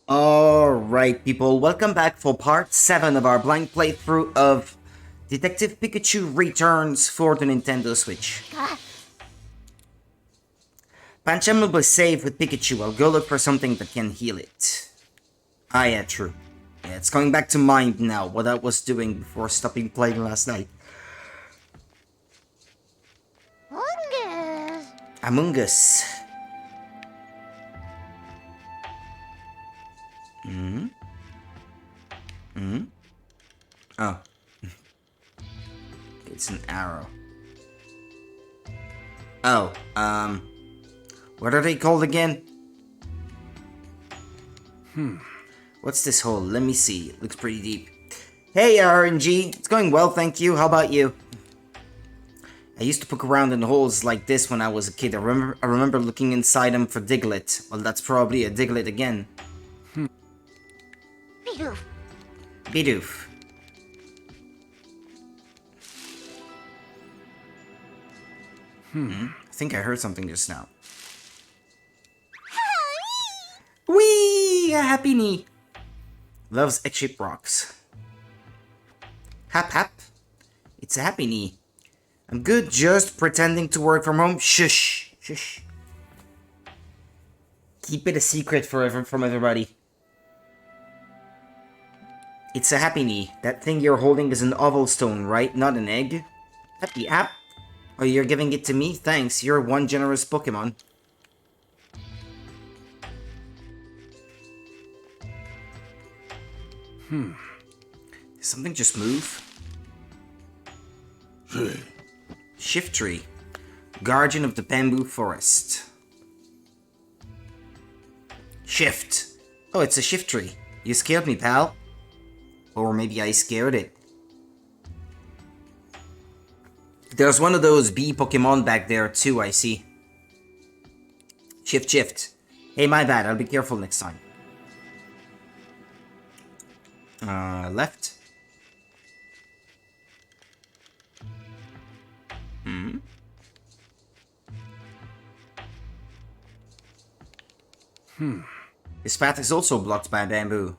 Alright, people, welcome back for part 7 of our blind playthrough of Detective Pikachu Returns for the Nintendo Switch. Pancham will be safe with Pikachu. I'll go look for something that can heal it. Ah, yeah, true. Yeah, it's coming back to mind now, what I was doing before stopping playing last night. Among Us. Oh. It's an arrow. Oh, what are they called again? What's this hole? Let me see. It looks pretty deep. Hey, RNG. It's going well, thank you. How about you? I used to poke around in holes like this when I was a kid. I remember looking inside them for Diglett. Well, that's probably a Diglett again. Bidoof. Bidoof. I think I heard something just now. Whee! A happy knee. Loves egg-shaped rocks. Hap hap. It's a happy knee. I'm good just pretending to work from home. Shush. Shush. Keep it a secret forever from everybody. It's a happy knee. That thing you're holding is an oval stone, right? Not an egg? Happy app? Oh, you're giving it to me? Thanks, you're one generous Pokemon. Did something just move? Shift tree. Guardian of the bamboo forest. Shift. Oh, it's a shift tree. You scared me, pal. Or maybe I scared it. There's one of those bee Pokemon back there too, I see. Shift, shift. Hey, my bad, I'll be careful next time. Left. This path is also blocked by bamboo.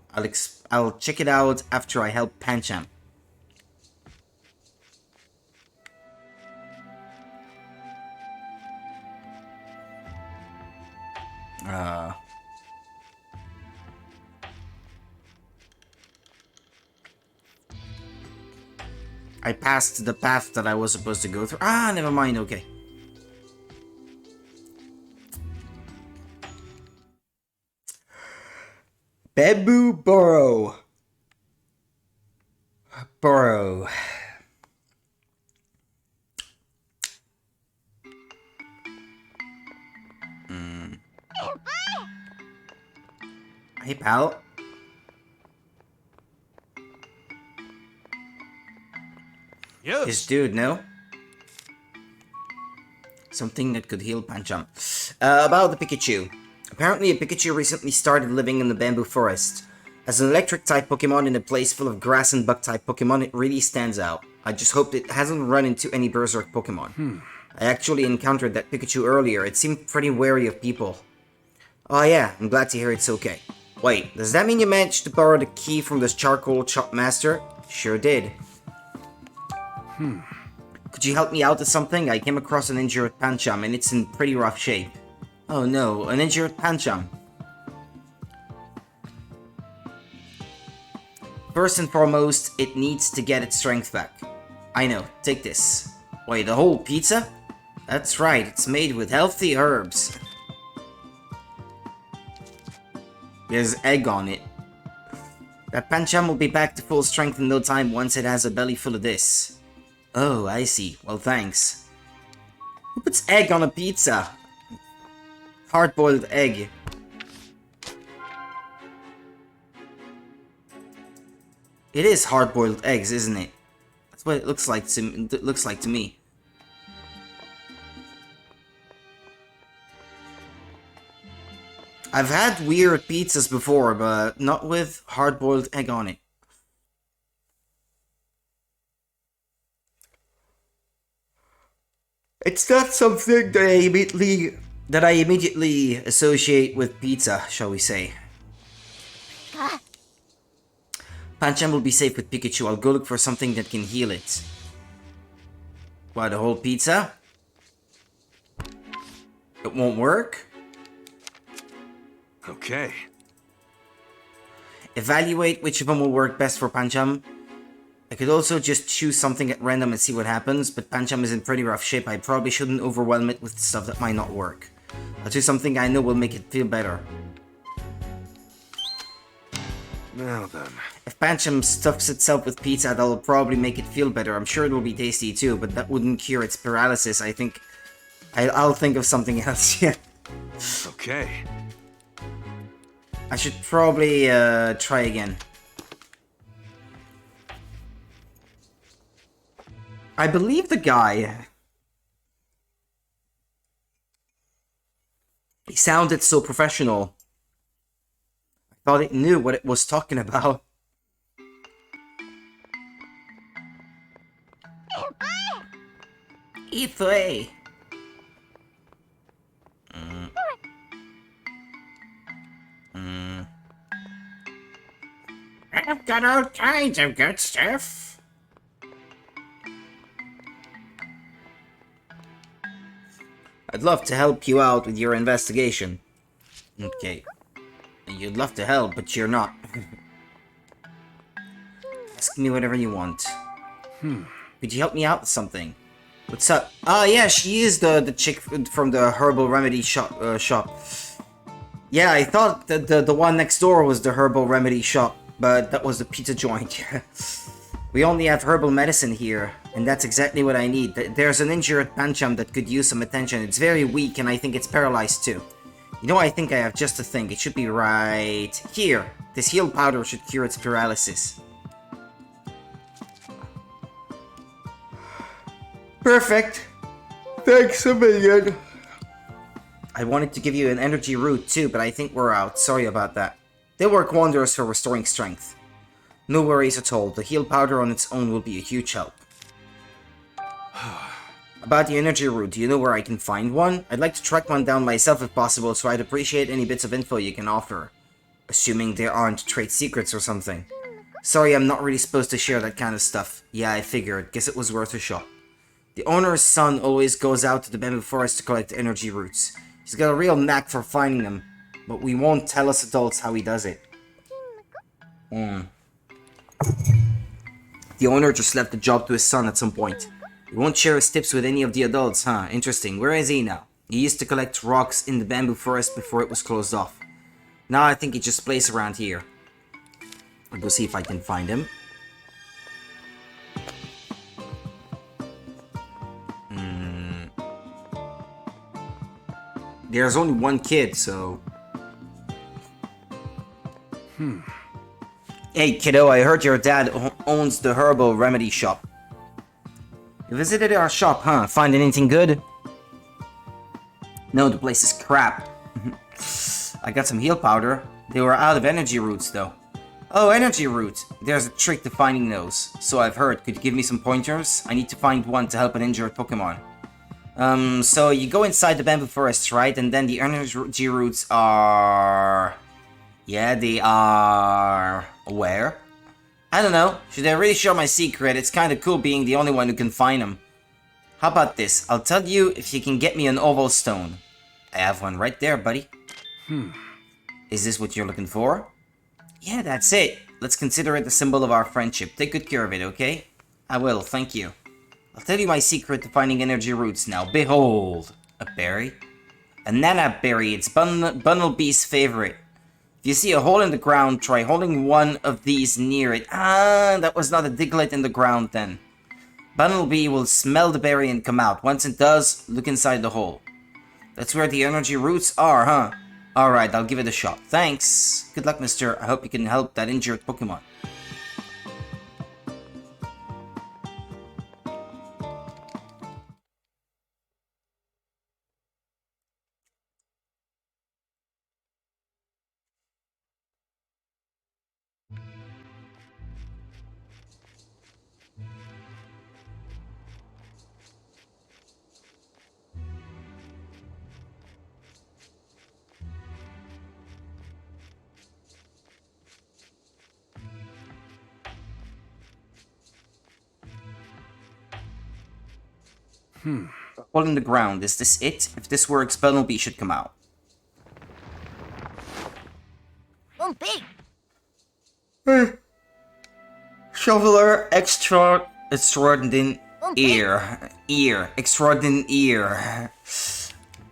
I'll check it out after I help Pancham. I passed the path that I was supposed to go through. Ah, never mind, okay. Bamboo Burrow. Burrow. Hey, pal. Yes. This dude, no? Something that could heal Pancham. About the Pikachu. Apparently a Pikachu recently started living in the bamboo forest. As an electric-type Pokemon in a place full of grass and bug-type Pokemon, it really stands out. I just hope it hasn't run into any Berserk Pokemon. I actually encountered that Pikachu earlier. It seemed pretty wary of people. Oh yeah, I'm glad to hear it's okay. Wait, does that mean you managed to borrow the key from this charcoal shop master? Sure did. Could you help me out with something? I came across an injured Pancham and it's in pretty rough shape. Oh no, an injured Pancham. First and foremost, it needs to get its strength back. I know, take this. Wait, a whole pizza? That's right, it's made with healthy herbs. There's egg on it. That Pancham will be back to full strength in no time once it has a belly full of this. Oh, I see. Well, thanks. Who puts egg on a pizza? Hard-boiled egg. It is hard-boiled eggs, isn't it? That's what it looks like to me. I've had weird pizzas before, but not with hard-boiled egg on it. It's not something that I immediately associate with pizza, shall we say. Pancham will be safe with Pikachu. I'll go look for something that can heal it. What, a whole pizza? It won't work? Okay. Evaluate which of them will work best for Pancham. I could also just choose something at random and see what happens, but Pancham is in pretty rough shape. I probably shouldn't overwhelm it with stuff that might not work. I'll do something I know will make it feel better. Now then. If Pancham stuffs itself with pizza, that'll probably make it feel better. I'm sure it will be tasty too, but that wouldn't cure its paralysis. I think I'll think of something else. Yeah. Okay. I should probably try again. I believe the guy. He sounded so professional. I thought it knew what it was talking about. E3. I've got all kinds of good stuff. I'd love to help you out with your investigation. Okay. You'd love to help, but you're not. Ask me whatever you want. Could you help me out with something? What's up? Oh yeah, she is the chick from the herbal remedy shop. Yeah, I thought that the one next door was the herbal remedy shop, but that was the pizza joint. We only have herbal medicine here, and that's exactly what I need. There's an injured Pancham that could use some attention. It's very weak, and I think it's paralyzed too. You know, I think I have just the thing. It should be right here. This heal powder should cure its paralysis. Perfect. Thanks a million. I wanted to give you an energy root too, but I think we're out. Sorry about that. They work wonders for restoring strength. No worries at all. The heal powder on its own will be a huge help. About the energy root, do you know where I can find one? I'd like to track one down myself if possible, so I'd appreciate any bits of info you can offer. Assuming there aren't trade secrets or something. Sorry, I'm not really supposed to share that kind of stuff. Yeah, I figured. Guess it was worth a shot. The owner's son always goes out to the bamboo forest to collect energy roots. He's got a real knack for finding them, but we won't tell us adults how he does it. The owner just left the job to his son at some point. He won't share his tips with any of the adults, huh? Interesting. Where is he now? He used to collect rocks in the bamboo forest before it was closed off. Now I think he just plays around here. I'll go see if I can find him. There's only one kid, so... Hey, kiddo, I heard your dad owns the herbal remedy shop. You visited our shop, huh? Find anything good? No, the place is crap. I got some heal powder. They were out of energy roots, though. Oh, energy root. There's a trick to finding those. So I've heard. Could you give me some pointers? I need to find one to help an injured Pokemon. So you go inside the bamboo forest, right? And then the energy roots are... Yeah, they are... Where? I don't know. Should I really share my secret? It's kinda cool being the only one who can find them. How about this? I'll tell you if you can get me an oval stone. I have one right there, buddy. Is this what you're looking for? Yeah, that's it. Let's consider it a symbol of our friendship. Take good care of it, okay? I will, thank you. I'll tell you my secret to finding energy roots now. Behold! A berry. A nana berry. It's Bunnelbee's favorite. If you see a hole in the ground, try holding one of these near it. Ah, that was not a Diglett in the ground then. Bunnelbee will smell the berry and come out. Once it does, look inside the hole. That's where the energy roots are, huh? Alright, I'll give it a shot. Thanks. Good luck, mister. I hope you can help that injured Pokemon. Hole in the ground. Is this it? If this works, Bumblebee should come out. Shoveler extraordinaire. Extraordinaire.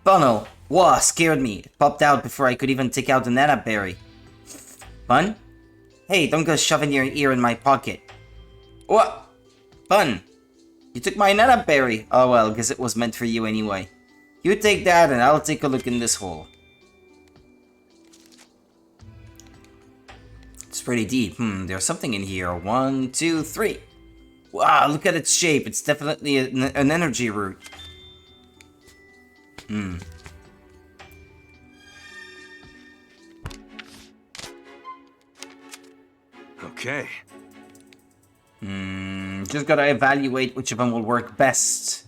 Funnel. Wah, scared me. It popped out before I could even take out the nana berry. Bun? Hey, don't go shoving your ear in my pocket. What? Bun, you took my nana berry. Oh well, guess it was meant for you anyway. You take that and I'll take a look in this hole. It's pretty deep. There's something in here. 1, 2, 3. Wow, look at its shape. It's definitely an energy root. Okay. Just gotta evaluate which of them will work best.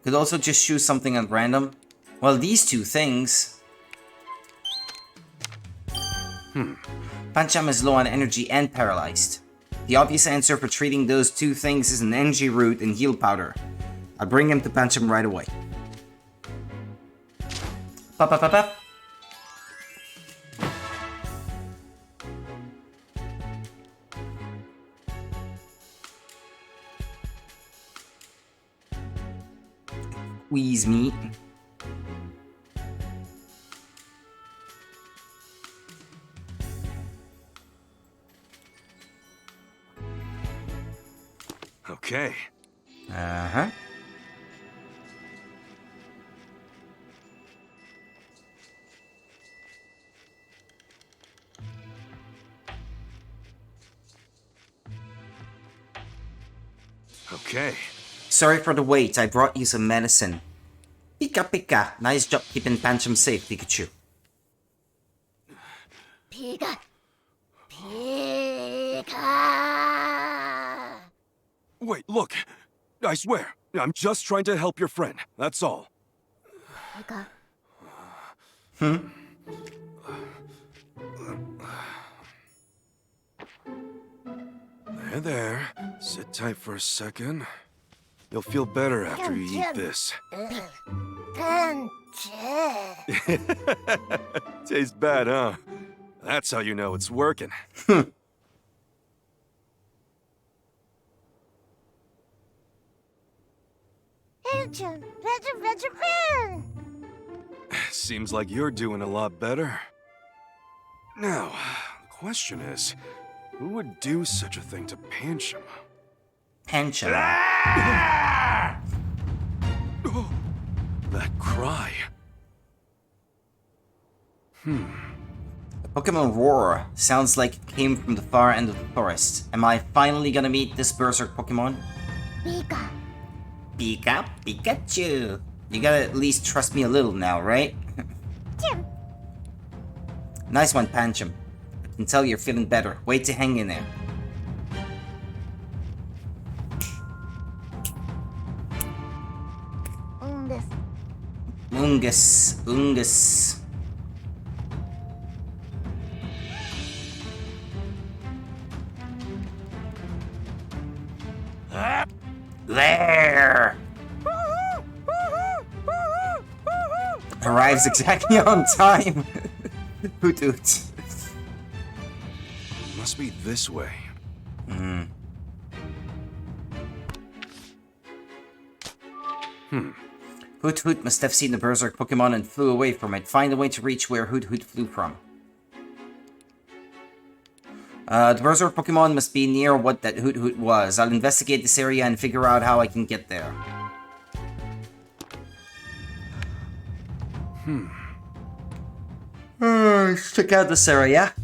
Could also just choose something at random. Well, these two things. Pancham is low on energy and paralyzed. The obvious answer for treating those two things is an energy root and heal powder. I'll bring him to Pancham right away. Pop, pop, pop, pop. Squeeze meat. Okay. Uh-huh. Okay. Sorry for the wait, I brought you some medicine. Pika Pika, nice job keeping Pancham safe, Pikachu. Pika. Wait, look. I swear, I'm just trying to help your friend. That's all. Pika. There. Sit tight for a second. You'll feel better after you eat this. Tastes bad, huh? That's how you know it's working. Seems like you're doing a lot better. Now, the question is, who would do such a thing to Pancham? Pancham. Oh, that cry. The Pokemon roar sounds like it came from the far end of the forest. Am I finally gonna meet this Berserk Pokemon? Pika. Pika Pikachu. You gotta at least trust me a little now, right? Nice one, Pancham. I can tell you're feeling better. Wait to hang in there. Ungus. There! Arrives exactly on time. Hoot hoot. Must be this way. Hoot Hoot must have seen the Berserk Pokemon and flew away from it. Find a way to reach where Hoot Hoot flew from. The Berserk Pokemon must be near what that Hoot Hoot was. I'll investigate this area and figure out how I can get there. Let's check out this area.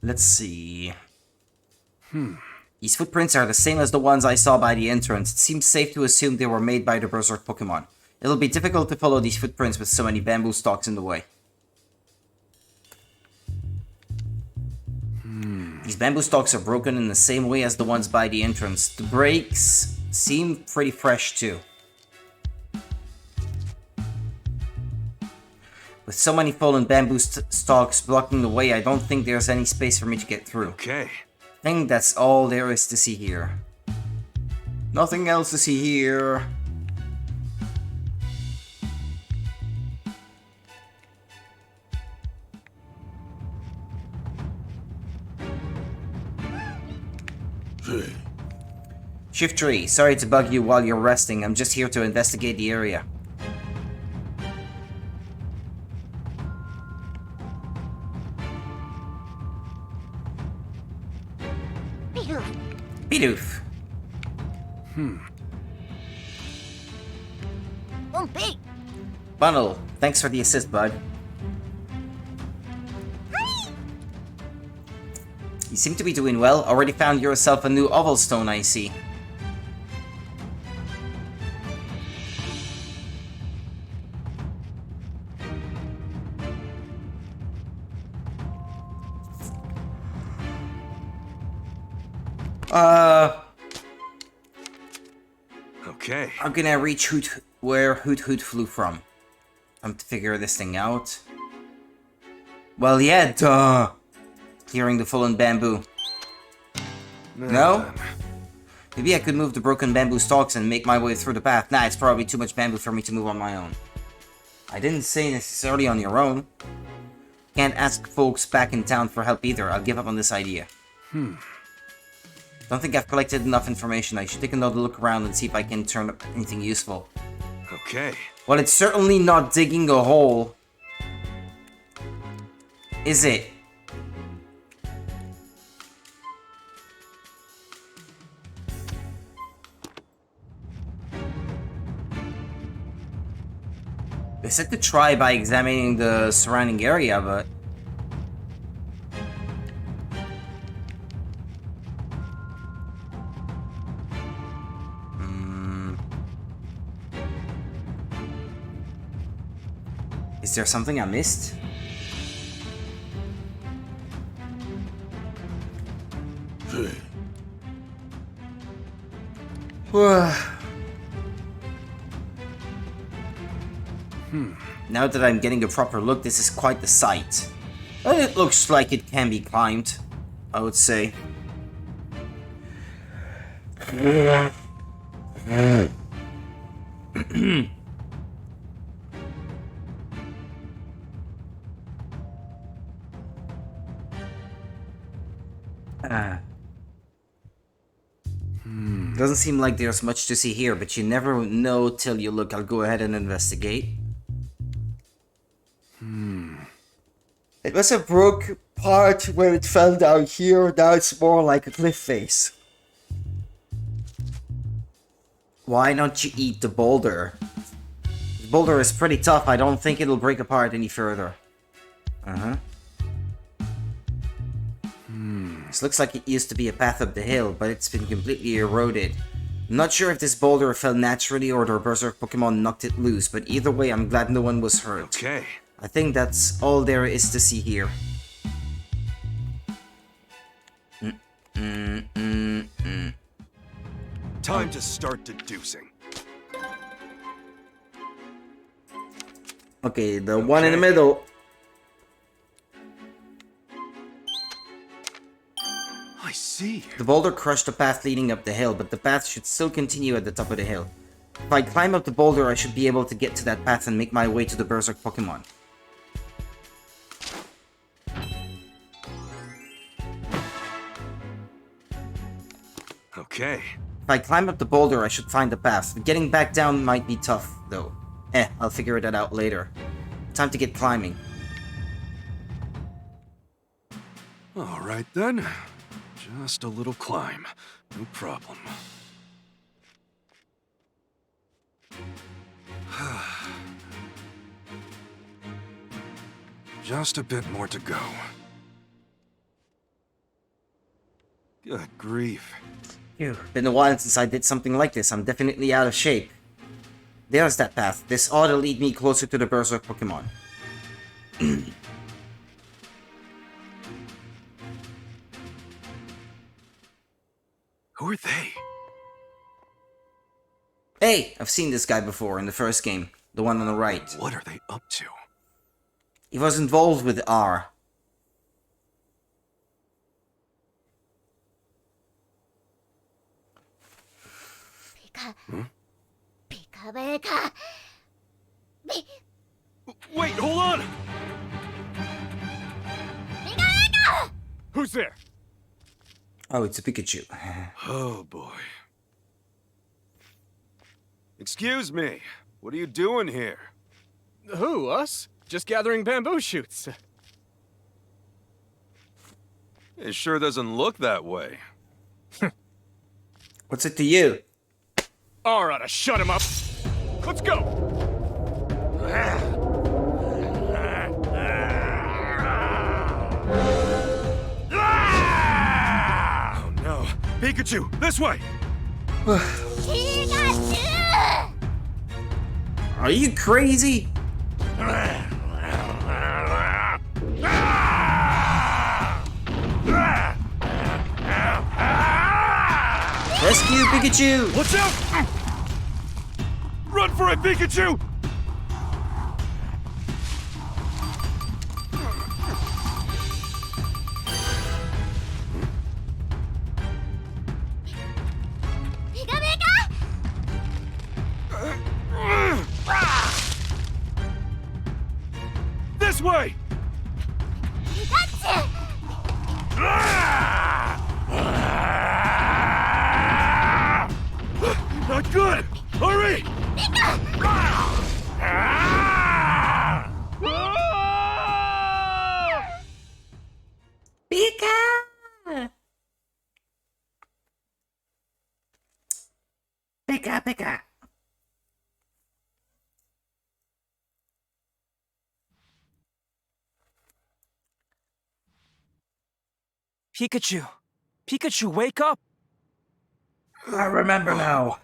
Let's see. These footprints are the same as the ones I saw by the entrance. It seems safe to assume they were made by the Berserk Pokemon. It'll be difficult to follow these footprints with so many bamboo stalks in the way. These bamboo stalks are broken in the same way as the ones by the entrance. The breaks seem pretty fresh too. With so many fallen bamboo stalks blocking the way, I don't think there's any space for me to get through. Okay. I think that's all there is to see here. Nothing else to see here. Shift 3. Sorry to bug you while you're resting. I'm just here to investigate the area. Bidoof. Bundle. Thanks for the assist, bud. You seem to be doing well. Already found yourself a new oval stone, I see. Okay. How can I reach where Hoot Hoot flew from? I'm to figure this thing out. Well, yeah, duh. Clearing the fallen bamboo. No? Maybe I could move the broken bamboo stalks and make my way through the path. Nah, it's probably too much bamboo for me to move on my own. I didn't say necessarily on your own. Can't ask folks back in town for help either. I'll give up on this idea. Don't think I've collected enough information. I should take another look around and see if I can turn up anything useful. Okay. Well, it's certainly not digging a hole. Is it? They said to try by examining the surrounding area, but... Is there something I missed? Now that I'm getting a proper look, this is quite the sight. But it looks like it can be climbed, I would say. Doesn't seem like there's much to see here, but you never know till you look. I'll go ahead and investigate. It was a broke part where it fell down here. Now it's more like a cliff face. Why don't you eat the boulder? The boulder is pretty tough. I don't think it'll break apart any further. This looks like it used to be a path up the hill, but it's been completely eroded. I'm not sure if this boulder fell naturally or the berserk Pokemon knocked it loose, but either way, I'm glad no one was hurt. Okay. I think that's all there is to see here. Time to start deducing. Okay, the one in the middle. I see. The boulder crushed the path leading up the hill, but the path should still continue at the top of the hill. If I climb up the boulder, I should be able to get to that path and make my way to the berserk Pokemon. Okay. If I climb up the boulder, I should find the path. Getting back down might be tough, though. I'll figure that out later. Time to get climbing. Alright then. Just a little climb. No problem. Just a bit more to go. Good grief. Phew, been a while since I did something like this. I'm definitely out of shape. There's that path. This ought to lead me closer to the berserk Pokemon. Who are they? Hey, I've seen this guy before in the first game. The one on the right. What are they up to? He was involved with R. Pika. Wait, hold on! Pika! Who's there? Oh, it's a Pikachu. Oh boy. Excuse me. What are you doing here? Who, us? Just gathering bamboo shoots. It sure doesn't look that way. What's it to you? Alright, shut him up. Let's go! Oh no. Pikachu, this way! Pikachu! Are you crazy? Rescue Pikachu! Watch out! Run for it, Pikachu! Pika Pika! This way! Pikachu! Not good! Hurry! Pika! Pika, Pika. Pikachu! Pikachu, wake up! I remember now.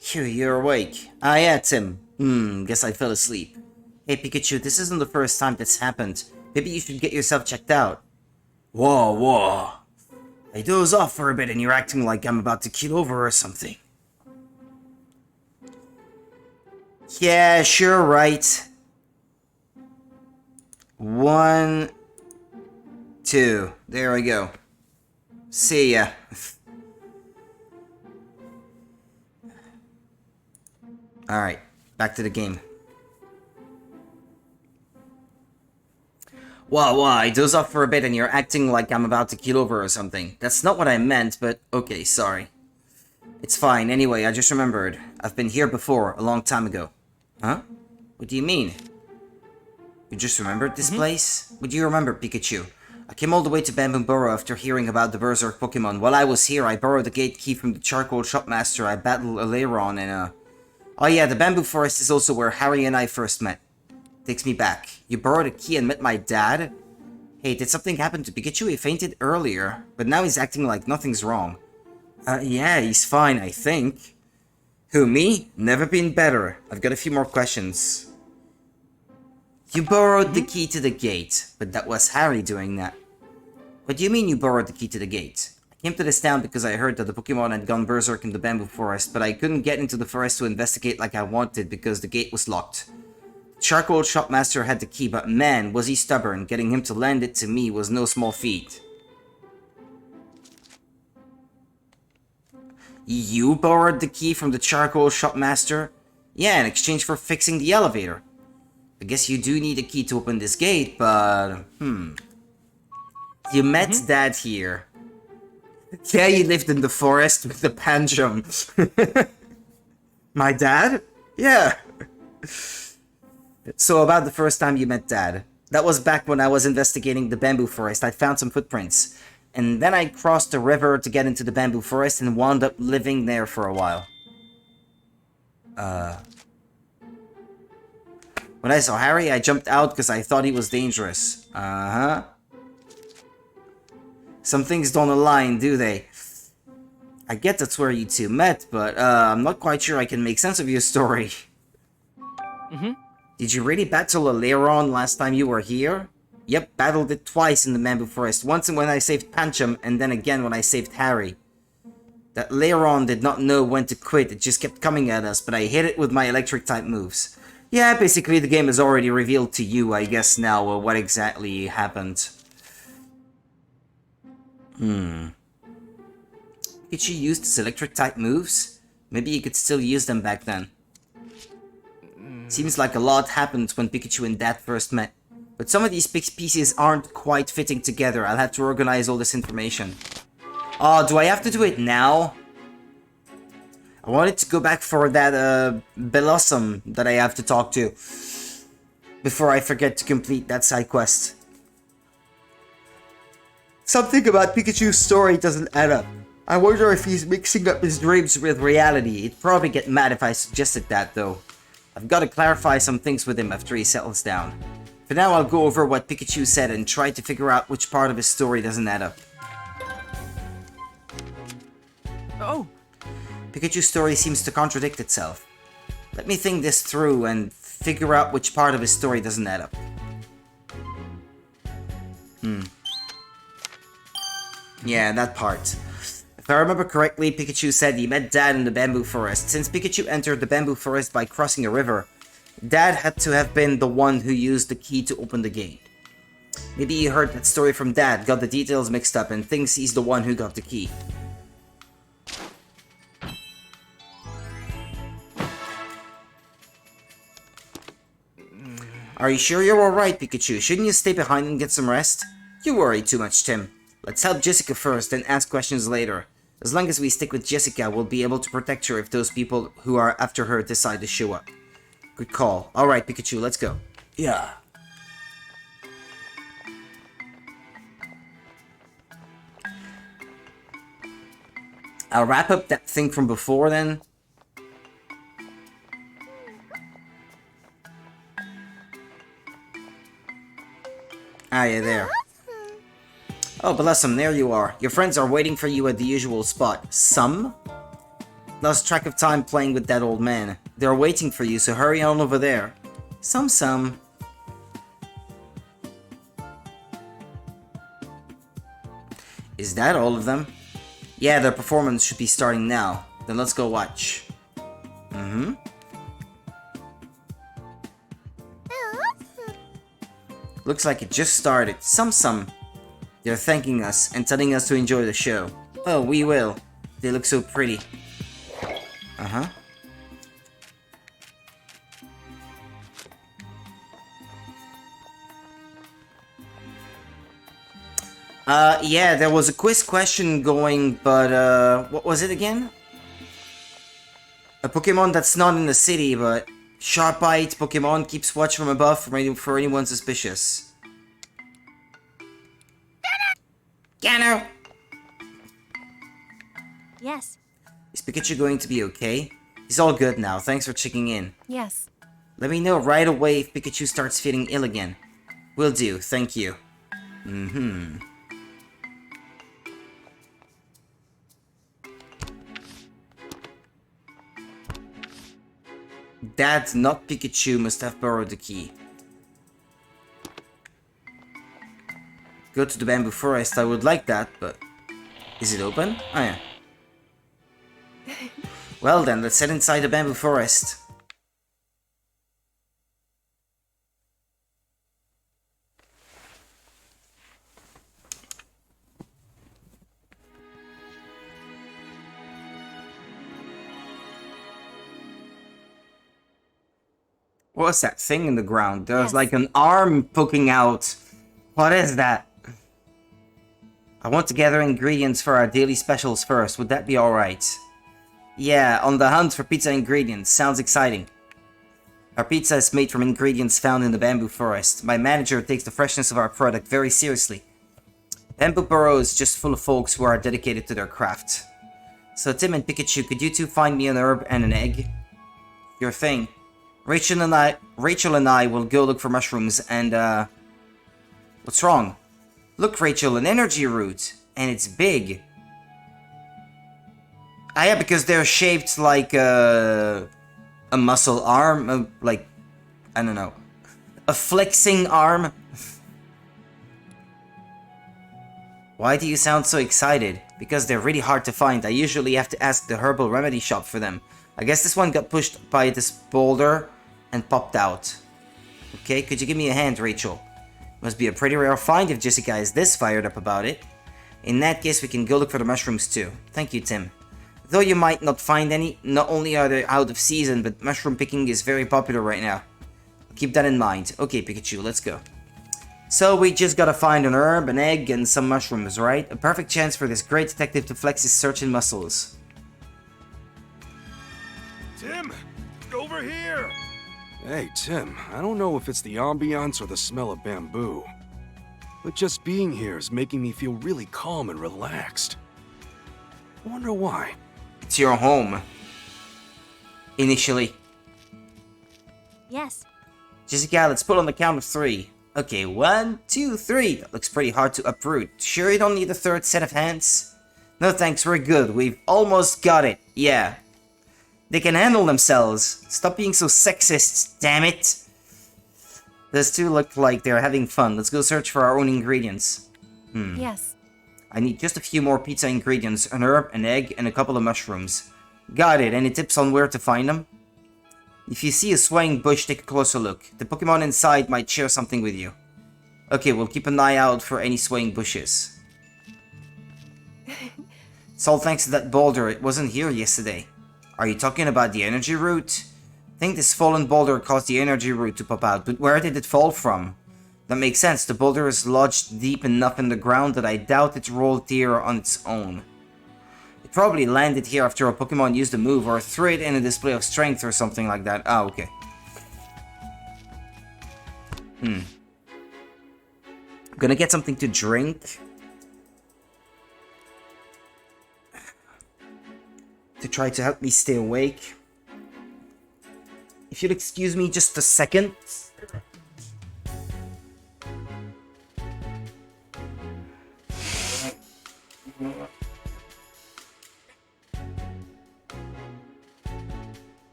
Phew, you're awake. Ah, yeah, Tim. Guess I fell asleep. Hey, Pikachu, this isn't the first time that's happened. Maybe you should get yourself checked out. Whoa. I doze off for a bit and you're acting like I'm about to keel over or something. Yeah, sure, right. 1, 2. There we go. See ya. Alright, back to the game. Wow, I doze off for a bit and you're acting like I'm about to keel over or something. That's not what I meant, but okay, sorry. It's fine, anyway, I just remembered. I've been here before, a long time ago. Huh? What do you mean? You just remembered this place? What do you remember, Pikachu? I came all the way to Bamboo Burrow after hearing about the Berserk Pokemon. While I was here, I borrowed the gate key from the charcoal shopmaster. I battled Aleiron and, Oh yeah, the Bamboo Forest is also where Harry and I first met. Takes me back. You borrowed a key and met my dad? Hey, did something happen to Pikachu? He fainted earlier, but now he's acting like nothing's wrong. Yeah, he's fine, I think. Who, me? Never been better. I've got a few more questions. You borrowed the key to the gate, but that was Harry doing that. What do you mean you borrowed the key to the gate? I came to this town because I heard that the Pokemon had gone berserk in the Bamboo Forest, but I couldn't get into the forest to investigate like I wanted because the gate was locked. The charcoal shopmaster had the key, but man, was he stubborn. Getting him to lend it to me was no small feat. You borrowed the key from the charcoal shopmaster? Yeah, in exchange for fixing the elevator. I guess you do need a key to open this gate, but... You met Dad here. Yeah, you lived in the forest with the Pancham. My dad? Yeah. So about the first time you met Dad. That was back when I was investigating the Bamboo Forest. I found some footprints. And then I crossed the river to get into the Bamboo Forest and wound up living there for a while. When I saw Harry, I jumped out because I thought he was dangerous. Some things don't align, do they? I get that's where you two met, but I'm not quite sure I can make sense of your story. Did you really battle a Aleiron last time you were here? Yep, battled it twice in the Bamboo Forest. Once when I saved Pancham, and then again when I saved Harry. That Aleiron did not know when to quit, it just kept coming at us, but I hit it with my electric-type moves. Yeah, basically the game has already revealed to you, I guess now, what exactly happened. Could you use his electric-type moves? Maybe you could still use them back then. Seems like a lot happened when Pikachu and Dad first met. But some of these pieces aren't quite fitting together. I'll have to organize all this information. Oh, do I have to do it now? I wanted to go back for that Blossom that I have to talk to before I forget to complete that side quest. Something about Pikachu's story doesn't add up. I wonder if he's mixing up his dreams with reality. He'd probably get mad if I suggested that, though. I've got to clarify some things with him after he settles down. For now, I'll go over what Pikachu said and try to figure out which part of his story doesn't add up. Oh, Pikachu's story seems to contradict itself. Let me think this through and figure out which part of his story doesn't add up. Yeah, that part. If I remember correctly, Pikachu said he met Dad in the bamboo forest. Since Pikachu entered the bamboo forest by crossing a river, Dad had to have been the one who used the key to open the gate. Maybe he heard that story from Dad, got the details mixed up, and thinks he's the one who got the key. Are you sure you're alright, Pikachu? Shouldn't you stay behind and get some rest? You worry too much, Tim. Let's help Jessica first, then ask questions later. As long as we stick with Jessica, we'll be able to protect her if those people who are after her decide to show up. Good call. Alright, Pikachu, let's go. Yeah. I'll wrap up that thing from before then. Ah, yeah, there. Oh, Blossom, there you are. Your friends are waiting for you at the usual spot. Some? Lost track of time playing with that old man. They're waiting for you, so hurry on over there. Some. Is that all of them? Yeah, their performance should be starting now. Then let's go watch. Looks like it just started. Some. They're thanking us and telling us to enjoy the show. Oh, we will. They look so pretty. Yeah, there was a quiz question going, but, what was it again? A Pokemon that's not in the city, but Sharp-eyed Pokemon keeps watch from above for anyone suspicious. Gano! Yes. Is Pikachu going to be okay? He's all good now, thanks for checking in. Yes. Let me know right away if Pikachu starts feeling ill again. Will do, thank you. Dad, not Pikachu, must have borrowed the key. Go to the bamboo forest, I would like that, but... Is it open? Oh yeah. Well then, let's head inside the bamboo forest. What's that thing in the ground? There's like an arm poking out. What is that? I want to gather ingredients for our daily specials first. Would that be alright? Yeah, on the hunt for pizza ingredients. Sounds exciting. Our pizza is made from ingredients found in the bamboo forest. My manager takes the freshness of our product very seriously. Bamboo Burrow is just full of folks who are dedicated to their craft. So Tim and Pikachu, could you two find me an herb and an egg? Your thing. Rachel and I will go look for mushrooms and, what's wrong? Look, Rachel, an energy root. And it's big. Ah, yeah, because they're shaped like, a muscle arm. Like, I don't know. A flexing arm. Why do you sound so excited? Because they're really hard to find. I usually have to ask the herbal remedy shop for them. I guess this one got pushed by this boulder and popped out. Okay, could you give me a hand, Rachel? Must be a pretty rare find if Jessica is this fired up about it. In that case, we can go look for the mushrooms too. Thank you, Tim. Though you might not find any, not only are they out of season, but mushroom picking is very popular right now. Keep that in mind. Okay, Pikachu, let's go. So we just gotta find an herb, an egg, and some mushrooms, right? A perfect chance for this great detective to flex his searching muscles. Tim, over here! Hey, Tim, I don't know if it's the ambiance or the smell of bamboo, but just being here is making me feel really calm and relaxed. I wonder why. It's your home. Initially. Yes. Jessica, let's put on the count of 3. Okay, 1, 2, 3. That looks pretty hard to uproot. Sure you don't need a third set of hands? No thanks, we're good. We've almost got it. Yeah. They can handle themselves. Stop being so sexist, damn it. Those two look like they're having fun. Let's go search for our own ingredients. Yes. I need just a few more pizza ingredients, an herb, an egg, and a couple of mushrooms. Got it. Any tips on where to find them? If you see a swaying bush, take a closer look. The Pokemon inside might share something with you. Okay, we'll keep an eye out for any swaying bushes. It's all thanks to that boulder. It wasn't here yesterday. Are you talking about the energy root? I think this fallen boulder caused the energy root to pop out, but where did it fall from? That makes sense. The boulder is lodged deep enough in the ground that I doubt it rolled here on its own. It probably landed here after a Pokemon used a move or threw it in a display of strength or something like that. Ah, okay. I'm gonna get something to drink. To try to help me stay awake. If you'll excuse me just a second.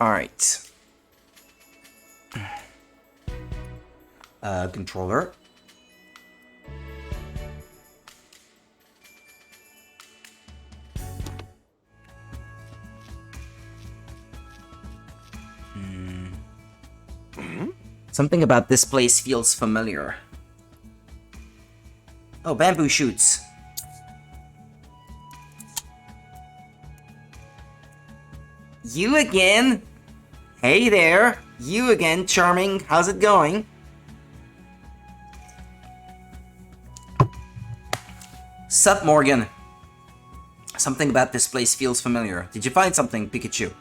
Alright. Controller. Something about this place feels familiar. Oh, bamboo shoots. You again? Hey there. You again, charming. How's it going? Sup, Morgan? Something about this place feels familiar. Did you find something, Pikachu?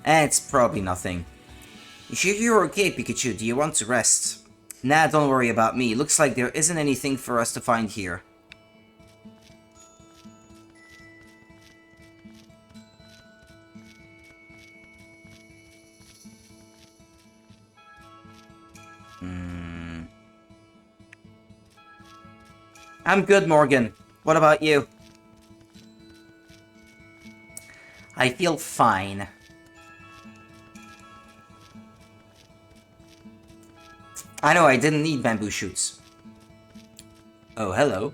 It's probably nothing. You sure you're okay, Pikachu? Do you want to rest? Nah, don't worry about me. Looks like there isn't anything for us to find here. I'm good, Morgan. What about you? I feel fine. I know I didn't need bamboo shoots. Oh, hello.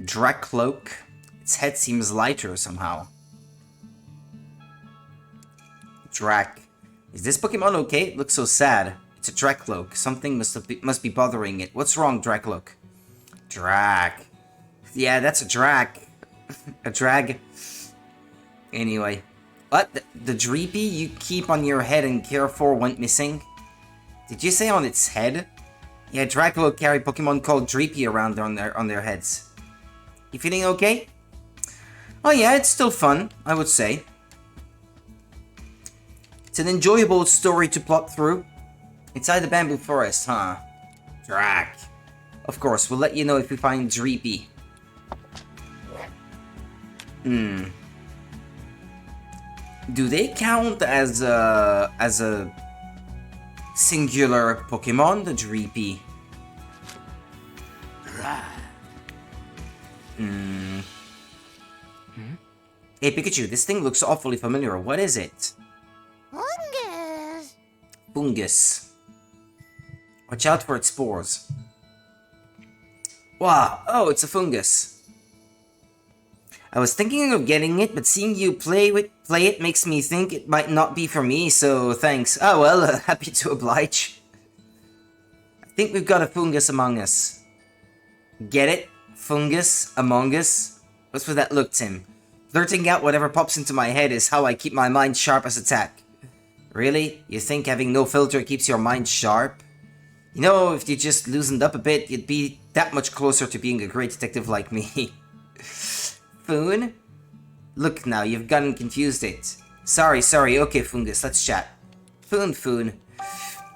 Dracloak. Its head seems lighter somehow. Drac. Is this Pokemon okay? It looks so sad. It's a Dracloak. Something must be bothering it. What's wrong, Dracloak? Drac. Yeah, that's a Drac. A drag. Anyway. What? The Dreepy you keep on your head and care for went missing? Did you say on its head? Yeah, Dracloak carry Pokemon called Dreepy around on their heads. You feeling okay? Oh yeah, it's still fun, I would say. It's an enjoyable story to plot through. Inside the bamboo forest, huh? Drac. Of course, we'll let you know if we find Dreepy. Do they count as a singular Pokemon, the Dreepy? Hey Pikachu, this thing looks awfully familiar. What is it? Fungus. Fungus. Watch out for its spores. Wow, oh, it's a fungus. I was thinking of getting it, but seeing you play it makes me think it might not be for me, so thanks. Oh well, happy to oblige. I think we've got a fungus among us. Get it? Fungus among us? What's with that look, Tim? Blurting out whatever pops into my head is how I keep my mind sharp as a tack. Really? You think having no filter keeps your mind sharp? You know, if you just loosened up a bit, you'd be that much closer to being a great detective like me. Foon? Look now, you've gotten confused it. Sorry, okay, Fungus, let's chat. Foon.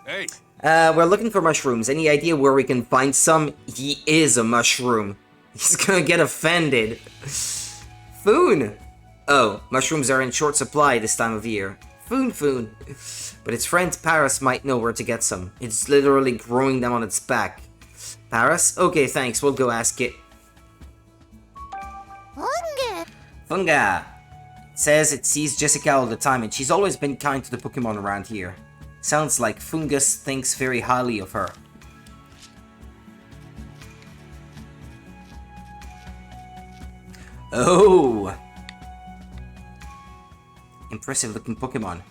Hey, We're looking for mushrooms. Any idea where we can find some? He is a mushroom. He's gonna get offended. Foon! Oh, mushrooms are in short supply this time of year. Foon. But its friend Paris might know where to get some. It's literally growing them on its back. Paris? Okay, thanks, we'll go ask it. Fungus. Funga! It says it sees Jessica all the time and she's always been kind to the Pokemon around here. Sounds like Fungus thinks very highly of her. Oh! Impressive looking Pokemon.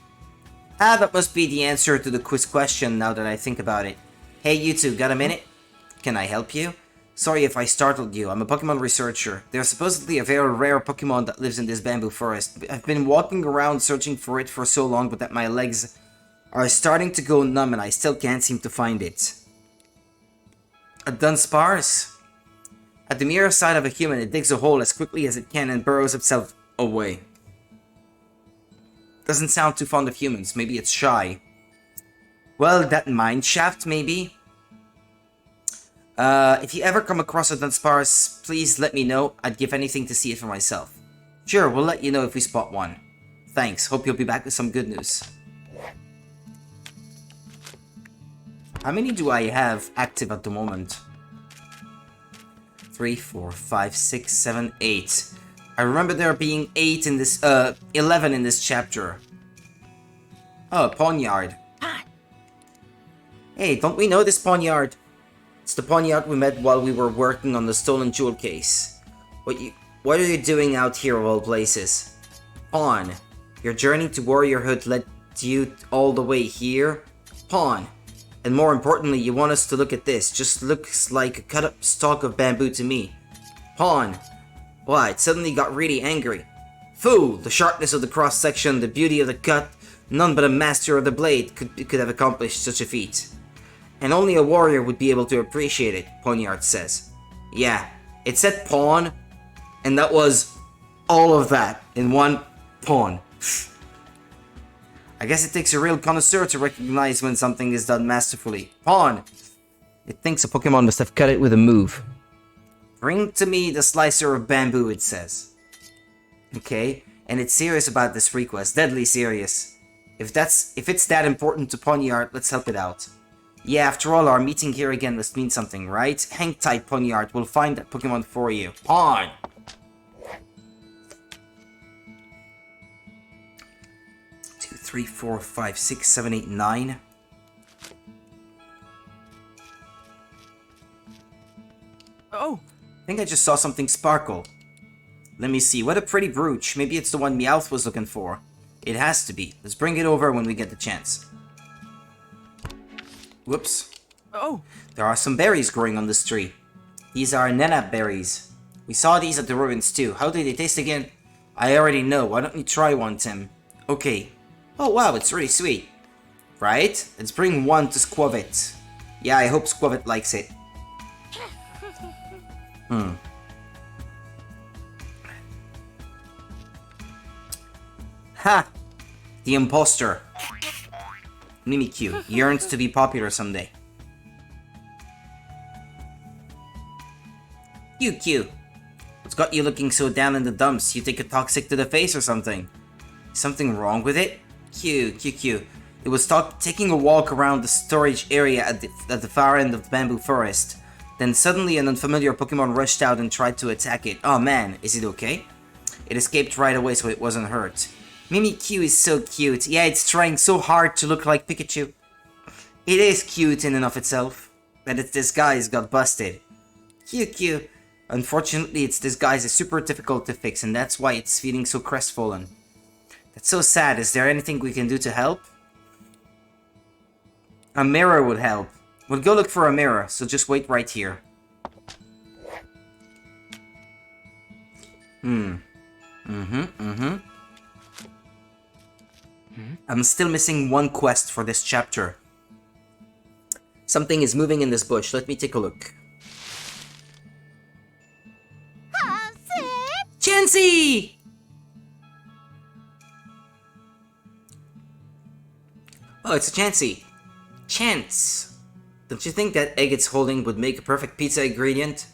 Ah, that must be the answer to the quiz question now that I think about it. Hey, you two, got a minute? Can I help you? Sorry if I startled you, I'm a Pokemon researcher. There's supposedly a very rare Pokemon that lives in this bamboo forest. I've been walking around searching for it for so long, but that my legs are starting to go numb and I still can't seem to find it. A Dunsparce? At the mere sight of a human, it digs a hole as quickly as it can and burrows itself away. Doesn't sound too fond of humans, maybe it's shy. Well, that mineshaft, maybe? If you ever come across a Dunsparce, please let me know. I'd give anything to see it for myself. Sure, we'll let you know if we spot one. Thanks, hope you'll be back with some good news. How many do I have active at the moment? 3, 4, 5, 6, 7, 8. I remember there being 8 in this, 11 in this chapter. Oh, Pawnyard. Hey, don't we know this Pawnyard? It's the Pawnyard we met while we were working on the stolen jewel case. What are you doing out here of all places? Pawn. Your journey to warriorhood led you all the way here? Pawn. And more importantly, you want us to look at this. Just looks like a cut-up stalk of bamboo to me. Pawn. Why, it suddenly got really angry. Fool! The sharpness of the cross-section, the beauty of the cut, none but a master of the blade could have accomplished such a feat. And only a warrior would be able to appreciate it, Pawnyard says. Yeah, it said pawn, and that was all of that in one pawn. I guess it takes a real connoisseur to recognize when something is done masterfully. Pawn! It thinks a Pokemon must have cut it with a move. Bring to me the slicer of bamboo, it says. Okay, and it's serious about this request, deadly serious. If it's that important to Pawnyard, let's help it out. Yeah, after all, our meeting here again must mean something, right? Hang tight, Pawnyard, we'll find that Pokemon for you. Pawn! 2, 3, 4, 5, 6, 7, 8, 9. Oh! I think I just saw something sparkle. Let me see, what a pretty brooch. Maybe it's the one Meowth was looking for. It has to be. Let's bring it over when we get the chance. Whoops. Oh! There are some berries growing on this tree. These are Nenap berries. We saw these at the ruins too. How do they taste again? I already know. Why don't you try one, Tim? Okay. Oh wow, it's really sweet. Right? Let's bring one to Squavit. Yeah, I hope Squavit likes it. Ha! The imposter. Mimikyu yearns to be popular someday. Q. What's got you looking so down in the dumps? You take a toxic to the face or something? Something wrong with it? Q. It was taking a walk around the storage area at the far end of the bamboo forest. Then suddenly an unfamiliar Pokemon rushed out and tried to attack it. Oh man, is it okay? It escaped right away so it wasn't hurt. Mimikyu is so cute. Yeah, it's trying so hard to look like Pikachu. It is cute in and of itself. But its disguise got busted. Q. Unfortunately, its disguise is super difficult to fix, and that's why it's feeling so crestfallen. That's so sad. Is there anything we can do to help? A mirror would help. We'll go look for a mirror, so just wait right here. I'm still missing one quest for this chapter. Something is moving in this bush. Let me take a look. Chansey! Oh, it's a Chansey. Chance. Don't you think that egg it's holding would make a perfect pizza ingredient?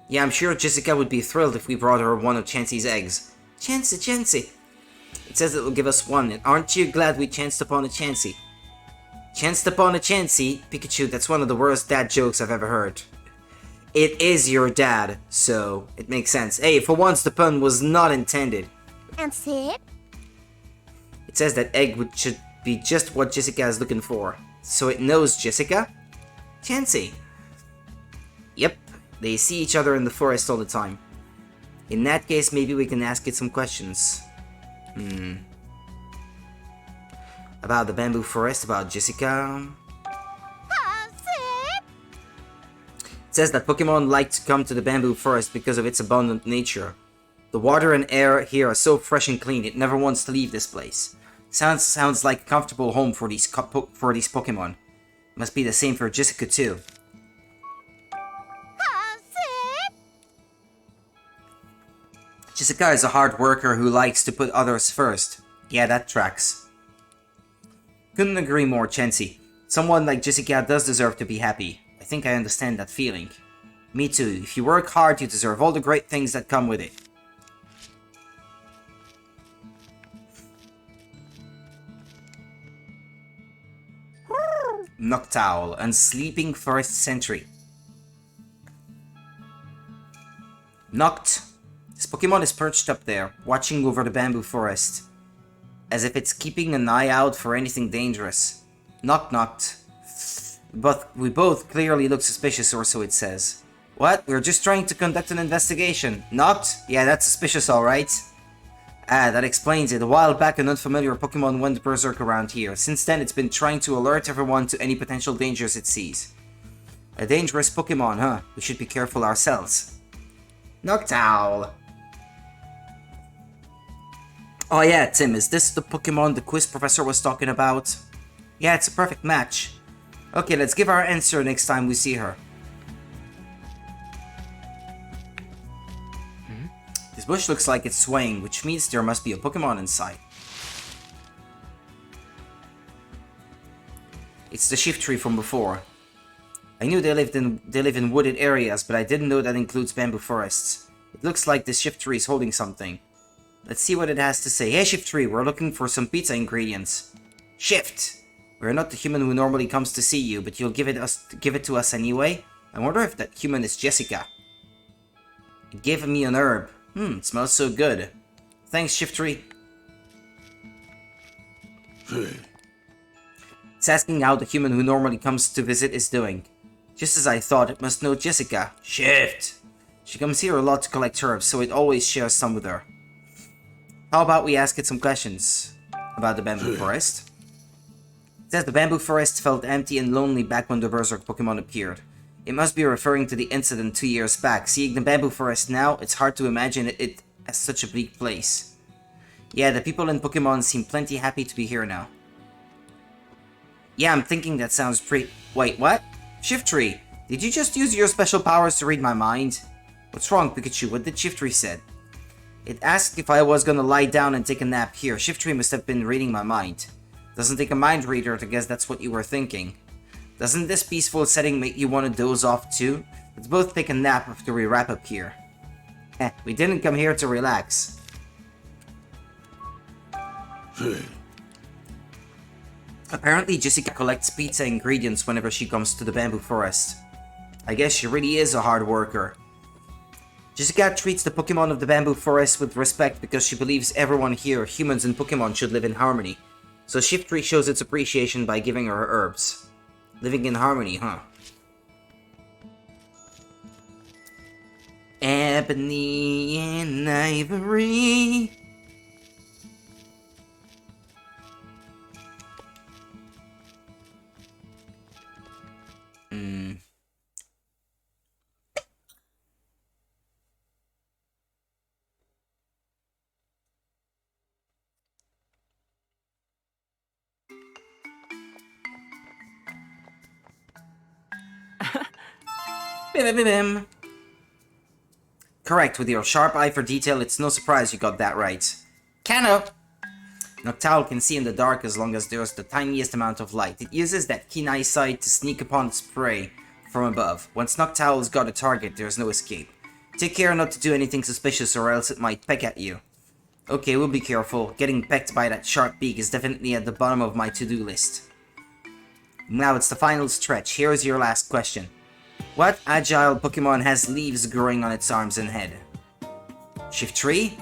Yeah, I'm sure Jessica would be thrilled if we brought her one of Chansey's eggs. Chansey. It says it will give us one, and aren't you glad we chanced upon a Chansey? Chanced upon a Chansey? Pikachu, that's one of the worst dad jokes I've ever heard. It is your dad, so it makes sense. Hey, for once the pun was not intended. And Sid? It says that egg should be just what Jessica is looking for. So it knows Jessica? Chansey. Yep, they see each other in the forest all the time. In that case, maybe we can ask it some questions. About the bamboo forest, about Jessica. It says that Pokemon like to come to the bamboo forest because of its abundant nature. The water and air here are so fresh and clean, it never wants to leave this place. Sounds like a comfortable home for these Pokemon. Must be the same for Jessica too. Jessica is a hard worker who likes to put others first. Yeah, that tracks. Couldn't agree more, Chansey. Someone like Jessica does deserve to be happy. I think I understand that feeling. Me too. If you work hard, you deserve all the great things that come with it. Noctowl and Sleeping Forest Sentry. Noct. This Pokemon is perched up there, watching over the bamboo forest. As if it's keeping an eye out for anything dangerous. Knocked. But we both clearly look suspicious, or so it says. What? We're just trying to conduct an investigation. Knocked? Yeah, that's suspicious, alright. Ah, that explains it. A while back, an unfamiliar Pokemon went berserk around here. Since then, it's been trying to alert everyone to any potential dangers it sees. A dangerous Pokemon, huh? We should be careful ourselves. Noctowl. Oh yeah, Tim, is this the Pokemon the quiz professor was talking about? Yeah, it's a perfect match. Okay, let's give our answer next time we see her. This bush looks like it's swaying, which means there must be a Pokemon inside. It's the Shift Tree from before. I knew they live in wooded areas, but I didn't know that includes bamboo forests. It looks like this Shift Tree is holding something. Let's see what it has to say. Hey Shift Tree, we're looking for some pizza ingredients. Shift! We're not the human who normally comes to see you, but you'll give it to us anyway? I wonder if that human is Jessica. It gave me an herb. It smells so good. Thanks, Shift Tree. It's asking how the human who normally comes to visit is doing. Just as I thought, it must know Jessica. Shift! She comes here a lot to collect herbs, so it always shares some with her. How about we ask it some questions about the bamboo forest? It says the bamboo forest felt empty and lonely back when the berserk Pokemon appeared. It must be referring to the incident 2 years back. Seeing the bamboo forest now, it's hard to imagine it as such a bleak place. Yeah, the people in Pokemon seem plenty happy to be here now. Yeah, I'm thinking that sounds pretty... Wait, what? Shift Tree, did you just use your special powers to read my mind? What's wrong, Pikachu? What did Shift Tree said? It asked if I was gonna lie down and take a nap here. Shift Tree must have been reading my mind. Doesn't take a mind reader to guess that's what you were thinking. Doesn't this peaceful setting make you want to doze off too? Let's both take a nap after we wrap up here. We didn't come here to relax. Apparently Jessica collects pizza ingredients whenever she comes to the bamboo forest. I guess she really is a hard worker. Jessica treats the Pokemon of the bamboo forest with respect because she believes everyone here, humans and Pokemon, should live in harmony. So Shift Tree shows its appreciation by giving her herbs. Living in harmony, huh? Ebony and ivory. Bim. Correct, with your sharp eye for detail, it's no surprise you got that right. Cano! Noctowl can see in the dark as long as there's the tiniest amount of light. It uses that keen eyesight to sneak upon its prey from above. Once Noctowl's got a target, there's no escape. Take care not to do anything suspicious or else it might peck at you. Okay, we'll be careful. Getting pecked by that sharp beak is definitely at the bottom of my to-do list. Now it's the final stretch. Here's your last question. What agile Pokemon has leaves growing on its arms and head? Shiftry?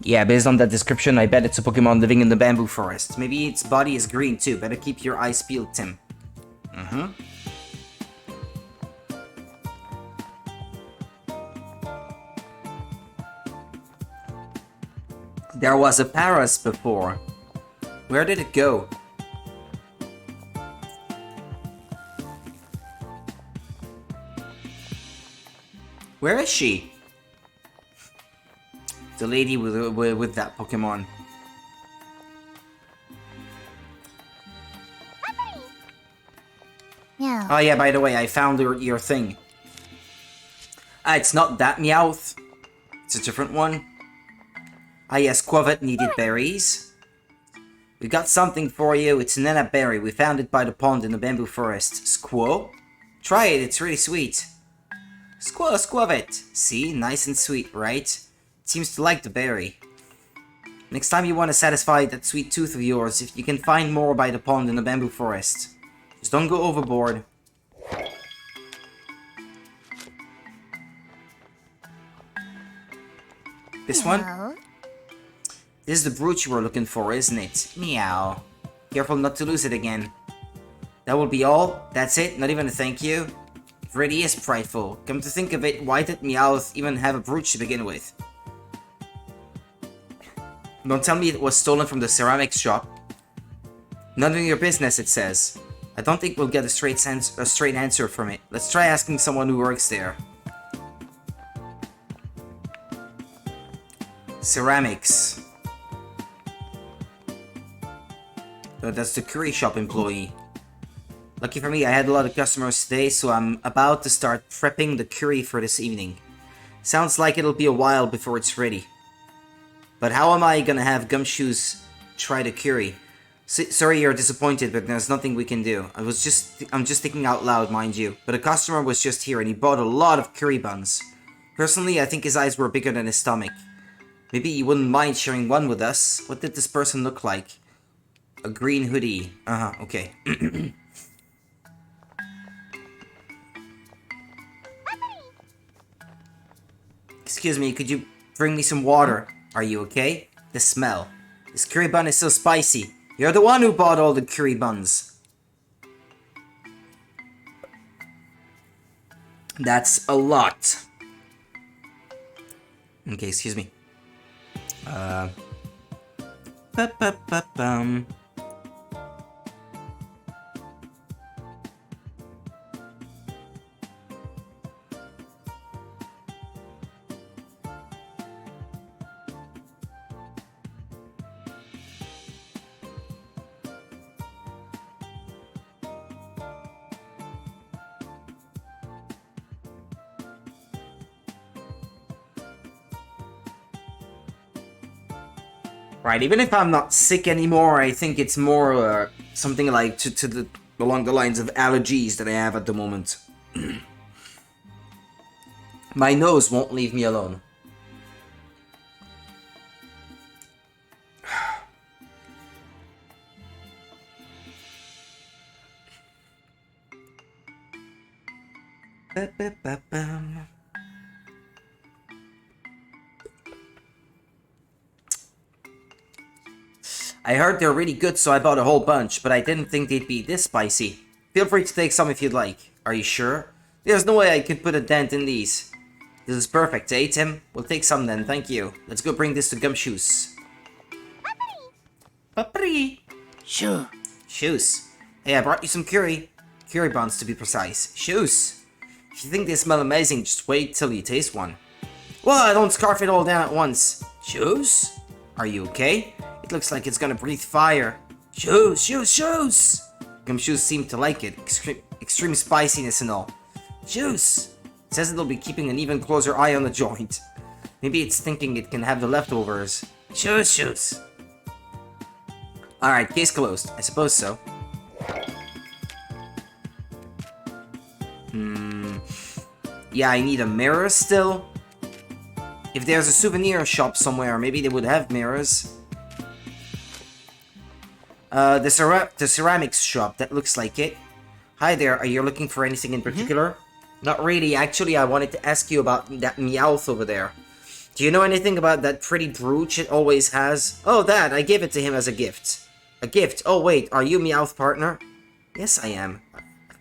Yeah, based on that description, I bet it's a Pokemon living in the bamboo forest. Maybe its body is green too. Better keep your eyes peeled, Tim. There was a Paras before. Where did it go? Where is she? The lady with that Pokemon. Yeah. Oh yeah, by the way, I found your thing. It's not that Meowth. It's a different one. Ah yes, Quavet needed berries. We got something for you. It's an Nana berry. We found it by the pond in the bamboo forest. Squaw? Try it, it's really sweet. Squavet. See? Nice and sweet, right? It seems to like the berry. Next time you want to satisfy that sweet tooth of yours, if you can find more by the pond in the bamboo forest. Just don't go overboard. This one? Hello? This is the brooch you were looking for, isn't it? Meow. Careful not to lose it again. That will be all? That's it? Not even a thank you? It really is prideful. Come to think of it, why did Meowth even have a brooch to begin with? Don't tell me it was stolen from the ceramics shop. None of your business, it says. I don't think we'll get a straight answer from it. Let's try asking someone who works there. Ceramics. That's the curry shop employee. Lucky for me, I had a lot of customers today, so I'm about to start prepping the curry for this evening. Sounds like it'll be a while before it's ready. But how am I gonna have Gumshoes try the curry? Sorry you're disappointed, but there's nothing we can do. I'm just thinking out loud, mind you. But a customer was just here and he bought a lot of curry buns. Personally, I think his eyes were bigger than his stomach. Maybe you wouldn't mind sharing one with us. What did this person look like? A green hoodie. Okay. Excuse me, could you bring me some water? Are you okay? The smell. This curry bun is so spicy. You're the one who bought all the curry buns. That's a lot. Okay, excuse me. Ba-ba-ba-bum. Right, even if I'm not sick anymore, I think it's more something like along the lines of allergies that I have at the moment. My nose won't leave me alone. Ba-ba-ba-bum. I heard they're really good, so I bought a whole bunch, but I didn't think they'd be this spicy. Feel free to take some if you'd like. Are you sure? There's no way I could put a dent in these. This is perfect, eh, Tim? We'll take some then, thank you. Let's go bring this to Gumshoes. Papri! Sure. Shoes. Hey, I brought you some curry. Curry buns, to be precise. Shoes. If you think they smell amazing, just wait till you taste one. Well, I don't scarf it all down at once. Shoes? Are you okay? It looks like it's gonna breathe fire. Shoes, shoes, shoes! Gumshoes seem to like it. Extreme spiciness and all. Shoes! It says it'll be keeping an even closer eye on the joint. Maybe it's thinking it can have the leftovers. Shoes, shoes! Alright, case closed. I suppose so. Yeah, I need a mirror still. If there's a souvenir shop somewhere, maybe they would have mirrors. The ceramics shop, that looks like it. Hi there, are you looking for anything in particular? Not really, actually I wanted to ask you about that Meowth over there. Do you know anything about that pretty brooch it always has? Oh, that, I gave it to him as a gift. A gift? Oh wait, are you Meowth partner? Yes, I am.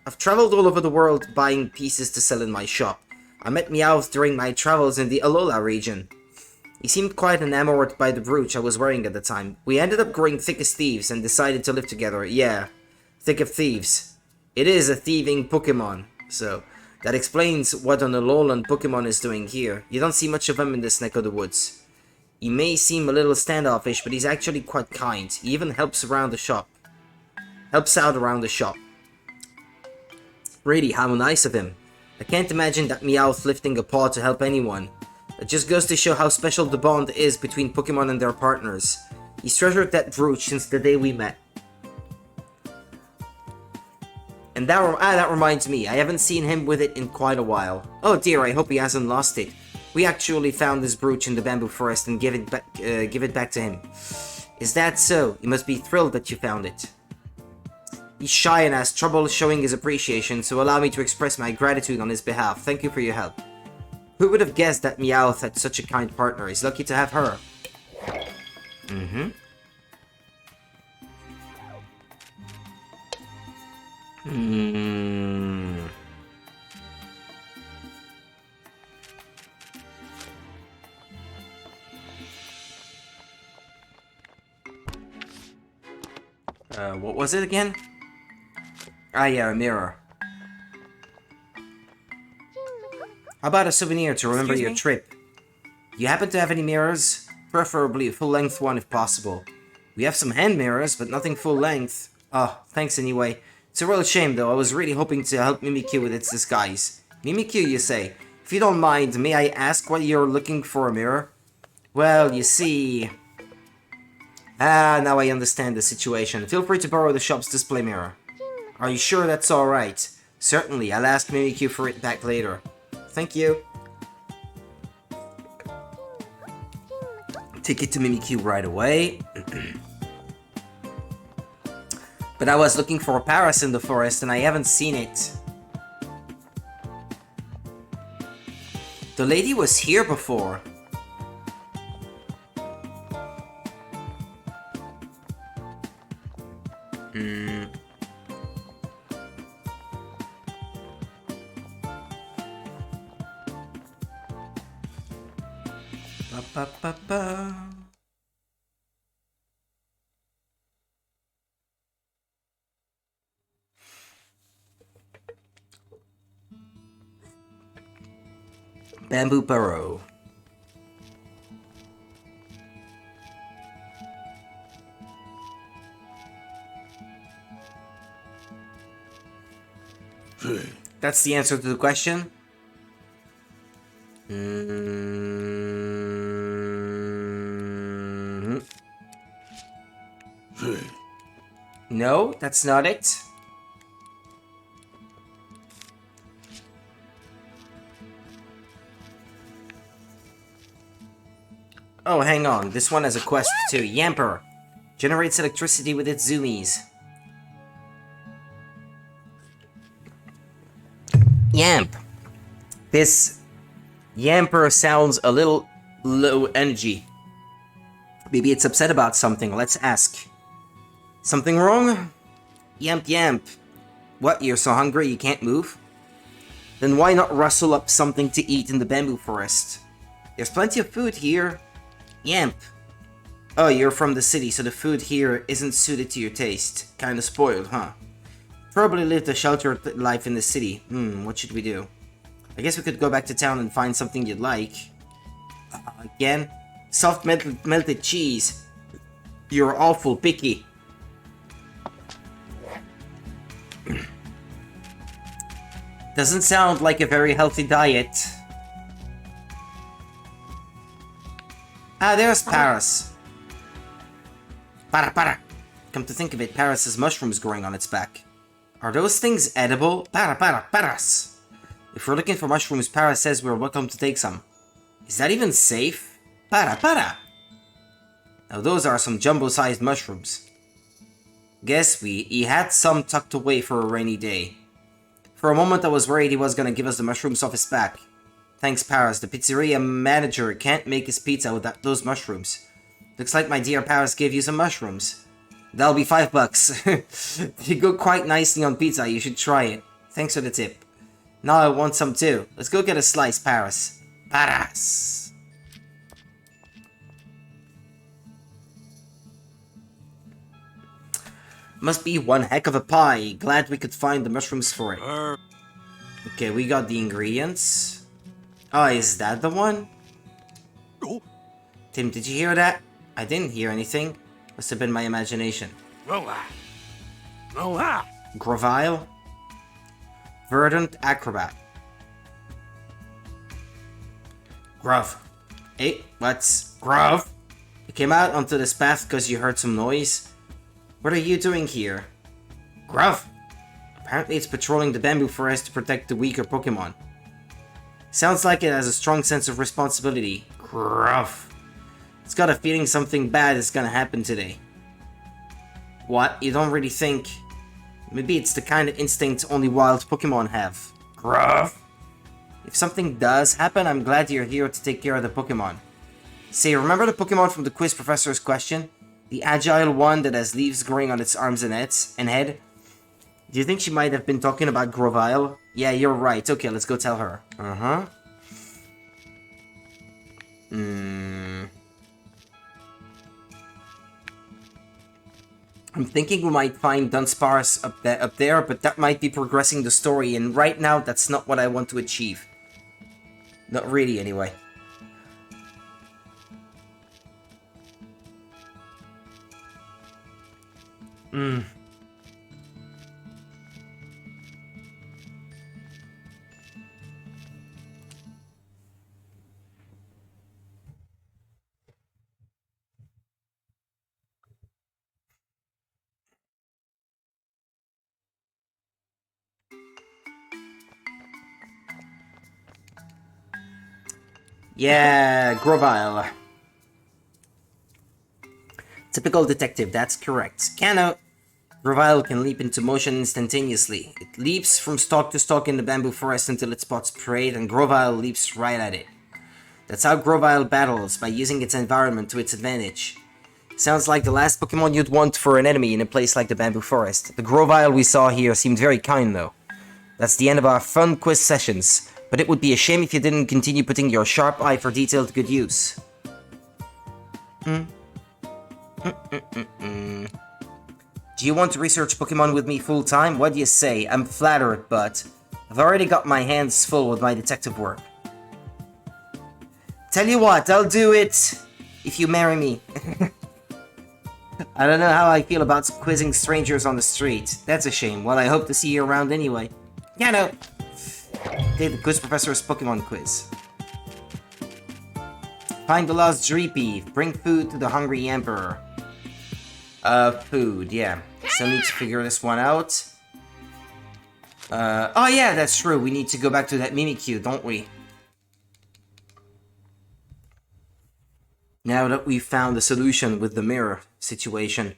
I've traveled all over the world buying pieces to sell in my shop. I met Meowth during my travels in the Alola region. He seemed quite enamored by the brooch I was wearing at the time. We ended up growing thick as thieves and decided to live together. Yeah, thick of thieves. It is a thieving Pokemon, so that explains what an Alolan Pokemon is doing here. You don't see much of him in this neck of the woods. He may seem a little standoffish, but he's actually quite kind. He even helps around the shop. Helps out around the shop. Really, how nice of him. I can't imagine that Meowth lifting a paw to help anyone. It just goes to show how special the bond is between Pokemon and their partners. He's treasured that brooch since the day we met. And that reminds me, I haven't seen him with it in quite a while. Oh dear, I hope he hasn't lost it. We actually found this brooch in the bamboo forest and give it back to him. Is that so? You must be thrilled that you found it. He's shy and has trouble showing his appreciation, so allow me to express my gratitude on his behalf. Thank you for your help. Who would have guessed that Meowth had such a kind partner? He's lucky to have her. What was it again? Ah, yeah, a mirror. How about a souvenir to remember your trip? Do you happen to have any mirrors? Preferably a full-length one if possible. We have some hand mirrors, but nothing full-length. Oh, thanks anyway. It's a real shame though, I was really hoping to help Mimikyu with its disguise. Mimikyu, you say? If you don't mind, may I ask why you're looking for a mirror? Well, you see... Ah, now I understand the situation. Feel free to borrow the shop's display mirror. Are you sure that's alright? Certainly, I'll ask Mimikyu for it back later. Thank you. Take it to Mimikyu right away. But I was looking for a Paras in the forest and I haven't seen it. The lady was here before. Ba-ba-ba-ba. Bamboo Burrow. That's the answer to the question? No, that's not it. Oh, hang on. This one has a quest too. Yamper. Generates electricity with its zoomies. Yamp. This Yamper sounds a little low energy. Maybe it's upset about something. Let's ask. Something wrong? Yamp yamp. What, you're so hungry you can't move? Then why not rustle up something to eat in the bamboo forest? There's plenty of food here. Yamp. Oh, you're from the city, so the food here isn't suited to your taste. Kinda spoiled, huh? Probably lived a sheltered life in the city. What should we do? I guess we could go back to town and find something you'd like. Again? Soft melted cheese. You're awful picky. Doesn't sound like a very healthy diet. Ah, there's Paris. Para. Come to think of it, Paris has mushrooms growing on its back. Are those things edible? Paras. If we're looking for mushrooms, Paris says we're welcome to take some. Is that even safe? Para. Now those are some jumbo-sized mushrooms. Guess he had some tucked away for a rainy day. For a moment I was worried he was gonna give us the mushrooms off his back. Thanks, Paris. The pizzeria manager can't make his pizza without those mushrooms. Looks like my dear Paris gave you some mushrooms. That'll be $5. They go quite nicely on pizza, you should try it. Thanks for the tip. Now I want some too. Let's go get a slice, Paris. Paris! Must be one heck of a pie. Glad we could find the mushrooms for it. Okay, we got the ingredients. Oh, is that the one? Tim, did you hear that? I didn't hear anything. Must have been my imagination. Grovile. Verdant Acrobat. Grov. Hey, what's... Grov? You came out onto this path because you heard some noise? What are you doing here? Grov. Apparently it's patrolling the bamboo forest to protect the weaker Pokemon. Sounds like it has a strong sense of responsibility. Grov. It's got a feeling something bad is gonna happen today. What? You don't really think? Maybe it's the kind of instinct only wild Pokemon have. Grov. If something does happen, I'm glad you're here to take care of the Pokemon. Say, remember the Pokemon from the quiz professor's question? The agile one that has leaves growing on its arms and head? Do you think she might have been talking about Grovile? Yeah, you're right. Okay, let's go tell her. I'm thinking we might find Dunsparce up there, but that might be progressing the story, and right now, that's not what I want to achieve. Not really, anyway. Yeah, Grovile. Typical detective, that's correct. Cano. Grovile can leap into motion instantaneously. It leaps from stalk to stalk in the bamboo forest until it spots prey, and Grovile leaps right at it. That's how Grovile battles, by using its environment to its advantage. Sounds like the last Pokemon you'd want for an enemy in a place like the bamboo forest. The Grovile we saw here seemed very kind, though. That's the end of our fun quiz sessions, but it would be a shame if you didn't continue putting your sharp eye for detail to good use. Do you want to research Pokemon with me full-time? What do you say? I'm flattered, but I've already got my hands full with my detective work. Tell you what, I'll do it if you marry me. I don't know how I feel about quizzing strangers on the street. That's a shame. Well, I hope to see you around anyway. Yeah, no. Okay, the quiz professor's Pokemon quiz. Find the lost Dreepy. Bring food to the hungry emperor. Food, yeah. Still need to figure this one out. Oh yeah, that's true. We need to go back to that Mimikyu, don't we? Now that we've found a solution with the mirror situation.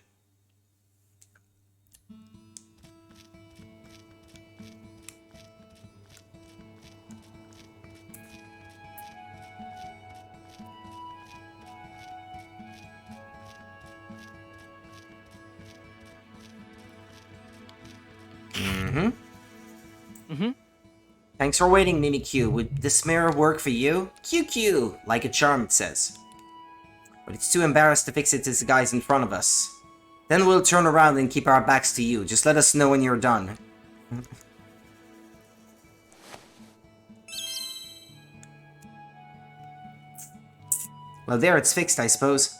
Mm-hmm. Thanks for waiting, Mimikyu. Would this mirror work for you? QQ! Like a charm, it says. But it's too embarrassed to fix it to the guys in front of us. Then we'll turn around and keep our backs to you. Just let us know when you're done. Well, there, it's fixed, I suppose.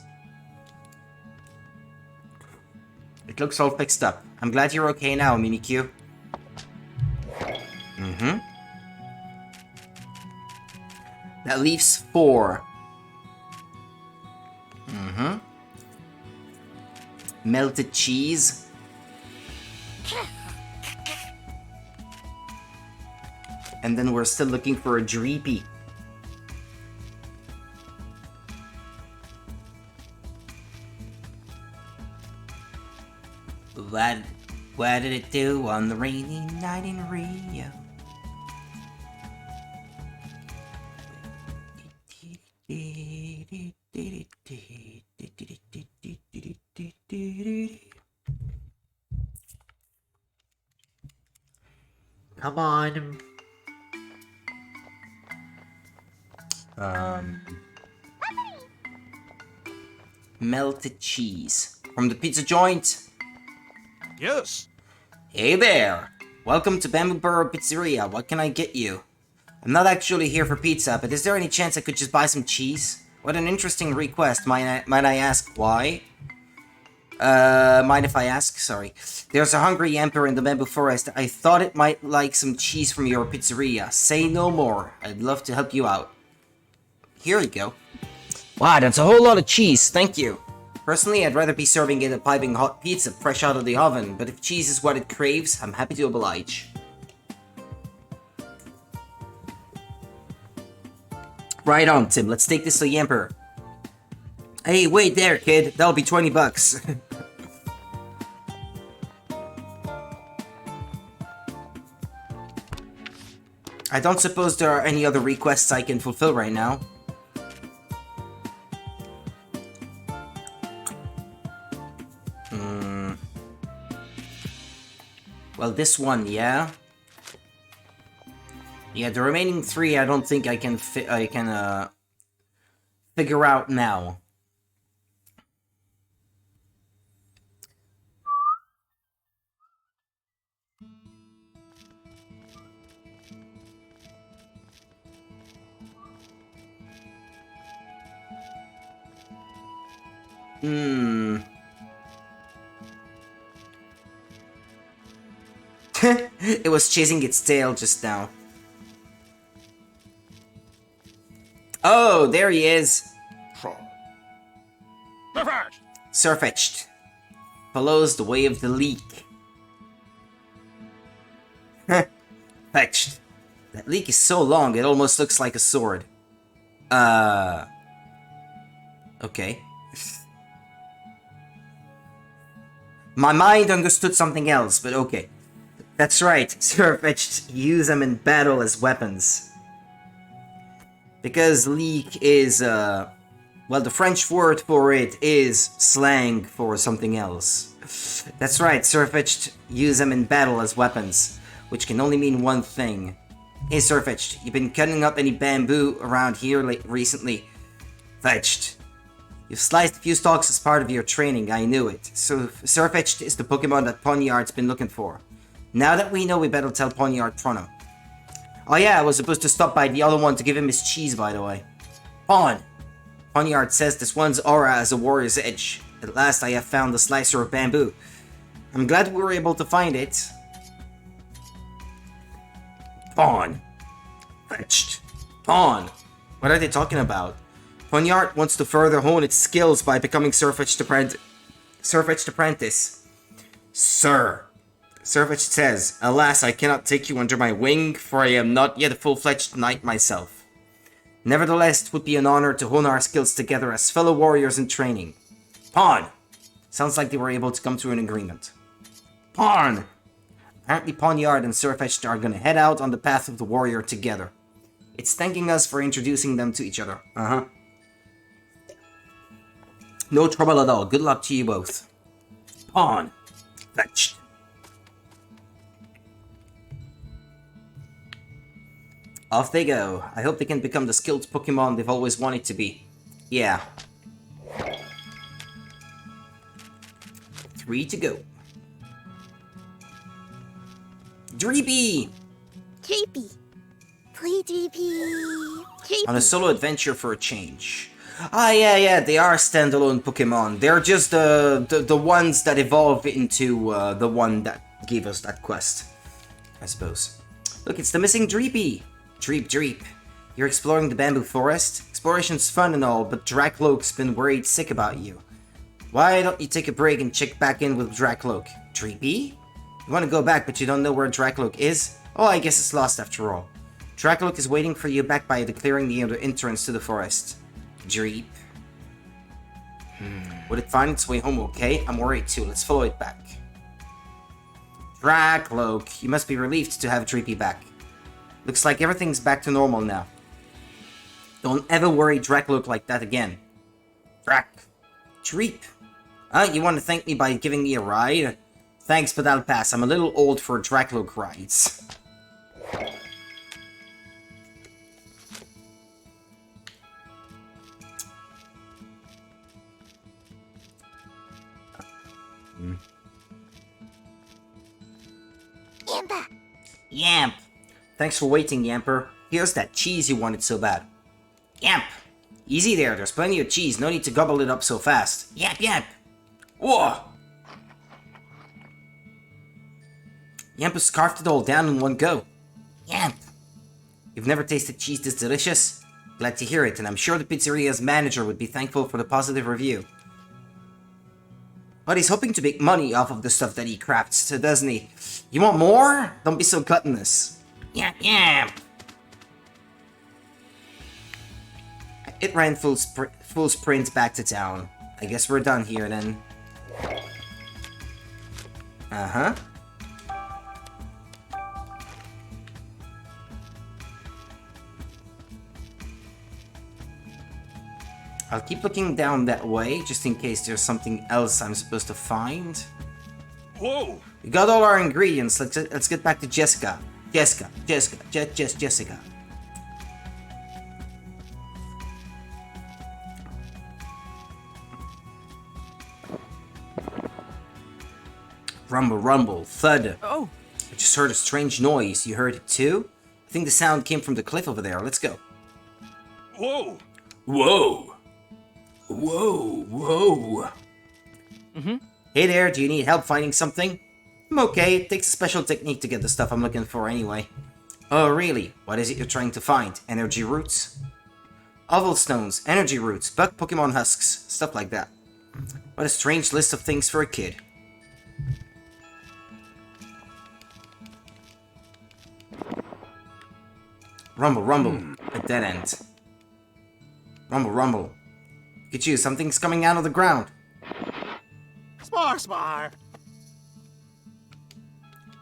It looks all fixed up. I'm glad you're okay now, Mimikyu. That leaves 4. Melted cheese. And then we're still looking for a Dreepy. What did it do on the rainy night in Rio? Come on. Melted cheese. From the pizza joint. Yes. Hey there! Welcome to Bamboo Burrow Pizzeria. What can I get you? I'm not actually here for pizza, but is there any chance I could just buy some cheese? What an interesting request. Might I ask why? Mind if I ask? Sorry. There's a hungry emperor in the bamboo forest. I thought it might like some cheese from your pizzeria. Say no more. I'd love to help you out. Here you go. Wow, that's a whole lot of cheese. Thank you. Personally, I'd rather be serving it a piping hot pizza fresh out of the oven, but if cheese is what it craves, I'm happy to oblige. Right on, Tim. Let's take this to the Emperor. Hey, wait there, kid. That'll be 20 bucks. I don't suppose there are any other requests I can fulfill right now. Well, this one, yeah? Yeah, the remaining 3 I don't think I can figure out now. It was chasing its tail just now. Oh, there he is. Surfetched. Follows the way of the leak. Fetched. That leak is so long, it almost looks like a sword. Okay. My mind understood something else, but okay. That's right, Surfetched use them in battle as weapons. Because leak is, well, the French word for it is slang for something else. That's right, Surfetched use them in battle as weapons, which can only mean one thing. Hey, Surfetched, you been cutting up any bamboo around here recently? Fetched. You've sliced a few stalks as part of your training, I knew it. So, Surfetched is the Pokemon that Ponyard's been looking for. Now that we know, we better tell Ponyard Prono. Oh yeah, I was supposed to stop by the other one to give him his cheese, by the way. Ponyard says this one's aura has a warrior's edge. At last I have found the slicer of bamboo. I'm glad we were able to find it. Fetched. What are they talking about? Ponyard wants to further hone its skills by becoming Surfetched Apprentice. Sir. Surfetched says, alas, I cannot take you under my wing, for I am not yet a full-fledged knight myself. Nevertheless, it would be an honor to hone our skills together as fellow warriors in training. Sounds like they were able to come to an agreement. Apparently Ponyard and Surfetched are gonna head out on the path of the warrior together. It's thanking us for introducing them to each other. No trouble at all. Good luck to you both. Fetched. Off they go. I hope they can become the skilled Pokemon they've always wanted to be. Yeah. 3 to go. Dreepy! Creepy. Play Creepy. On a solo adventure for a change. Ah, yeah, they are standalone Pokemon. They're just the ones that evolve into the one that gave us that quest, I suppose. Look, it's the missing Dreepy. Dreep. You're exploring the bamboo forest? Exploration's fun and all, but Dracloak's been worried sick about you. Why don't you take a break and check back in with Dracloak? Dreepy? You want to go back, but you don't know where Dracloak is? Oh, I guess it's lost after all. Dracloak is waiting for you back by declaring the entrance to the forest. Dreep. Would it find its way home okay? I'm worried too. Let's follow it back. Dracloak, you must be relieved to have Dreepy back. Looks like everything's back to normal now. Don't ever worry Dracloak like that again. Dreep. You want to thank me by giving me a ride? Thanks, but I'll pass. I'm a little old for Dracloak rides. Yampa. Yamp! Thanks for waiting, Yamper. Here's that cheese you wanted so bad. Yamp! Easy there's plenty of cheese, no need to gobble it up so fast. Yamp! Whoa! Yamp has scarfed it all down in one go. Yamp! You've never tasted cheese this delicious? Glad to hear it, and I'm sure the pizzeria's manager would be thankful for the positive review. But he's hoping to make money off of the stuff that he crafts, doesn't he? You want more? Don't be so gluttonous. Yamp! It ran full sprint back to town. I guess we're done here then. Uh-huh. I'll keep looking down that way, just in case there's something else I'm supposed to find. Whoa! We got all our ingredients. Let's get back to Jessica. Jessica. Rumble, thud. Oh, I just heard a strange noise. You heard it too? I think the sound came from the cliff over there. Let's go. Whoa! Whoa! Hey there, do you need help finding something? I'm okay, it takes a special technique to get the stuff I'm looking for anyway. Oh really? What is it you're trying to find? Energy roots? Oval stones, energy roots, bug Pokemon husks, stuff like that. What a strange list of things for a kid. Rumble, a dead end. Rumble. Pikachu, something's coming out of the ground. Spar!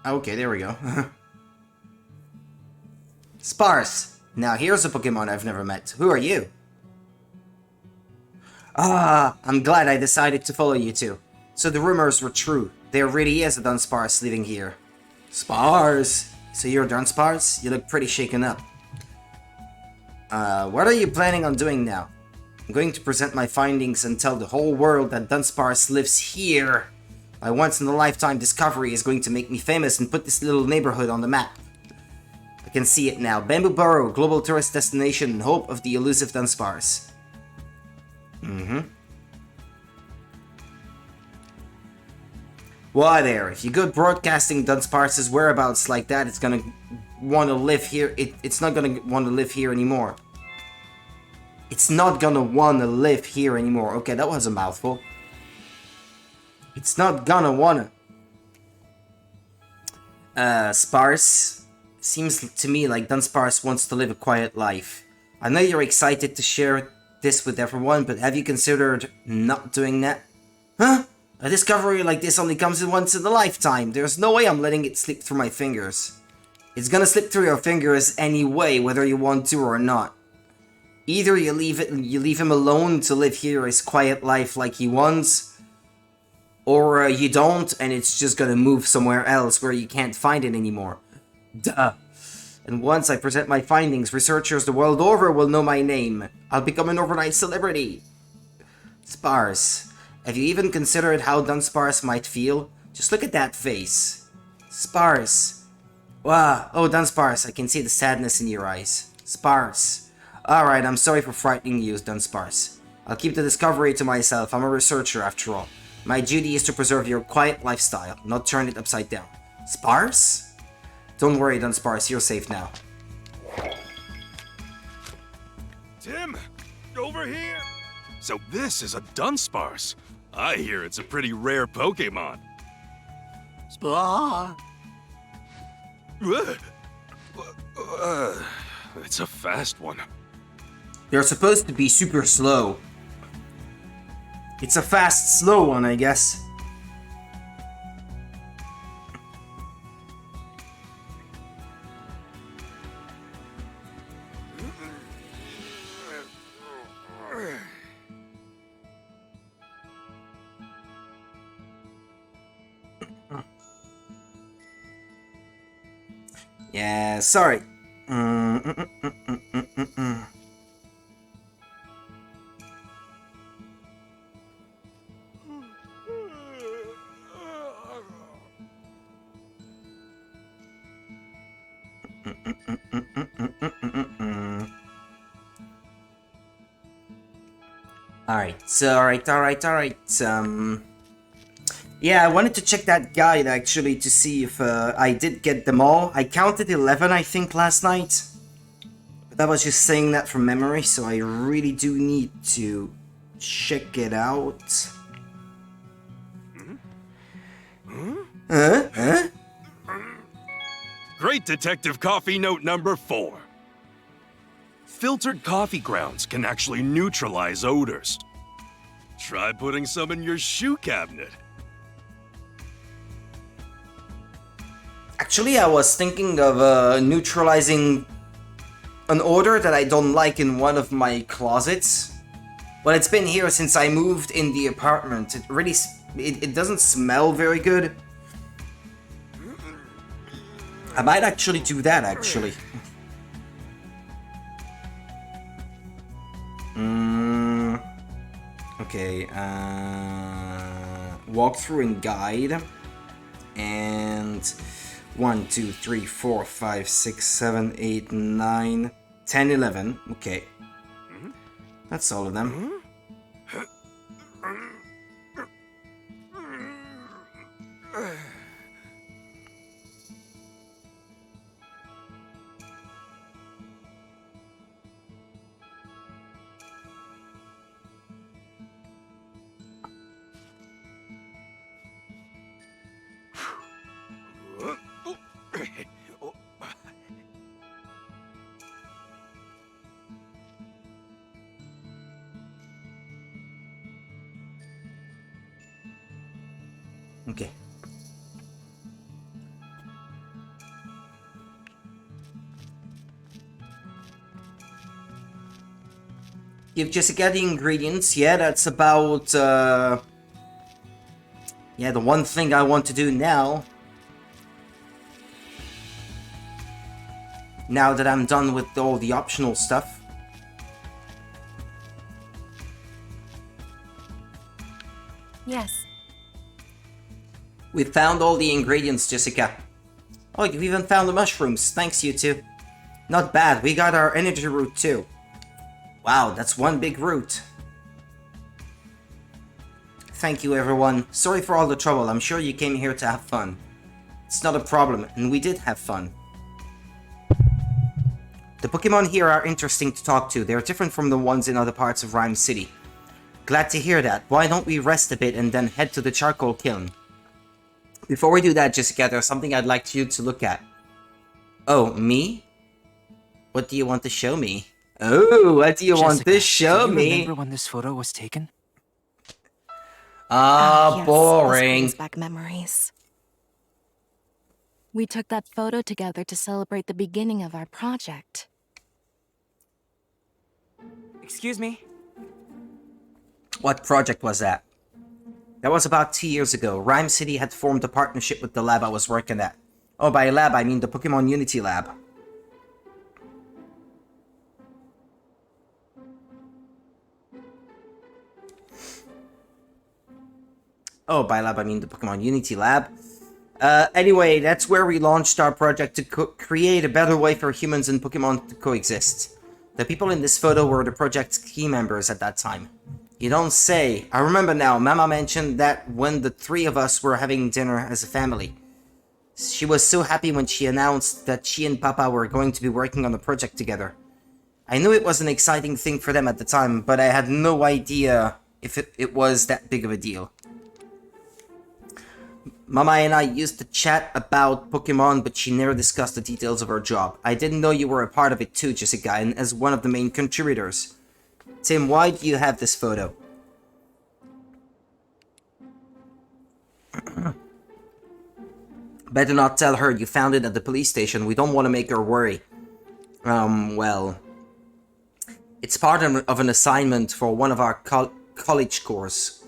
Okay, there we go. Sparse. Now here's a Pokemon I've never met. Who are you? I'm glad I decided to follow you two. So the rumors were true. There really is a Dunsparce living here. Sparse! So you're Dunsparce? You look pretty shaken up. What are you planning on doing now? I'm going to present my findings and tell the whole world that Dunsparce lives here. My once-in-a-lifetime discovery is going to make me famous and put this little neighborhood on the map. I can see it now. Bamboo Burrow, global tourist destination and hope of the elusive Dunsparce. Why there, if you go broadcasting Dunsparce's whereabouts like that, it's gonna want to live here. It's not gonna want to live here anymore. It's not gonna want to live here anymore. Okay, that was a mouthful. It's not gonna wanna. Sparse. Seems to me like Dunsparce wants to live a quiet life. I know you're excited to share this with everyone, but have you considered not doing that? Huh? A discovery like this only comes once in a lifetime. There's no way I'm letting it slip through my fingers. It's gonna slip through your fingers anyway, whether you want to or not. Either you leave him alone to live here his quiet life like he wants, or you don't, and it's just gonna move somewhere else where you can't find it anymore. Duh. And once I present my findings, researchers the world over will know my name. I'll become an overnight celebrity. Sparse. Have you even considered how Dunsparce might feel? Just look at that face. Sparse. Wow. Oh, Dunsparce, I can see the sadness in your eyes. Sparse. Alright, I'm sorry for frightening you, Dunsparce. I'll keep the discovery to myself. I'm a researcher after all. My duty is to preserve your quiet lifestyle, not turn it upside down. Sparse? Don't worry, Dunsparce, you're safe now. Tim, over here! So this is a Dunsparce. I hear it's a pretty rare Pokemon. Splah. It's a fast one. They're supposed to be super slow. It's a fast, slow one, I guess. Yeah, sorry. Alright. Yeah, I wanted to check that guide actually to see if I did get them all. I counted 11, I think, last night. But I was just saying that from memory, so I really do need to check it out. Huh? Great Detective Coffee Note number 4. Filtered coffee grounds can actually neutralize odors. Try putting some in your shoe cabinet. Actually, I was thinking of neutralizing an odor that I don't like in one of my closets. Well, it's been here since I moved in the apartment. It really, it doesn't smell very good. I might actually do that, actually. Okay, walkthrough and guide. And 1, 2, 3, 4, 5, 6, 7, 8, 9, 10, 11. Okay. That's all of them. Okay. Give Jessica the ingredients. Yeah, that's about, yeah, the one thing I want to do now. Now that I'm done with all the optional stuff. Yes. We found all the ingredients, Jessica. Oh, you even found the mushrooms. Thanks, you two. Not bad. We got our energy root too. Wow, that's one big root. Thank you, everyone. Sorry for all the trouble. I'm sure you came here to have fun. It's not a problem, and we did have fun. The Pokemon here are interesting to talk to. They're different from the ones in other parts of Rhyme City. Glad to hear that. Why don't we rest a bit and then head to the charcoal kiln? Before we do that, Jessica, there's something I'd like you to look at. Oh, me? What do you want to show me? Oh, what do you want to show do you me? remember when this photo was taken? Yes, Boring. This brings back memories. We took that photo together to celebrate the beginning of our project. Excuse me? What project was that? That was about 2 years ago. Rhyme City had formed a partnership with the lab I was working at. Oh, by lab, I mean the Pokemon Unity Lab. Oh, by lab, I mean the Pokemon Unity lab. Anyway, that's where we launched our project to create a better way for humans and Pokemon to coexist. The people in this photo were the project's key members at that time. You don't say. I remember now, Mama mentioned that when the three of us were having dinner as a family. She was so happy when she announced that she and Papa were going to be working on the project together. I knew it was an exciting thing for them at the time, but I had no idea if it was that big of a deal. Mama and I used to chat about Pokemon, but she never discussed the details of her job. I didn't know you were a part of it too, Jessica, and as one of the main contributors. Tim, why do you have this photo? Better not tell her you found it at the police station. We don't want to make her worry. Well... It's part of an assignment for one of our college courses.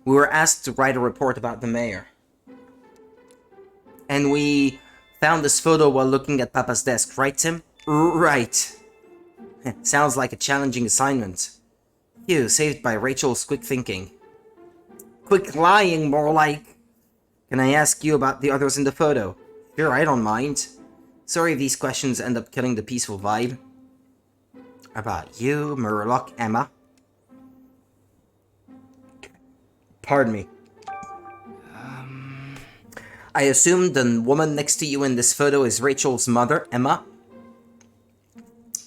We were asked to write a report about the mayor. And we found this photo while looking at Papa's desk, right, Tim? Right. Sounds like a challenging assignment. Phew, saved by Rachel's quick thinking. Quick lying, more like. Can I ask you about the others in the photo? Sure, I don't mind. Sorry if these questions end up killing the peaceful vibe. About you, Murloc, Emma. Pardon me. I assume the woman next to you in this photo is Rachel's mother, Emma?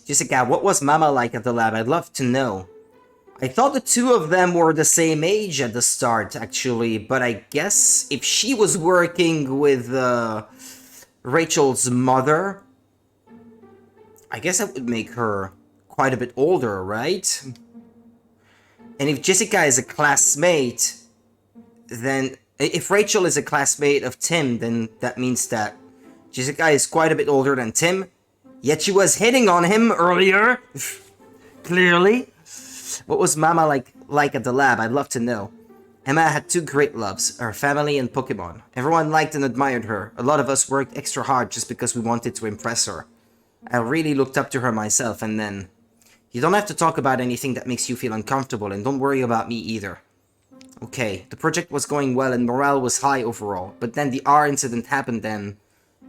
Jessica, what was Mama like at the lab? I'd love to know. I thought the two of them were the same age at the start, actually, but I guess if she was working with Rachel's mother, I guess that would make her quite a bit older, right? And if Jessica is a classmate, then if Rachel is a classmate of Tim, then that means that Jessica is quite a bit older than Tim, yet she was hitting on him earlier. Clearly. What was Mama like at the lab? I'd love to know. Emma had two great loves, her family and Pokemon. Everyone liked and admired her. A lot of us worked extra hard just because we wanted to impress her. I really looked up to her myself, and then... You don't have to talk about anything that makes you feel uncomfortable, and don't worry about me either. Okay, the project was going well and morale was high overall, but then the R incident happened and...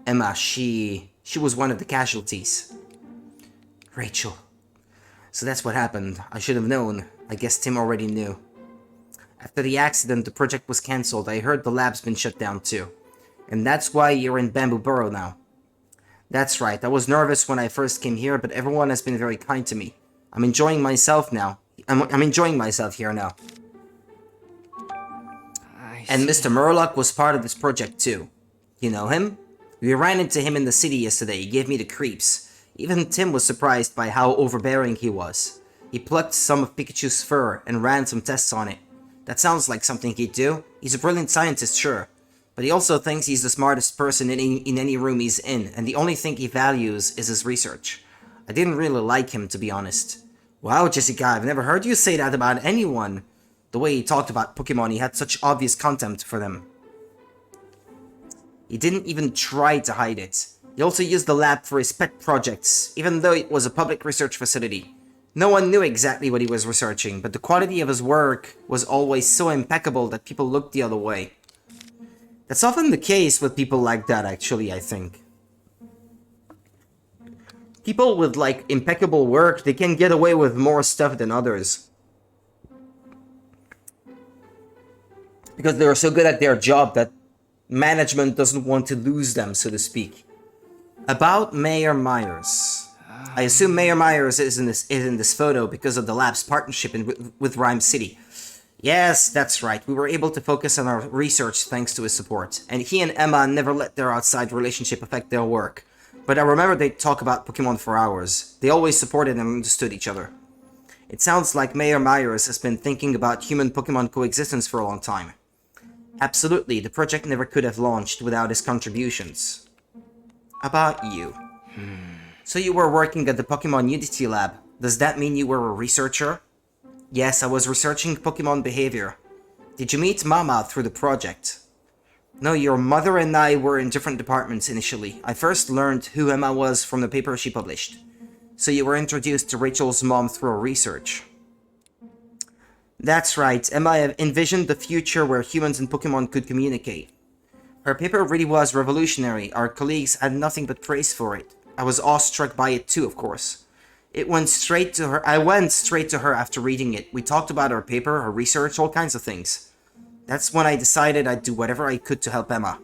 Emma, she was one of the casualties. Rachel. So that's what happened. I should have known. I guess Tim already knew. After the accident, the project was cancelled. I heard the lab's been shut down too. And that's why you're in Bamboo Burrow now. That's right. I was nervous when I first came here, but everyone has been very kind to me. I'm enjoying myself now. I'm enjoying myself here now. And Mr. Murloc was part of this project too. You know him? We ran into him in the city yesterday. He gave me the creeps. Even Tim was surprised by how overbearing he was. He plucked some of Pikachu's fur and ran some tests on it. That sounds like something he'd do. He's a brilliant scientist, sure. But he also thinks he's the smartest person in any room he's in, and the only thing he values is his research. I didn't really like him, to be honest. Wow, Jessica, I've never heard you say that about anyone. The way he talked about Pokemon, he had such obvious contempt for them. He didn't even try to hide it. He also used the lab for his pet projects, even though it was a public research facility. No one knew exactly what he was researching, but the quality of his work was always so impeccable that people looked the other way. That's often the case with people like that, actually, I think. People with, like, impeccable work, they can get away with more stuff than others. Because they're so good at their job that management doesn't want to lose them, so to speak. About Mayor Myers. I assume Mayor Myers is in this photo because of the lab's partnership with Rhyme City. Yes, that's right. We were able to focus on our research thanks to his support. And he and Emma never let their outside relationship affect their work. But I remember they'd talk about Pokemon for hours. They always supported and understood each other. It sounds like Mayor Myers has been thinking about human-Pokemon coexistence for a long time. Absolutely, the project never could have launched without his contributions. About you. So you were working at the Pokemon Unity Lab. Does that mean you were a researcher? Yes, I was researching Pokemon behavior. Did you meet Mama through the project? No, your mother and I were in different departments initially. I first learned who Emma was from the paper she published. So you were introduced to Rachel's mom through research. That's right, Emma envisioned the future where humans and Pokemon could communicate. Her paper really was revolutionary. Our colleagues had nothing but praise for it. I was awestruck by it too, of course. I went straight to her after reading it. We talked about her paper, her research, all kinds of things. That's when I decided I'd do whatever I could to help Emma.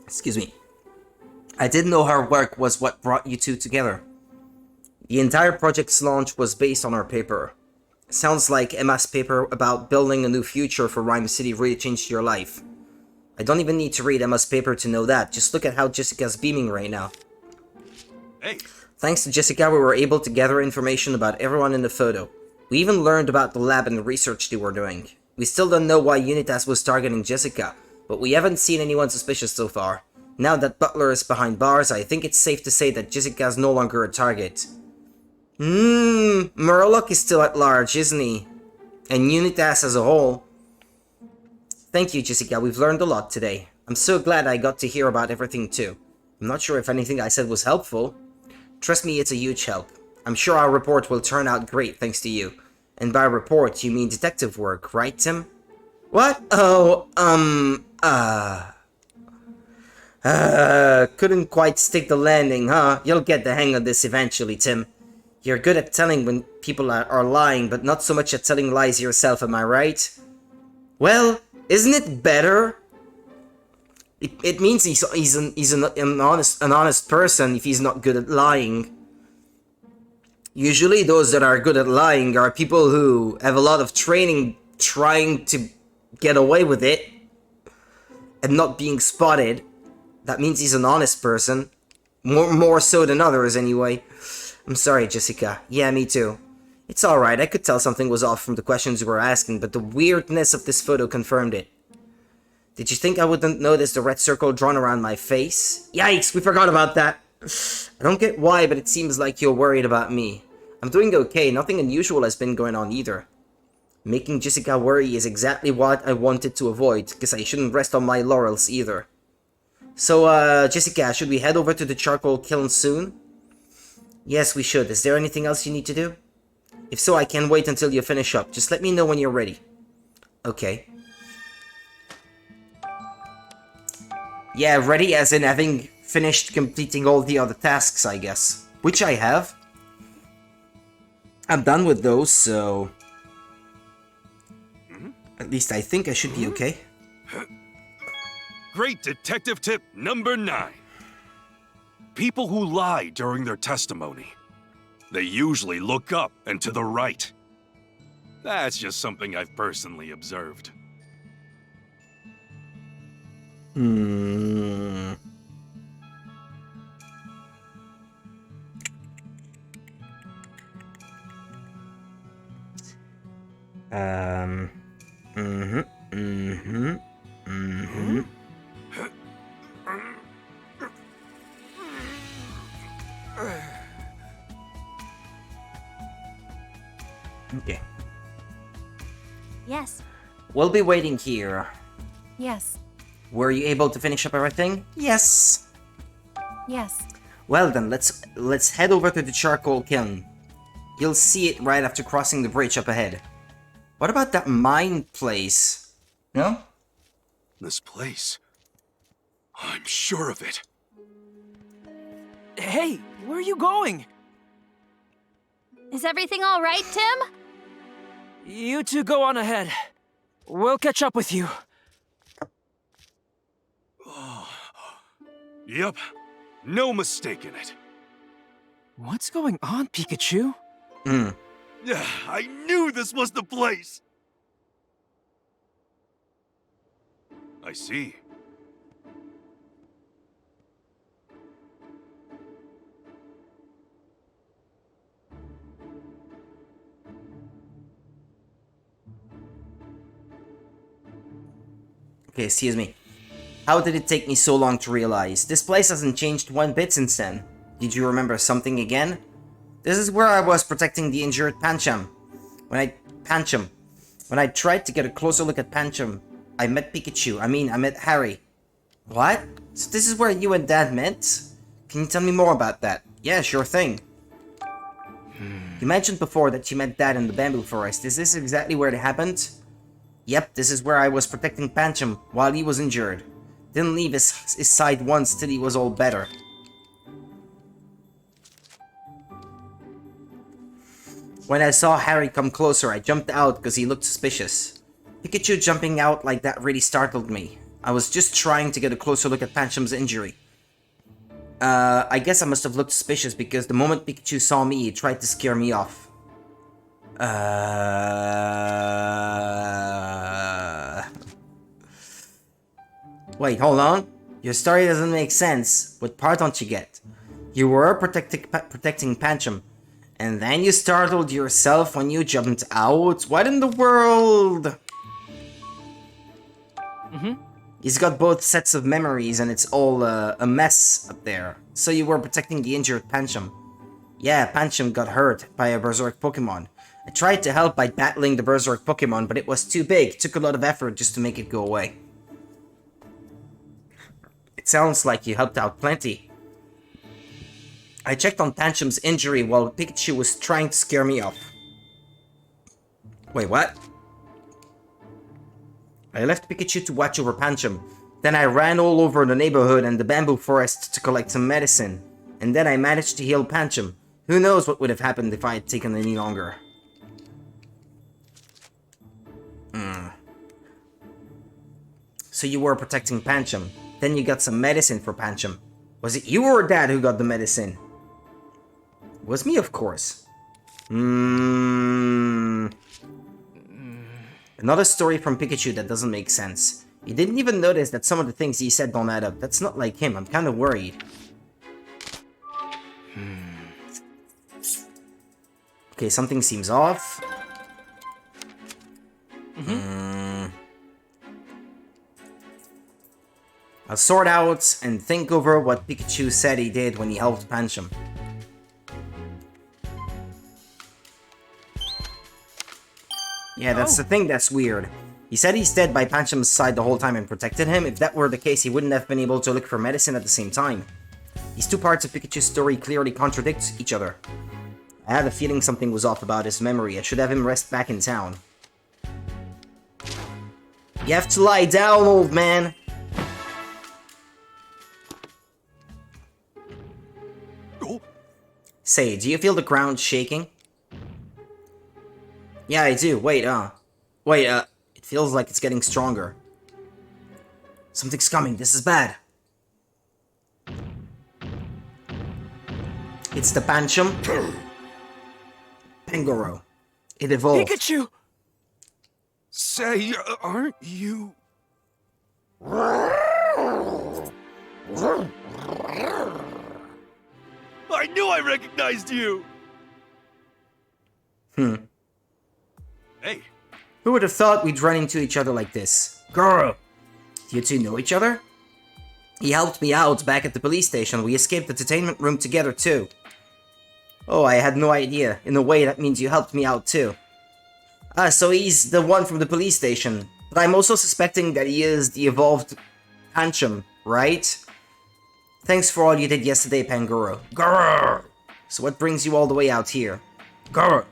Excuse me. I didn't know her work was what brought you two together. The entire project's launch was based on her paper. Sounds like Emma's paper about building a new future for Rhyme City really changed your life. I don't even need to read Emma's paper to know that. Just look at how Jessica's beaming right now. Hey. Thanks to Jessica, we were able to gather information about everyone in the photo. We even learned about the lab and the research they were doing. We still don't know why Unitas was targeting Jessica, but we haven't seen anyone suspicious so far. Now that Butler is behind bars, I think it's safe to say that Jessica is no longer a target. Murloc is still at large, isn't he? And Unitas as a whole. Thank you, Jessica, we've learned a lot today. I'm so glad I got to hear about everything too. I'm not sure if anything I said was helpful. Trust me, it's a huge help. I'm sure our report will turn out great thanks to you. And by report, you mean detective work, right, Tim? What? Oh, couldn't quite stick the landing, huh? You'll get the hang of this eventually, Tim. You're good at telling when people are lying, but not so much at telling lies yourself, am I right? Well, isn't it better? It means he's an honest person if he's not good at lying. Usually those that are good at lying are people who have a lot of training trying to get away with it and not being spotted. That means he's an honest person. More so than others, anyway. I'm sorry, Jessica. Yeah, me too. It's alright, I could tell something was off from the questions you were asking, but the weirdness of this photo confirmed it. Did you think I wouldn't notice the red circle drawn around my face? Yikes, we forgot about that. I don't get why, but it seems like you're worried about me. I'm doing okay, nothing unusual has been going on either. Making Jessica worry is exactly what I wanted to avoid, because I shouldn't rest on my laurels either. So, Jessica, should we head over to the charcoal kiln soon? Yes, we should. Is there anything else you need to do? If so, I can't wait until you finish up. Just let me know when you're ready. Okay. Yeah, ready as in having finished completing all the other tasks, I guess. Which I have. I'm done with those, so... At least I think I should be okay. Great detective tip number 9. People who lie during their testimony. They usually look up and to the right. That's just something I've personally observed. Okay. Yes. We'll be waiting here. Yes. Were you able to finish up everything? Yes. Yes. Well then, let's head over to the charcoal kiln. You'll see it right after crossing the bridge up ahead. What about that mine place? No? This place. I'm sure of it. Hey, where are you going? Is everything all right, Tim? You two go on ahead. We'll catch up with you. Yep, no mistake in it. What's going on, Pikachu? Yeah, I knew this was the place! I see. Okay, excuse me. How did it take me so long to realize? This place hasn't changed one bit since then. Did you remember something again? This is where I was protecting the injured Pancham. When I tried to get a closer look at Pancham, I met Pikachu. I met Harry. What? So this is where you and Dad met? Can you tell me more about that? Yeah, sure thing. You mentioned before that you met Dad in the bamboo forest. Is this exactly where it happened? Yep, this is where I was protecting Pancham while he was injured. Didn't leave his side once till he was all better. When I saw Harry come closer, I jumped out because he looked suspicious. Pikachu jumping out like that really startled me. I was just trying to get a closer look at Pancham's injury. I guess I must have looked suspicious because the moment Pikachu saw me, he tried to scare me off. Wait, hold on. Your story doesn't make sense. What part don't you get? You were protecting Pancham, and then you startled yourself when you jumped out? What in the world? He's got both sets of memories and it's all a mess up there. So you were protecting the injured Pancham. Yeah, Pancham got hurt by a Berserk Pokemon. I tried to help by battling the Berserk Pokemon, but it was too big. Took a lot of effort just to make it go away. It sounds like you helped out plenty. I checked on Pancham's injury while Pikachu was trying to scare me off. Wait, what? I left Pikachu to watch over Pancham. Then I ran all over the neighborhood and the bamboo forest to collect some medicine. And then I managed to heal Pancham. Who knows what would have happened if I had taken any longer. So you were protecting Pancham. Then you got some medicine for Pancham. Was it you or Dad who got the medicine? It was me, of course. Another story from Pikachu that doesn't make sense. You didn't even notice that some of the things he said don't add up. That's not like him. I'm kind of worried. Okay, something seems off. I'll sort out and think over what Pikachu said he did when he helped Pancham. Yeah, that's the thing that's weird. He said he stayed by Pancham's side the whole time and protected him. If that were the case, he wouldn't have been able to look for medicine at the same time. These two parts of Pikachu's story clearly contradict each other. I had a feeling something was off about his memory. I should have him rest back in town. You have to lie down, old man! Say, do you feel the ground shaking? Yeah, I do. Wait, it feels like it's getting stronger. Something's coming. This is bad. It's the Pancham. Pangoro. It evolved. Pikachu! Say, aren't you... I knew I recognized you! Hey. Who would have thought we'd run into each other like this? Goro! Do you two know each other? He helped me out back at the police station. We escaped the detainment room together too. Oh, I had no idea. In a way, that means you helped me out too. Ah, so he's the one from the police station. But I'm also suspecting that he is the evolved Pancham, right? Thanks for all you did yesterday, Pangoro. Grrr! So what brings you all the way out here? Grrr!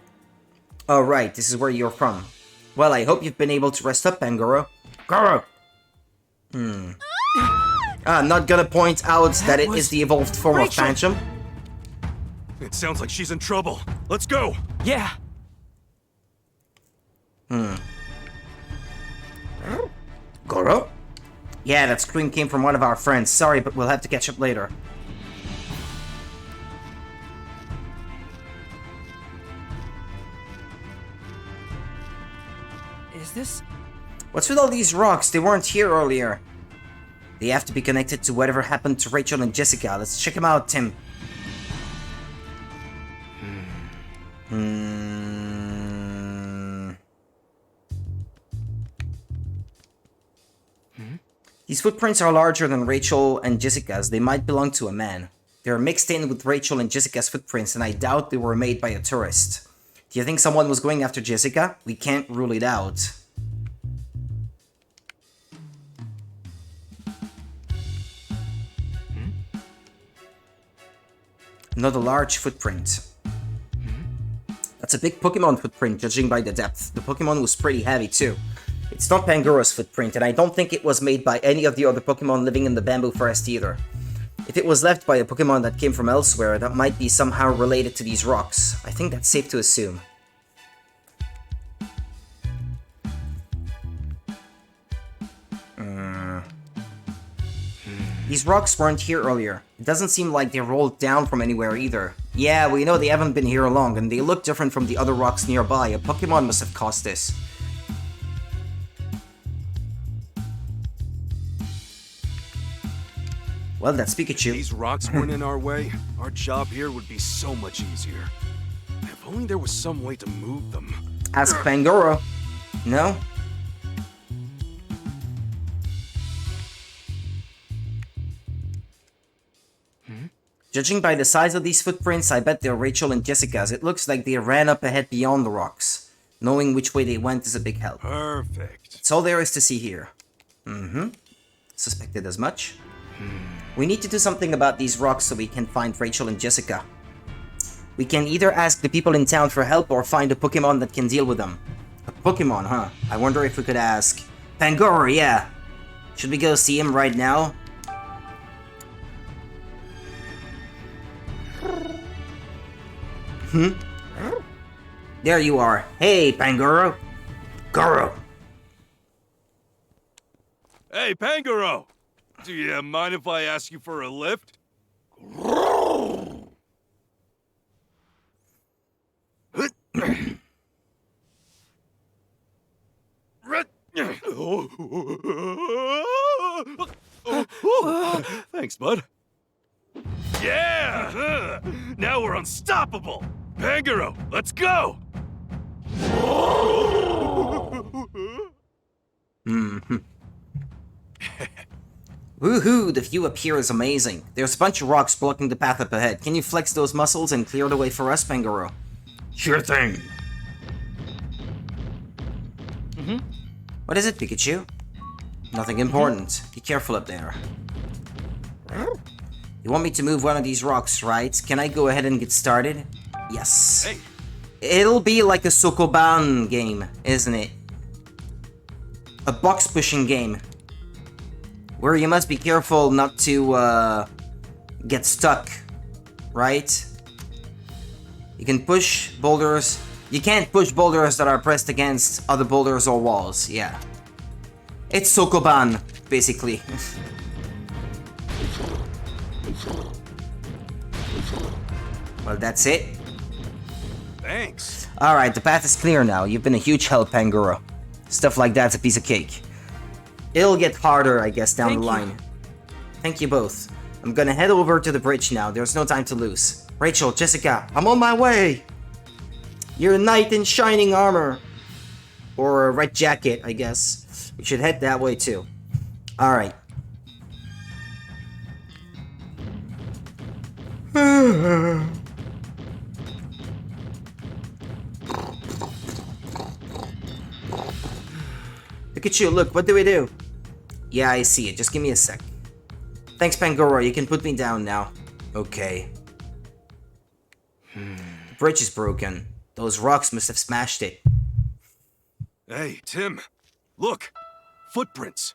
Oh, right, this is where you're from. Well, I hope you've been able to rest up, Pangoro. Grrr! I'm not gonna point out that it is the evolved form of Pancham. It sounds like she's in trouble. Let's go! Yeah! Goro? Yeah, that scream came from one of our friends. Sorry, but we'll have to catch up later. Is this... What's with all these rocks? They weren't here earlier. They have to be connected to whatever happened to Rachel and Jessica. Let's check them out, Tim. These footprints are larger than Rachel and Jessica's. They might belong to a man. They are mixed in with Rachel and Jessica's footprints, and I doubt they were made by a tourist. Do you think someone was going after Jessica? We can't rule it out. Another large footprint. That's a big Pokemon footprint, judging by the depth. The Pokemon was pretty heavy, too. It's not Pangoro's footprint, and I don't think it was made by any of the other Pokemon living in the bamboo forest either. If it was left by a Pokemon that came from elsewhere, that might be somehow related to these rocks. I think that's safe to assume. These rocks weren't here earlier. It doesn't seem like they rolled down from anywhere either. Yeah, we know they haven't been here long, and they look different from the other rocks nearby. A Pokemon must have caused this. Well, that's Pikachu. If these rocks weren't in our way, our job here would be so much easier. If only there was some way to move them. Ask Pangoro. No? Judging by the size of these footprints, I bet they're Rachel and Jessica's. It looks like they ran up ahead beyond the rocks. Knowing which way they went is a big help. Perfect. That's all there is to see here. Suspected as much. We need to do something about these rocks so we can find Rachel and Jessica. We can either ask the people in town for help or find a Pokemon that can deal with them. A Pokemon, huh? I wonder if we could ask... Pangoro, yeah! Should we go see him right now? There you are. Hey, Pangoro. Goro. Hey, Pangoro! Do you mind if I ask you for a lift? Thanks, bud. Yeah! Now we're unstoppable! Pangoro, let's go! Woohoo, the view up here is amazing. There's a bunch of rocks blocking the path up ahead. Can you flex those muscles and clear the way for us, Pangoro? Sure thing. What is it, Pikachu? Nothing important. Be careful up there. You want me to move one of these rocks, right? Can I go ahead and get started? Yes. Hey. It'll be like a Sokoban game, isn't it? A box pushing game. Where you must be careful not to get stuck, right? You can push boulders. You can't push boulders that are pressed against other boulders or walls, yeah. It's Sokoban, basically. Well, that's it. Thanks. Alright, the path is clear now. You've been a huge help, Pangoro. Stuff like that's a piece of cake. It'll get harder, I guess, down the line. Thank you both. I'm gonna head over to the bridge now. There's no time to lose. Rachel, Jessica, I'm on my way! You're a knight in shining armor. Or a red jacket, I guess. We should head that way too. Alright. Pikachu, look, what do we do? Yeah, I see it. Just give me a sec. Thanks, Pangoro. You can put me down now. Okay. The bridge is broken. Those rocks must have smashed it. Hey, Tim. Look. Footprints.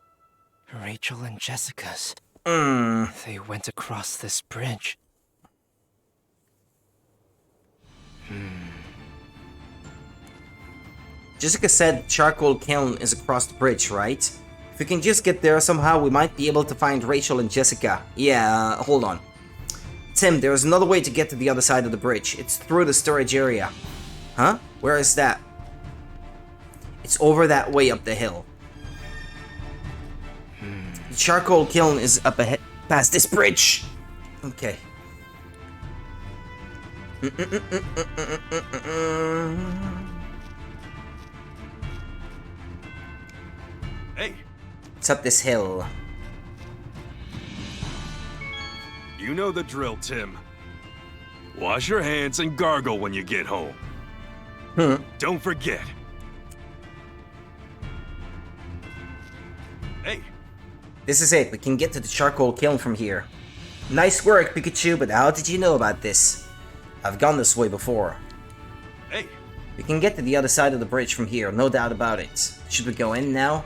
Rachel and Jessica's. Hmm. They went across this bridge. Jessica said charcoal kiln is across the bridge, right? If we can just get there somehow, we might be able to find Rachel and Jessica. Yeah, hold on. Tim, there's another way to get to the other side of the bridge. It's through the storage area. Huh? Where is that? It's over that way up the hill. The charcoal kiln is up ahead, past this bridge. Okay. Hey, It's up this hill. you know the drill, Tim. Wash your hands and gargle when you get home. Don't forget. Hey, This is it. We can get to the charcoal kiln from here. Nice work, Pikachu, but how did you know about this? I've gone this way before. hey, We can get to the other side of the bridge from here, no doubt about it. Should we go in now?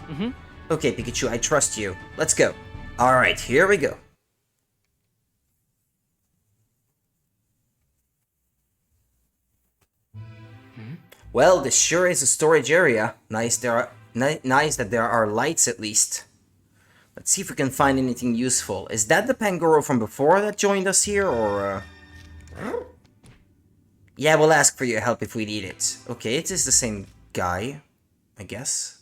Mm-hmm. Okay, Pikachu, I trust you. Let's go. Alright, here we go. Well, this sure is a storage area. Nice nice that there are lights at least. Let's see if we can find anything useful. Is that the Pangoro from before that joined us here, or Yeah, we'll ask for your help if we need it. Okay, it is the same guy, I guess.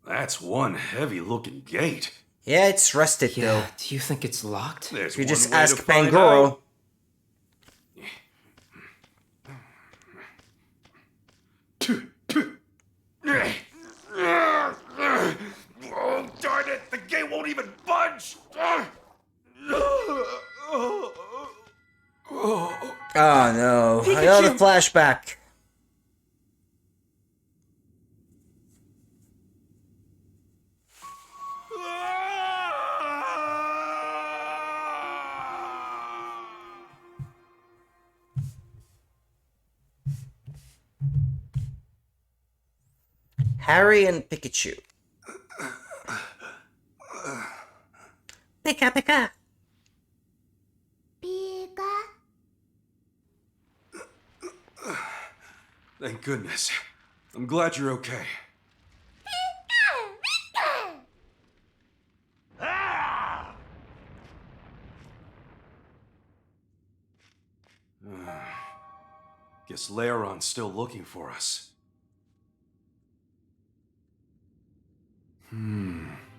That's one heavy-looking gate. Yeah, it's rusted though. Do you think it's locked? There's You one just way ask to find Pangoro. out. Oh, darn it! The gate won't even budge! Oh no, another flashback. Harry and Pikachu. Pika Pika. Thank goodness. I'm glad you're okay. Guess Laeron's still looking for us.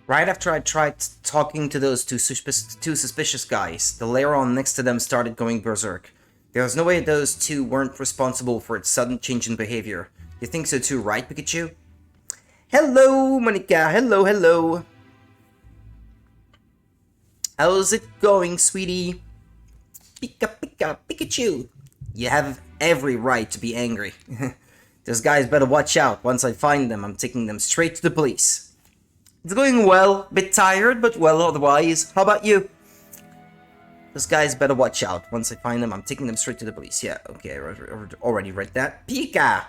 Right after I tried talking to those two suspicious guys, the Laeron next to them started going berserk. There was no way those two weren't responsible for its sudden change in behavior. You think so too, right, Pikachu? Hello, Monica. Hello, hello. How's it going, sweetie? Pika Pika Pikachu. You have every right to be angry. Those guys better watch out. Once I find them, I'm taking them straight to the police. It's going well. Bit tired, but well otherwise. How about you? Those guys better watch out. Once I find them, I'm taking them straight to the police. Yeah, okay, I already read that. Pika!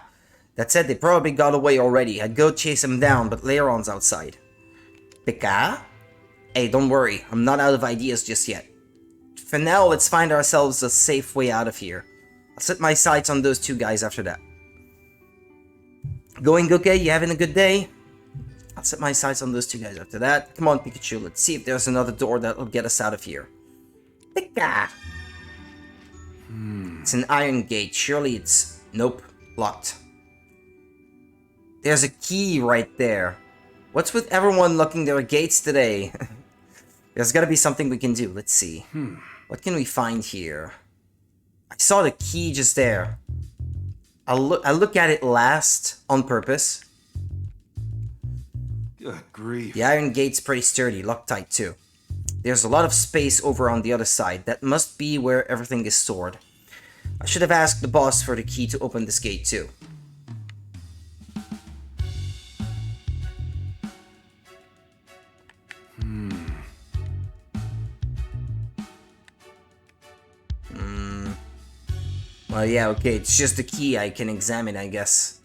That said, they probably got away already. I'd go chase them down, but Laeron's outside. Pika? Hey, don't worry. I'm not out of ideas just yet. For now, let's find ourselves a safe way out of here. I'll set my sights on those two guys after that. Going okay? You having a good day? I'll set my sights on those two guys after that. Come on, Pikachu. Let's see if there's another door that'll get us out of here. Pika! It's an iron gate. Surely it's... Nope. Locked. There's a key right there. What's with everyone locking their gates today? There's gotta be something we can do. Let's see. What can we find here? I saw the key just there. I'll look at it last on purpose. Good grief. The iron gate's pretty sturdy, Loctite too. There's a lot of space over on the other side. That must be where everything is stored. I should have asked the boss for the key to open this gate too. Well, yeah, okay, it's just the key I can examine, I guess.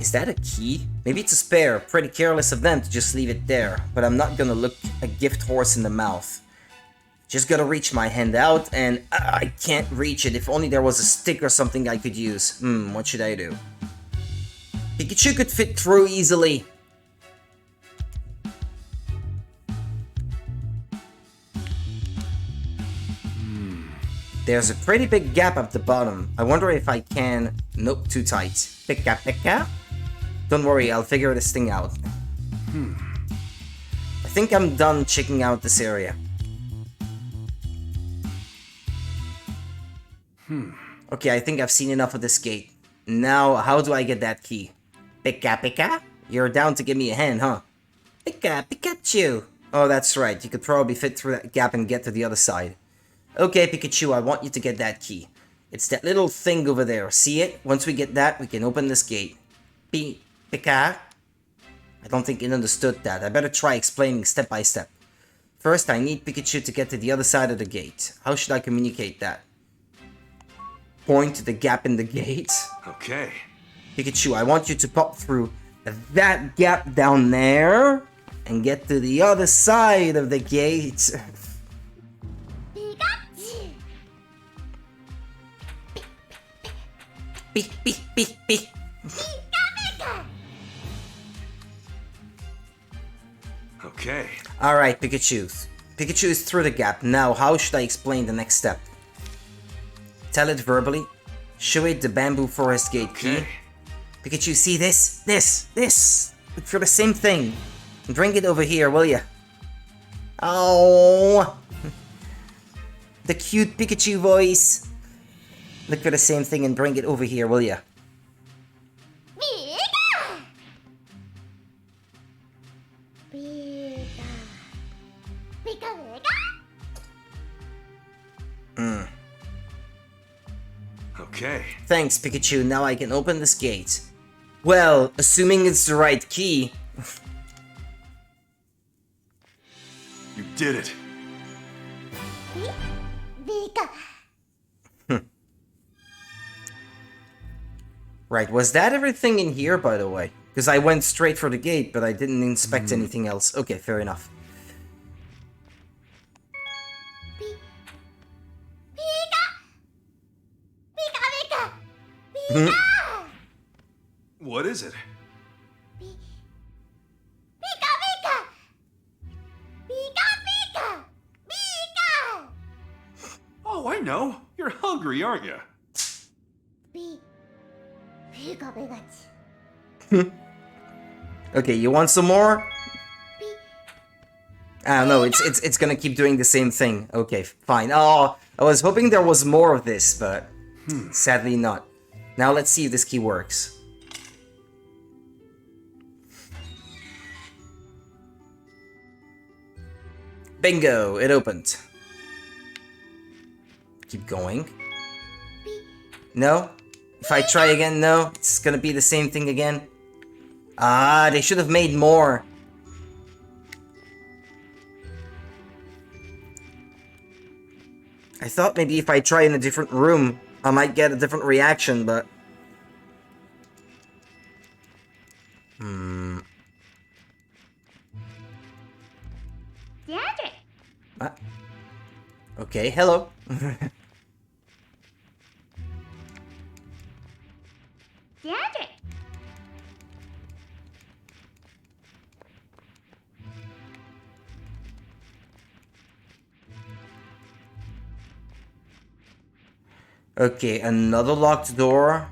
Is that a key? Maybe it's a spare. Pretty careless of them to just leave it there. But I'm not gonna look a gift horse in the mouth. Just gotta reach my hand out, and I can't reach it. If only there was a stick or something I could use. What should I do? Pikachu could fit through easily. There's a pretty big gap at the bottom. I wonder if I can... Nope, too tight. Pika Pika? Don't worry, I'll figure this thing out. I think I'm done checking out this area. Okay, I think I've seen enough of this gate. Now, how do I get that key? Pika Pika? You're down to give me a hand, huh? Pika Pikachu! Oh, that's right. You could probably fit through that gap and get to the other side. Okay, Pikachu, I want you to get that key. It's that little thing over there. See it? Once we get that, we can open this gate. Pika? I don't think it understood that. I better try explaining step by step. First, I need Pikachu to get to the other side of the gate. How should I communicate that? point to the gap in the gate. Okay. Pikachu, I want you to pop through that gap down there and get to the other side of the gate. Pikachu. Beep, beep, beep, beep. Pika. Okay. Alright, Pikachu. Pikachu is through the gap. Now, how should I explain the next step? Tell it verbally. Show it the bamboo forest gate key. Okay. Pikachu, see this? This! Look for the same thing. Bring it over here, will ya? Oh! The cute Pikachu voice. Look for the same thing and bring it over here, will ya? Pika. Pika. Pika Pika. Okay. Thanks, Pikachu. Now I can open this gate. Well, assuming it's the right key. You did it. Pika. Right, was that everything in here, by the way? Because I went straight for the gate, but I didn't inspect anything else. Okay, fair enough. Pika. Pika Pika. Pika. What is it? Pika Pika. Pika Pika. Pika. Oh, I know. You're hungry, aren't you? Pika Pikachu. Okay, you want some more? I don't know, it's gonna keep doing the same thing. Okay, fine. Oh, I was hoping there was more of this, but sadly not. Now let's see if this key works. Bingo, it opened. Keep going. No? If I try again, no? It's gonna be the same thing again. Ah, they should have made more. I thought maybe if I try in a different room, I might get a different reaction, but... Daddy. Ah. Okay, hello. Daddy. Okay, another locked door.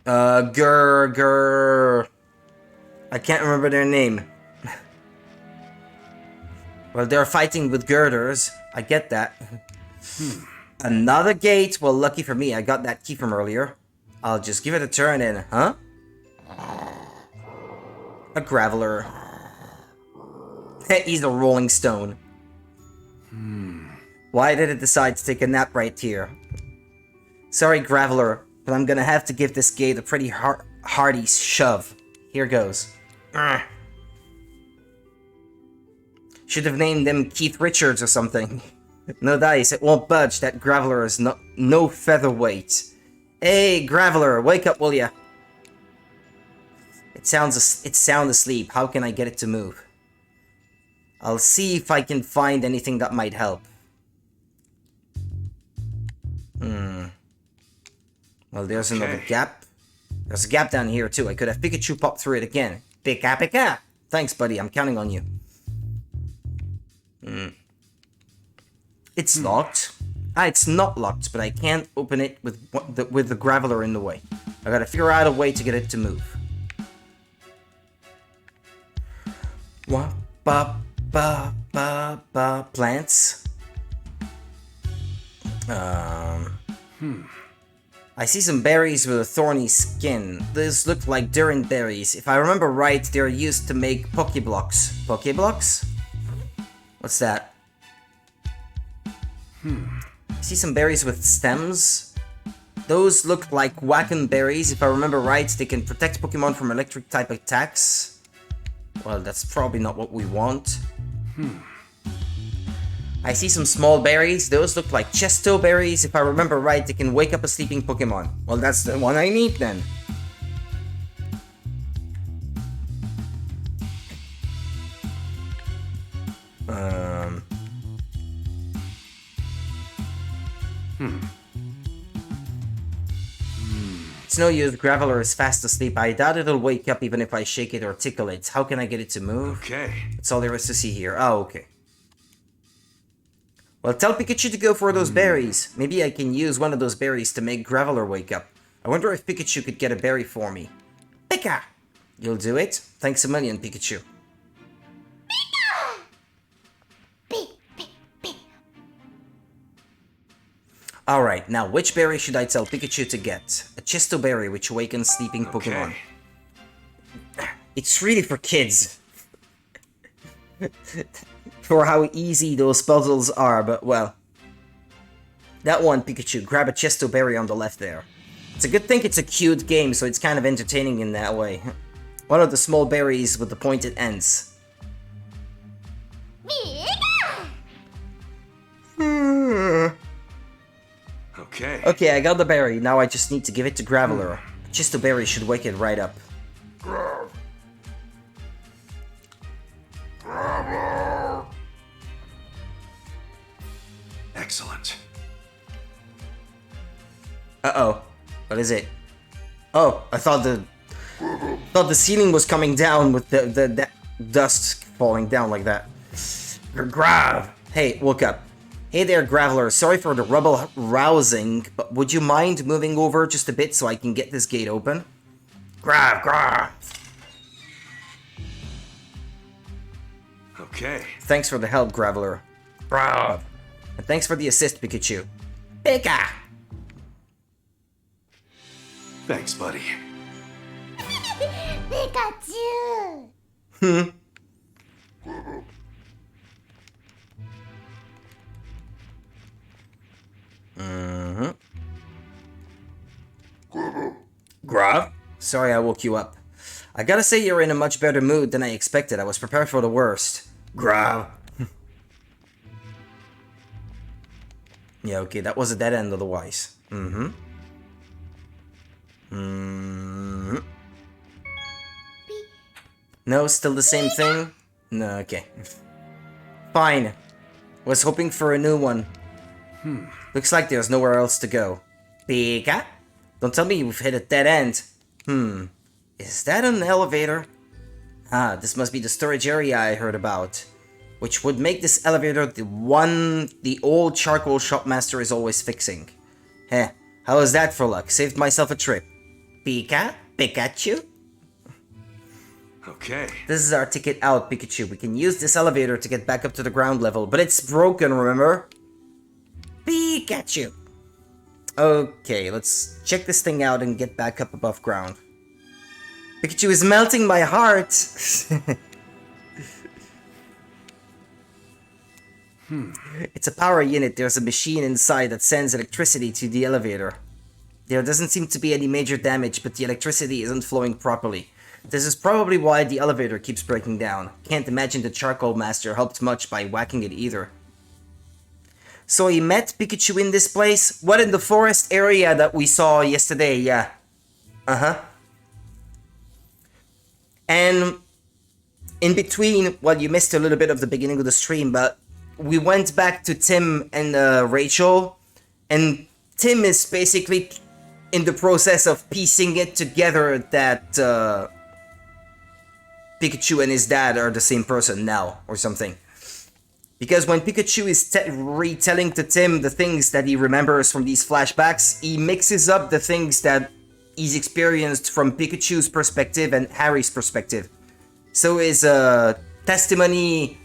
Grr. I can't remember their name. Well, they're fighting with girders. I get that. Another gate. Well, lucky for me, I got that key from earlier. I'll just give it a turn in, huh? A graveler. He's a rolling stone. Why did it decide to take a nap right here? Sorry, Graveler, but I'm gonna have to give this gate a pretty hearty shove. Here goes. Should have named them Keith Richards or something. No dice, it won't budge. That Graveler is no featherweight. Hey, Graveler, wake up, will ya? It's sound asleep. How can I get it to move? I'll see if I can find anything that might help. Well, there's another gap. There's a gap down here, too. I could have Pikachu pop through it again. Pika Pika! Thanks, buddy. I'm counting on you. It's locked. Ah, it's not locked, but I can't open it with the Graveler in the way. I gotta figure out a way to get it to move. Wah, ba, ba, ba, ba. Plants. I see some berries with a thorny skin. These look like Durin berries. If I remember right, they're used to make Pokeblocks. Pokeblocks? What's that? I see some berries with stems. Those look like Wacom berries. If I remember right, they can protect Pokemon from electric type attacks. Well, that's probably not what we want. I see some small berries. Those look like chesto berries. If I remember right, they can wake up a sleeping Pokemon. Well, that's the one I need then. It's no use. Graveler is fast asleep. I doubt it'll wake up even if I shake it or tickle it. How can I get it to move? Okay. That's all there is to see here. Oh, okay. Well, tell Pikachu to go for those berries. Maybe I can use one of those berries to make Graveler wake up. I wonder if Pikachu could get a berry for me. Pika! You'll do it? Thanks a million, Pikachu. Alright, now which berry should I tell Pikachu to get? A Chesto berry which awakens sleeping Pokemon. Okay. It's really for kids. For how easy those puzzles are, but well. That one, Pikachu, grab a Chesto berry on the left there. It's a good thing it's a cute game, so it's kind of entertaining in that way. One of the small berries with the pointed ends. Okay. Okay, I got the berry. Now I just need to give it to Graveler. Chesto berry should wake it right up. Excellent. Uh-oh. What is it? Oh, I thought the ceiling was coming down with the dust falling down like that. Grav! Hey, woke up. Hey there, Graveler. Sorry for the rubble rousing, but would you mind moving over just a bit so I can get this gate open? Grav! Okay. Thanks for the help, Graveler. Grav! And thanks for the assist, Pikachu. Pika! Thanks, buddy. Pikachu! Grav? Sorry I woke you up. I gotta say you're in a much better mood than I expected. I was prepared for the worst. Grav. Yeah, okay, that was a dead end otherwise. No, still the same thing? No, okay. Fine. Was hoping for a new one. Looks like there's nowhere else to go. Pika? Don't tell me you've hit a dead end. Is that an elevator? Ah, this must be the storage area I heard about. Which would make this elevator the one the old charcoal shopmaster is always fixing. Heh, how is that for luck? Saved myself a trip. Pikachu? Okay. This is our ticket out, Pikachu. We can use this elevator to get back up to the ground level, but it's broken, remember? Pikachu! Okay, let's check this thing out and get back up above ground. Pikachu is melting my heart! It's a power unit. There's a machine inside that sends electricity to the elevator. There doesn't seem to be any major damage, but the electricity isn't flowing properly. This is probably why the elevator keeps breaking down. Can't imagine the Charcoal Master helped much by whacking it either. So he met Pikachu in this place? What, in the forest area that we saw yesterday? Yeah. And in between, well, you missed a little bit of the beginning of the stream, but we went back to Tim and Rachel, and Tim is basically in the process of piecing it together that Pikachu and his dad are the same person now, or something. Because when Pikachu is retelling to Tim the things that he remembers from these flashbacks, he mixes up the things that he's experienced from Pikachu's perspective and Harry's perspective. So his testimony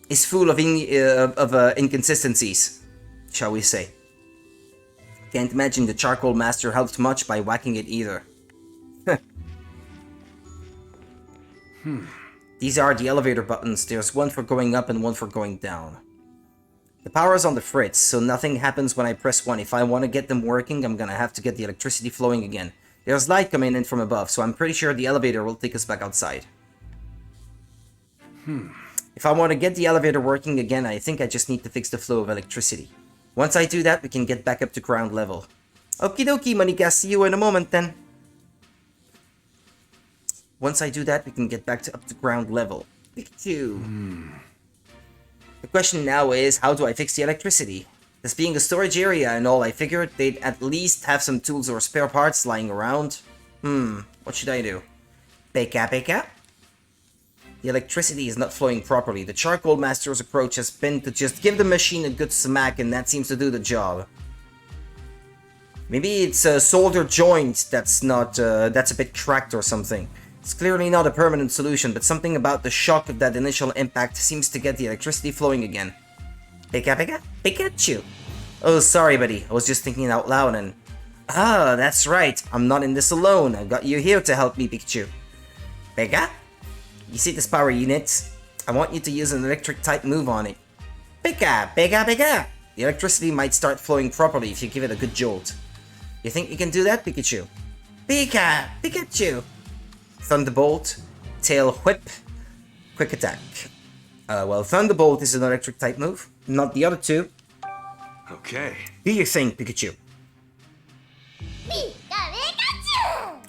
is full of inconsistencies, shall we say. Can't imagine the Charcoal Master helped much by whacking it either. These are the elevator buttons. There's one for going up and one for going down. The power is on the fritz, so nothing happens when I press one. If I want to get them working, I'm gonna have to get the electricity flowing again. There's light coming in from above, so I'm pretty sure the elevator will take us back outside. If I want to get the elevator working again, I think I just need to fix the flow of electricity. Once I do that, we can get back up to ground level. Okie dokie, Monika, see you in a moment then. Once I do that, we can get back to up to ground level. Pikachu. The question now is, how do I fix the electricity? This being a storage area and all, I figured they'd at least have some tools or spare parts lying around. What should I do? Pika Pika? The electricity is not flowing properly. The Charcoal Master's approach has been to just give the machine a good smack, and that seems to do the job. Maybe it's a solder joint that's not, that's a bit cracked or something. It's clearly not a permanent solution, but something about the shock of that initial impact seems to get the electricity flowing again. Pika Pika? Pikachu! Oh, sorry buddy, I was just thinking out loud and... Ah, that's right, I'm not in this alone. I've got you here to help me, Pikachu. Pika? You see this power unit? I want you to use an electric type move on it. Pika! Pika Pika! The electricity might start flowing properly if you give it a good jolt. You think you can do that, Pikachu? Pika! Pikachu! Thunderbolt, Tail Whip, Quick Attack. Well, Thunderbolt is an electric type move, not the other two. Okay. Do your thing, Pikachu.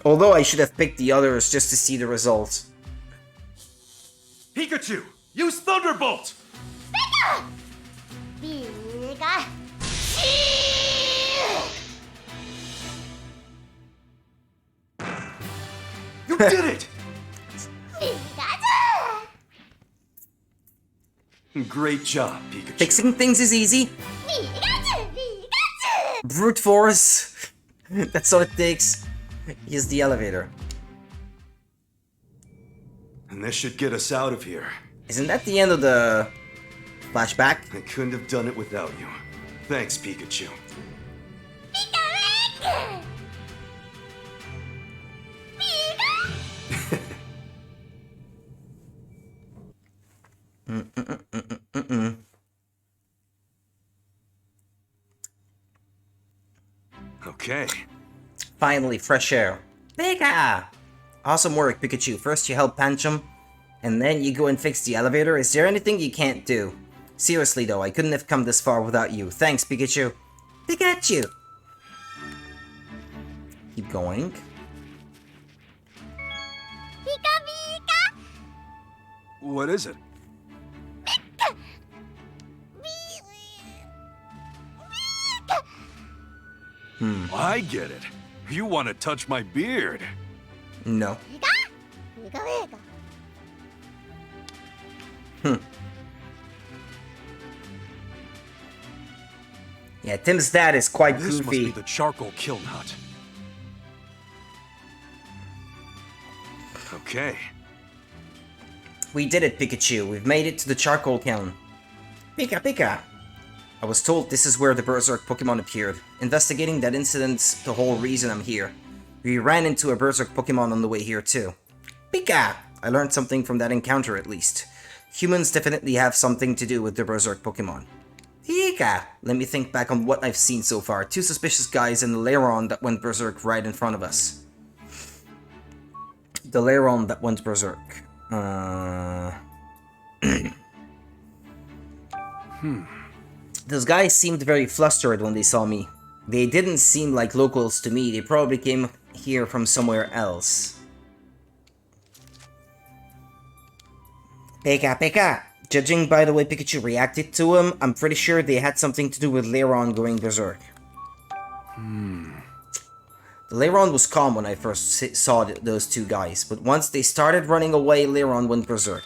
Although I should have picked the others just to see the results. Pikachu, use Thunderbolt! You did it! Great job, Pikachu. Fixing things is easy. Brute force. That's all it takes. Use the elevator. And this should get us out of here. Isn't that the end of the flashback? I couldn't have done it without you. Thanks, Pikachu. Okay. Finally, fresh air. Pika! Awesome work, Pikachu. First you help Pancham, and then you go and fix the elevator. Is there anything you can't do? Seriously though, I couldn't have come this far without you. Thanks, Pikachu. Pikachu! Keep going. What is it? I get it. You want to touch my beard. No. Yeah, Tim's dad is quite This must goofy. be the charcoal kiln hut. Okay. We did it, Pikachu. We've made it to the charcoal kiln. Pika Pika! I was told this is where the Berserk Pokemon appeared. Investigating that incident's the whole reason I'm here. We ran into a Berserk Pokemon on the way here too. Pika! I learned something from that encounter at least. Humans definitely have something to do with the Berserk Pokemon. Pika! Let me think back on what I've seen so far. Two suspicious guys and the Lairon that went Berserk right in front of us. The Lairon that went Berserk. Those guys seemed very flustered when they saw me. They didn't seem like locals to me. They probably came here from somewhere else. Pika Pika! Judging by the way Pikachu reacted to him, I'm pretty sure they had something to do with Lairon going berserk. The Lairon was calm when I first saw those two guys, but once they started running away, Lairon went berserk.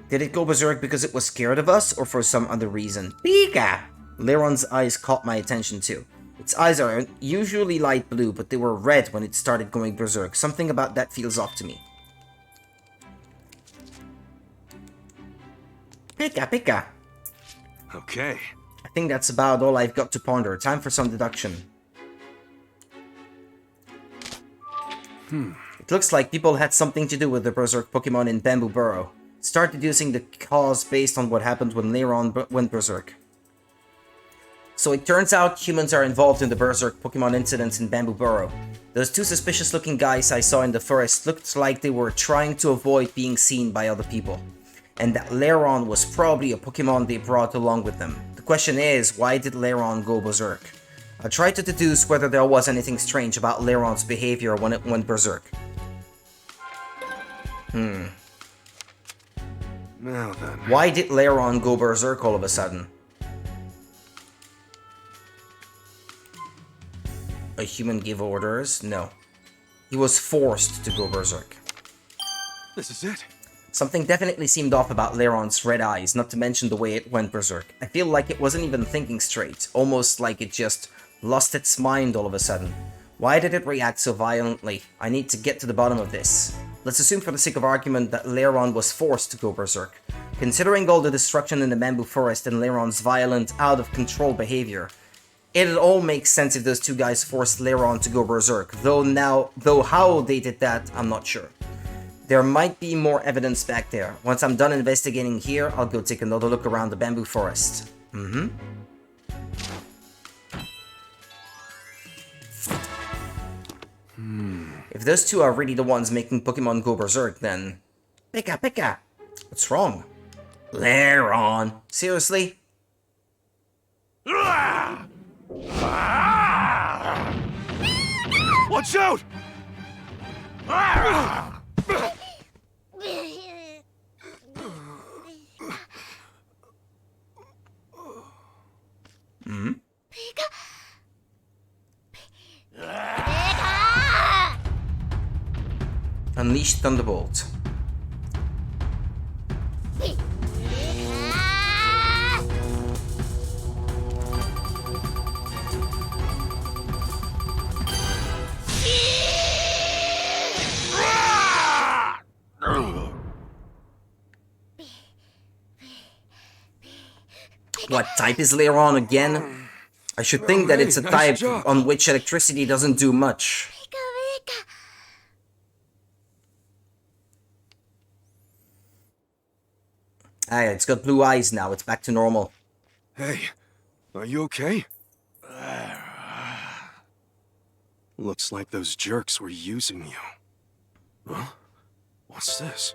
Did it go berserk because it was scared of us, or for some other reason? Pika! Lairon's eyes caught my attention too. Its eyes are usually light blue, but they were red when it started going berserk. Something about that feels off to me. Pika Pika! Okay. I think that's about all I've got to ponder. Time for some deduction. It looks like people had something to do with the Berserk Pokemon in Bamboo Burrow. Start deducing the cause based on what happened when Lairon went Berserk. So it turns out humans are involved in the Berserk Pokemon incidents in Bamboo Burrow. Those two suspicious looking guys I saw in the forest looked like they were trying to avoid being seen by other people. And that Lairon was probably a Pokemon they brought along with them. The question is, why did Lairon go Berserk? I tried to deduce whether there was anything strange about Lairon's behavior when it went Berserk. Now then. Why did Lairon go Berserk all of a sudden? A human give orders? No. He was forced to go Berserk. This is it. Something definitely seemed off about Lairon's red eyes, not to mention the way it went Berserk. I feel like it wasn't even thinking straight, almost like it just lost its mind all of a sudden. Why did it react so violently? I need to get to the bottom of this. Let's assume for the sake of argument that Lairon was forced to go Berserk. Considering all the destruction in the Bamboo Forest and Lairon's violent, out-of-control behavior, it all makes sense if those two guys forced Lairon to go Berserk, though how they did that, I'm not sure. There might be more evidence back there. Once I'm done investigating here, I'll go take another look around the Bamboo Forest. If those two are really the ones making Pokemon go Berserk, then... Pika! What's wrong? Lairon! Seriously? Watch out! Unleash Thunderbolt. What type is Lairon again? I should think that it's a nice type job. on which electricity doesn't do much. Ah, it's got blue eyes now. It's back to normal. Hey, are you okay? Looks like those jerks were using you. Huh? What's this?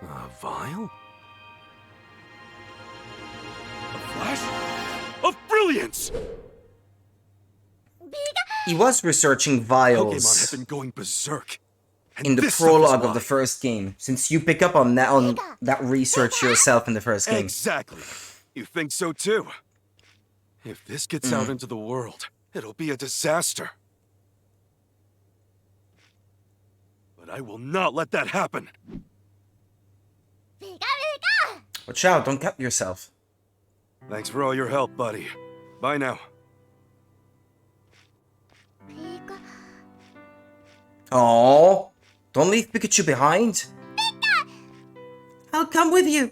A vial? A flash of brilliance! He was researching Pokemon vials have been going berserk. And in the this stuff is prologue of why. the first game, since you pick up on that research yourself in the first game. Exactly. You think so too? If this gets out into the world, it'll be a disaster. But I will not let that happen. Watch out, don't cut yourself. Thanks for all your help, buddy. Bye now. Oh, don't leave Pikachu behind. I'll come with you.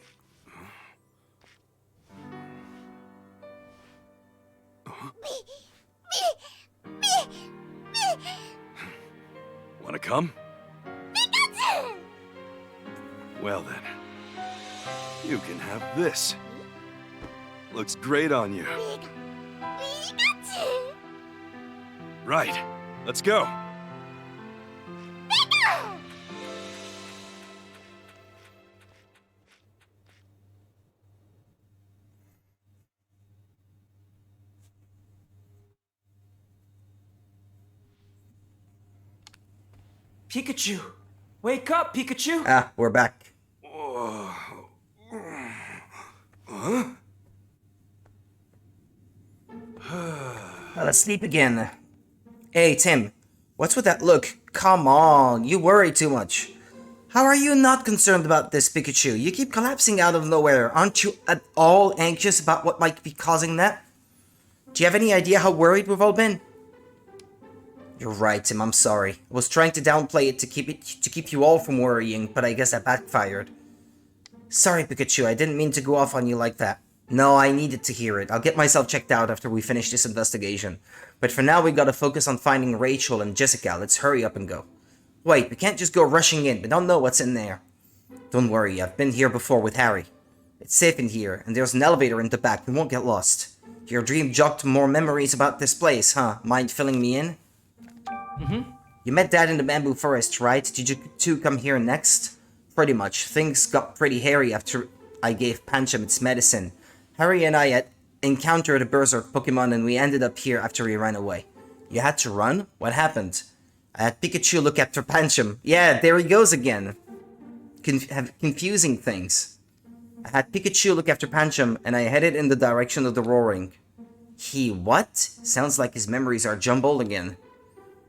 Wanna come? Well then, you can have this. Looks great on you. Right, let's go. Pikachu! Wake up, Pikachu! Ah, we're back. Well, let's sleep again. Hey, Tim, what's with that look? Come on, you worry too much. How are you not concerned about this, Pikachu? You keep collapsing out of nowhere. Aren't you at all anxious about what might be causing that? Do you have any idea how worried we've all been? You're right, Tim, I'm sorry. I was trying to downplay it to keep you all from worrying, but I guess that backfired. Sorry, Pikachu, I didn't mean to go off on you like that. No, I needed to hear it. I'll get myself checked out after we finish this investigation. But for now, we gotta focus on finding Rachel and Jessica. Let's hurry up and go. Wait, we can't just go rushing in. We don't know what's in there. Don't worry, I've been here before with Harry. It's safe in here, and there's an elevator in the back. We won't get lost. Your dream jogged more memories about this place, huh? Mind filling me in? You met Dad in the bamboo forest, right? Did you two come here next? Pretty much. Things got pretty hairy after I gave Pancham its medicine. Harry and I had encountered a berserk Pokemon and we ended up here after he ran away. You had to run? What happened? I had Pikachu look after Pancham. Yeah, there he goes again. Confusing things. I had Pikachu look after Pancham and I headed in the direction of the roaring. He what? Sounds like his memories are jumbled again.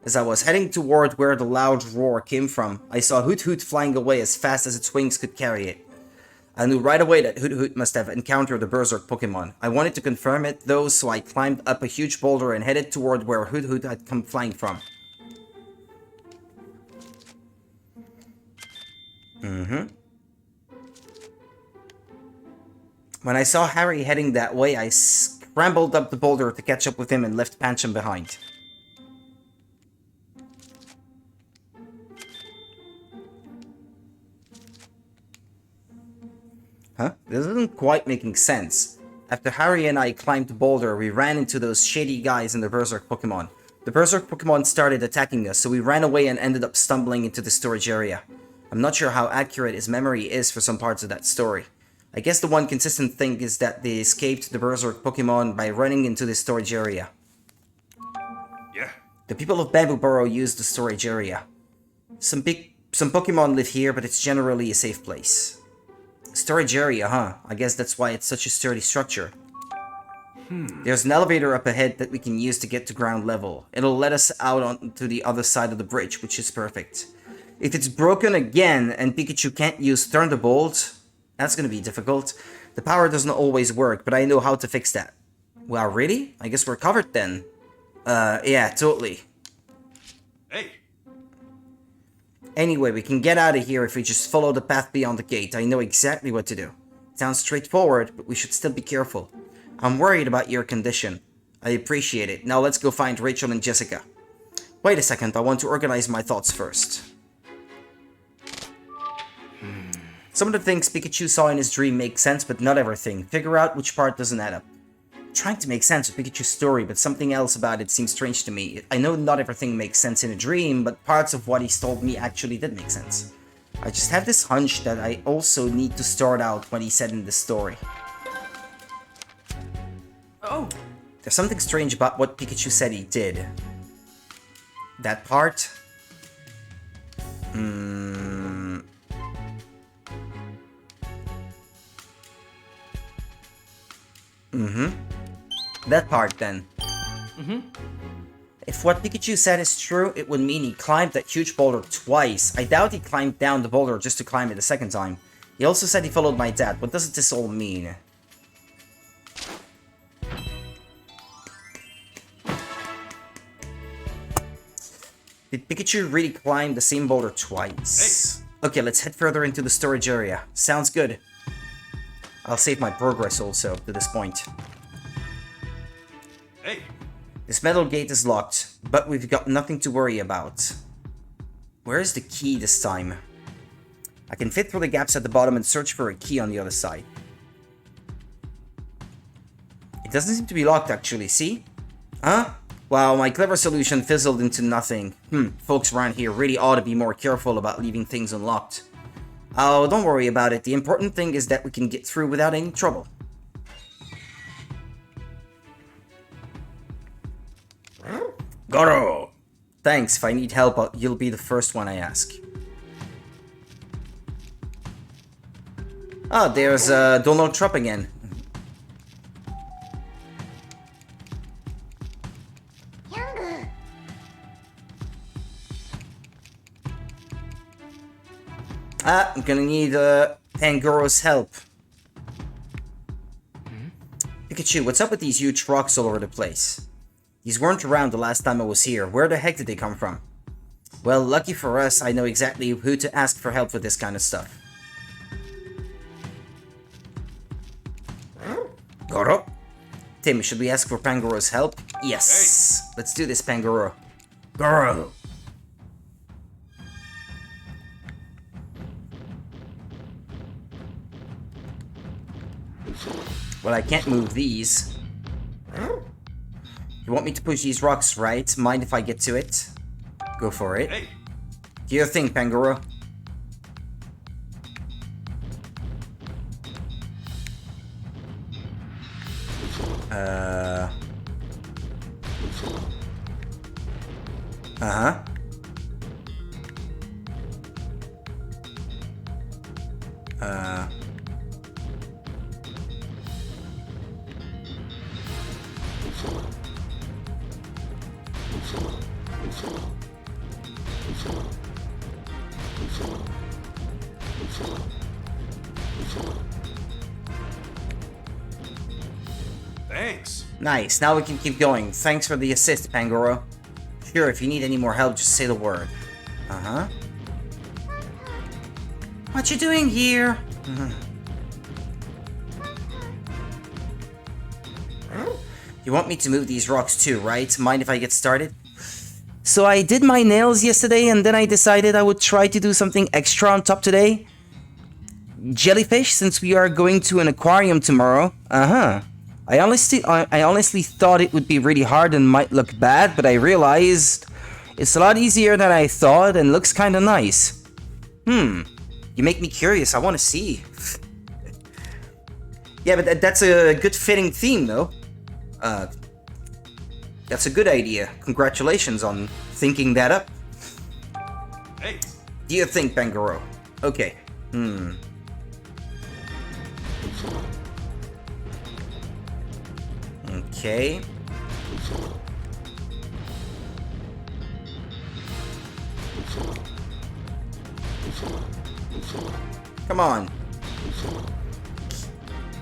As I was heading toward where the loud roar came from, I saw Hoot Hoot flying away as fast as its wings could carry it. I knew right away that Hoot Hoot must have encountered a berserk Pokemon. I wanted to confirm it though, so I climbed up a huge boulder and headed toward where Hoot Hoot had come flying from. When I saw Harry heading that way, I scrambled up the boulder to catch up with him and left Pancham behind. Huh? This isn't quite making sense. After Harry and I climbed the boulder, we ran into those shady guys in the Berserk Pokemon. The Berserk Pokemon started attacking us, so we ran away and ended up stumbling into the storage area. I'm not sure how accurate his memory is for some parts of that story. I guess the one consistent thing is that they escaped the Berserk Pokemon by running into the storage area. Yeah. The people of Bamboo Burrow use the storage area. Some Pokemon live here, but it's generally a safe place. Storage area, huh? I guess that's why it's such a sturdy structure. There's an elevator up ahead that we can use to get to ground level. It'll let us out onto the other side of the bridge, which is perfect. If it's broken again and Pikachu can't use Thunderbolt, that's gonna be difficult. The power doesn't always work, but I know how to fix that. Well, really? I guess we're covered then. Yeah, totally. Hey. Anyway, we can get out of here if we just follow the path beyond the gate. I know exactly what to do. Sounds straightforward, but we should still be careful. I'm worried about your condition. I appreciate it. Now let's go find Rachel and Jessica. Wait a second, I want to organize my thoughts first. Some of the things Pikachu saw in his dream make sense, but not everything. Figure out which part doesn't add up. I'm trying to make sense of Pikachu's story, but something else about it seems strange to me. I know not everything makes sense in a dream, but parts of what he's told me actually did make sense. I just have this hunch that I also need to start out what he said in the story. Oh, There's something strange about what Pikachu said he did. That part? That part, then. If what Pikachu said is true, it would mean he climbed that huge boulder twice. I doubt he climbed down the boulder just to climb it a second time. He also said he followed my dad. What does this all mean? Did Pikachu really climb the same boulder twice? Okay, let's head further into the storage area. Sounds good. I'll save my progress also to this point. Hey. This metal gate is locked, but we've got nothing to worry about. Where's the key this time? I can fit through the gaps at the bottom and search for a key on the other side. It doesn't seem to be locked actually, see? Huh? Wow, my clever solution fizzled into nothing. Folks around here really ought to be more careful about leaving things unlocked. Oh, don't worry about it. The important thing is that we can get through without any trouble. Goro! Thanks, if I need help, you'll be the first one I ask. Oh, there's Donald Trump again. I'm gonna need Pangoro's help. Pikachu, what's up with these huge rocks all over the place? These weren't around the last time I was here. Where the heck did they come from? Well, lucky for us, I know exactly who to ask for help with this kind of stuff. Goro? Tim, should we ask for Pangoro's help? Yes! Hey. Let's do this, Pangoro. Goro! Well, I can't move these. You want me to push these rocks, right? Mind if I get to it? Go for it. Hey. Do your thing, Pangoro. Uh-huh. Thanks. Nice, now we can keep going. Thanks for the assist, Pangoro. Sure, if you need any more help, just say the word. Uh-huh. What you doing here? You want me to move these rocks too, right? Mind if I get started? So I did my nails yesterday and then I decided I would try to do something extra on top today. Jellyfish, since we are going to an aquarium tomorrow. Uh-huh. I honestly thought it would be really hard and might look bad, but I realized it's a lot easier than I thought and looks kinda nice. You make me curious, I wanna see. Yeah, but that's a good fitting theme though. That's a good idea. Congratulations on thinking that up. Hey. Do you think, Pangoro? Okay. Okay. Come on.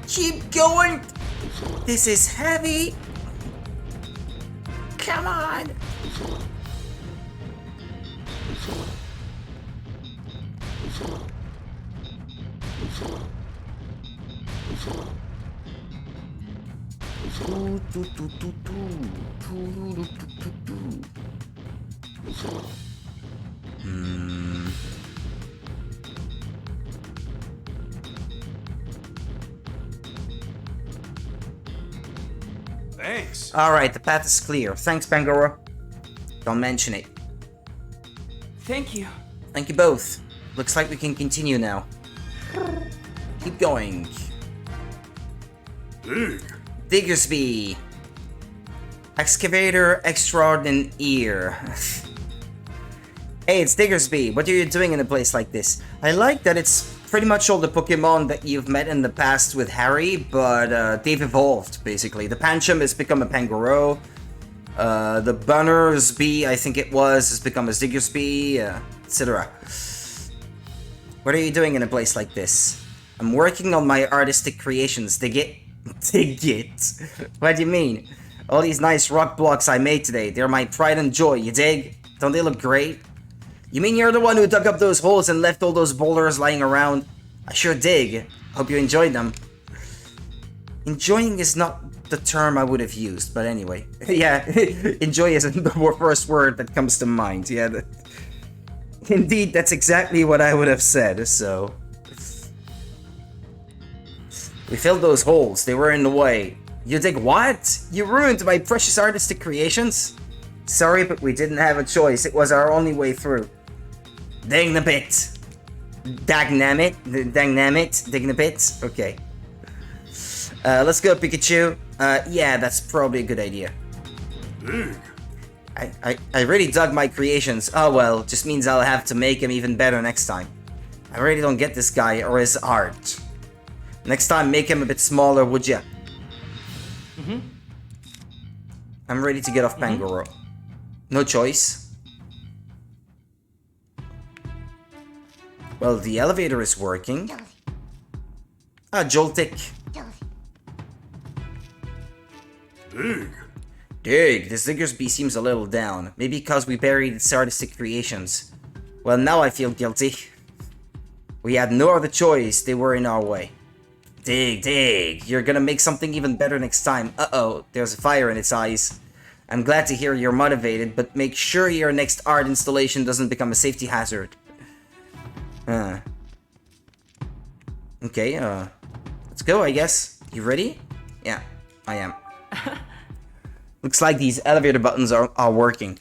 Keep going. This is heavy. Come on. Thanks. Alright, the path is clear. Thanks, Pangoro. Don't mention it. Thank you. Thank you both. Looks like we can continue now. Keep going. Big. Diggersby. Excavator extraordinaire. Hey, it's Diggersby. What are you doing in a place like this? I like that it's pretty much all the Pokemon that you've met in the past with Harry, but they've evolved, basically. The Pancham has become a Pangoro. The Bunnersby, I think it was, has become a Diggersby, etc. What are you doing in a place like this? I'm working on my artistic creations. Dig it? Dig it? What do you mean? All these nice rock blocks I made today, they're my pride and joy, you dig? Don't they look great? You mean you're the one who dug up those holes and left all those boulders lying around? I sure dig. Hope you enjoyed them. Enjoying is not the term I would have used, but anyway. Yeah, enjoy isn't the first word that comes to mind. Yeah, indeed, that's exactly what I would have said, so... We filled those holes, they were in the way. You dig what? You ruined my precious artistic creations? Sorry, but we didn't have a choice. It was our only way through. Dang the bit. Dagnamit? Dagnamit? Ding the bit? Okay. Let's go, Pikachu. Yeah, that's probably a good idea. Big. I really dug my creations. Oh well, just means I'll have to make him even better next time. I really don't get this guy or his art. Next time, make him a bit smaller, would ya? I'm ready to get off Pangoro. No choice. Well, the elevator is working. Ah, Joltik. Big. Dig, this Diggersby seems a little down. Maybe because we buried its artistic creations. Well, now I feel guilty. We had no other choice, they were in our way. Dig, dig, you're gonna make something even better next time. Uh-oh, there's a fire in its eyes. I'm glad to hear you're motivated, but make sure your next art installation doesn't become a safety hazard. Okay, let's go, I guess. You ready? Yeah, I am. Looks like these elevator buttons are working.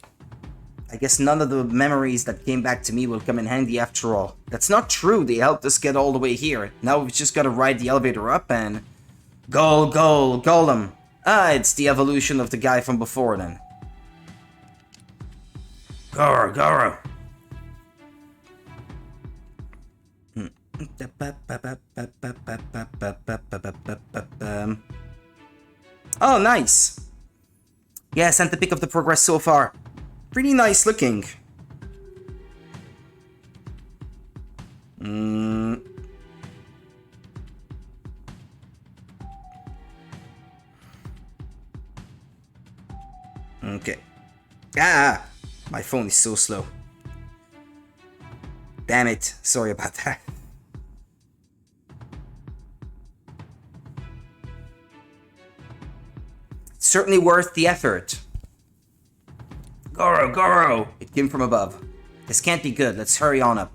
I guess none of the memories that came back to me will come in handy after all. That's not true, they helped us get all the way here. Now we've just gotta ride the elevator up and... Golem. Ah, it's the evolution of the guy from before then. Goro. Oh, nice. Yeah, I sent the pic of the progress so far. Pretty nice looking. Okay. Ah! My phone is so slow. Damn it. Sorry about that. It's certainly worth the effort. Goro! It came from above. This can't be good. Let's hurry on up.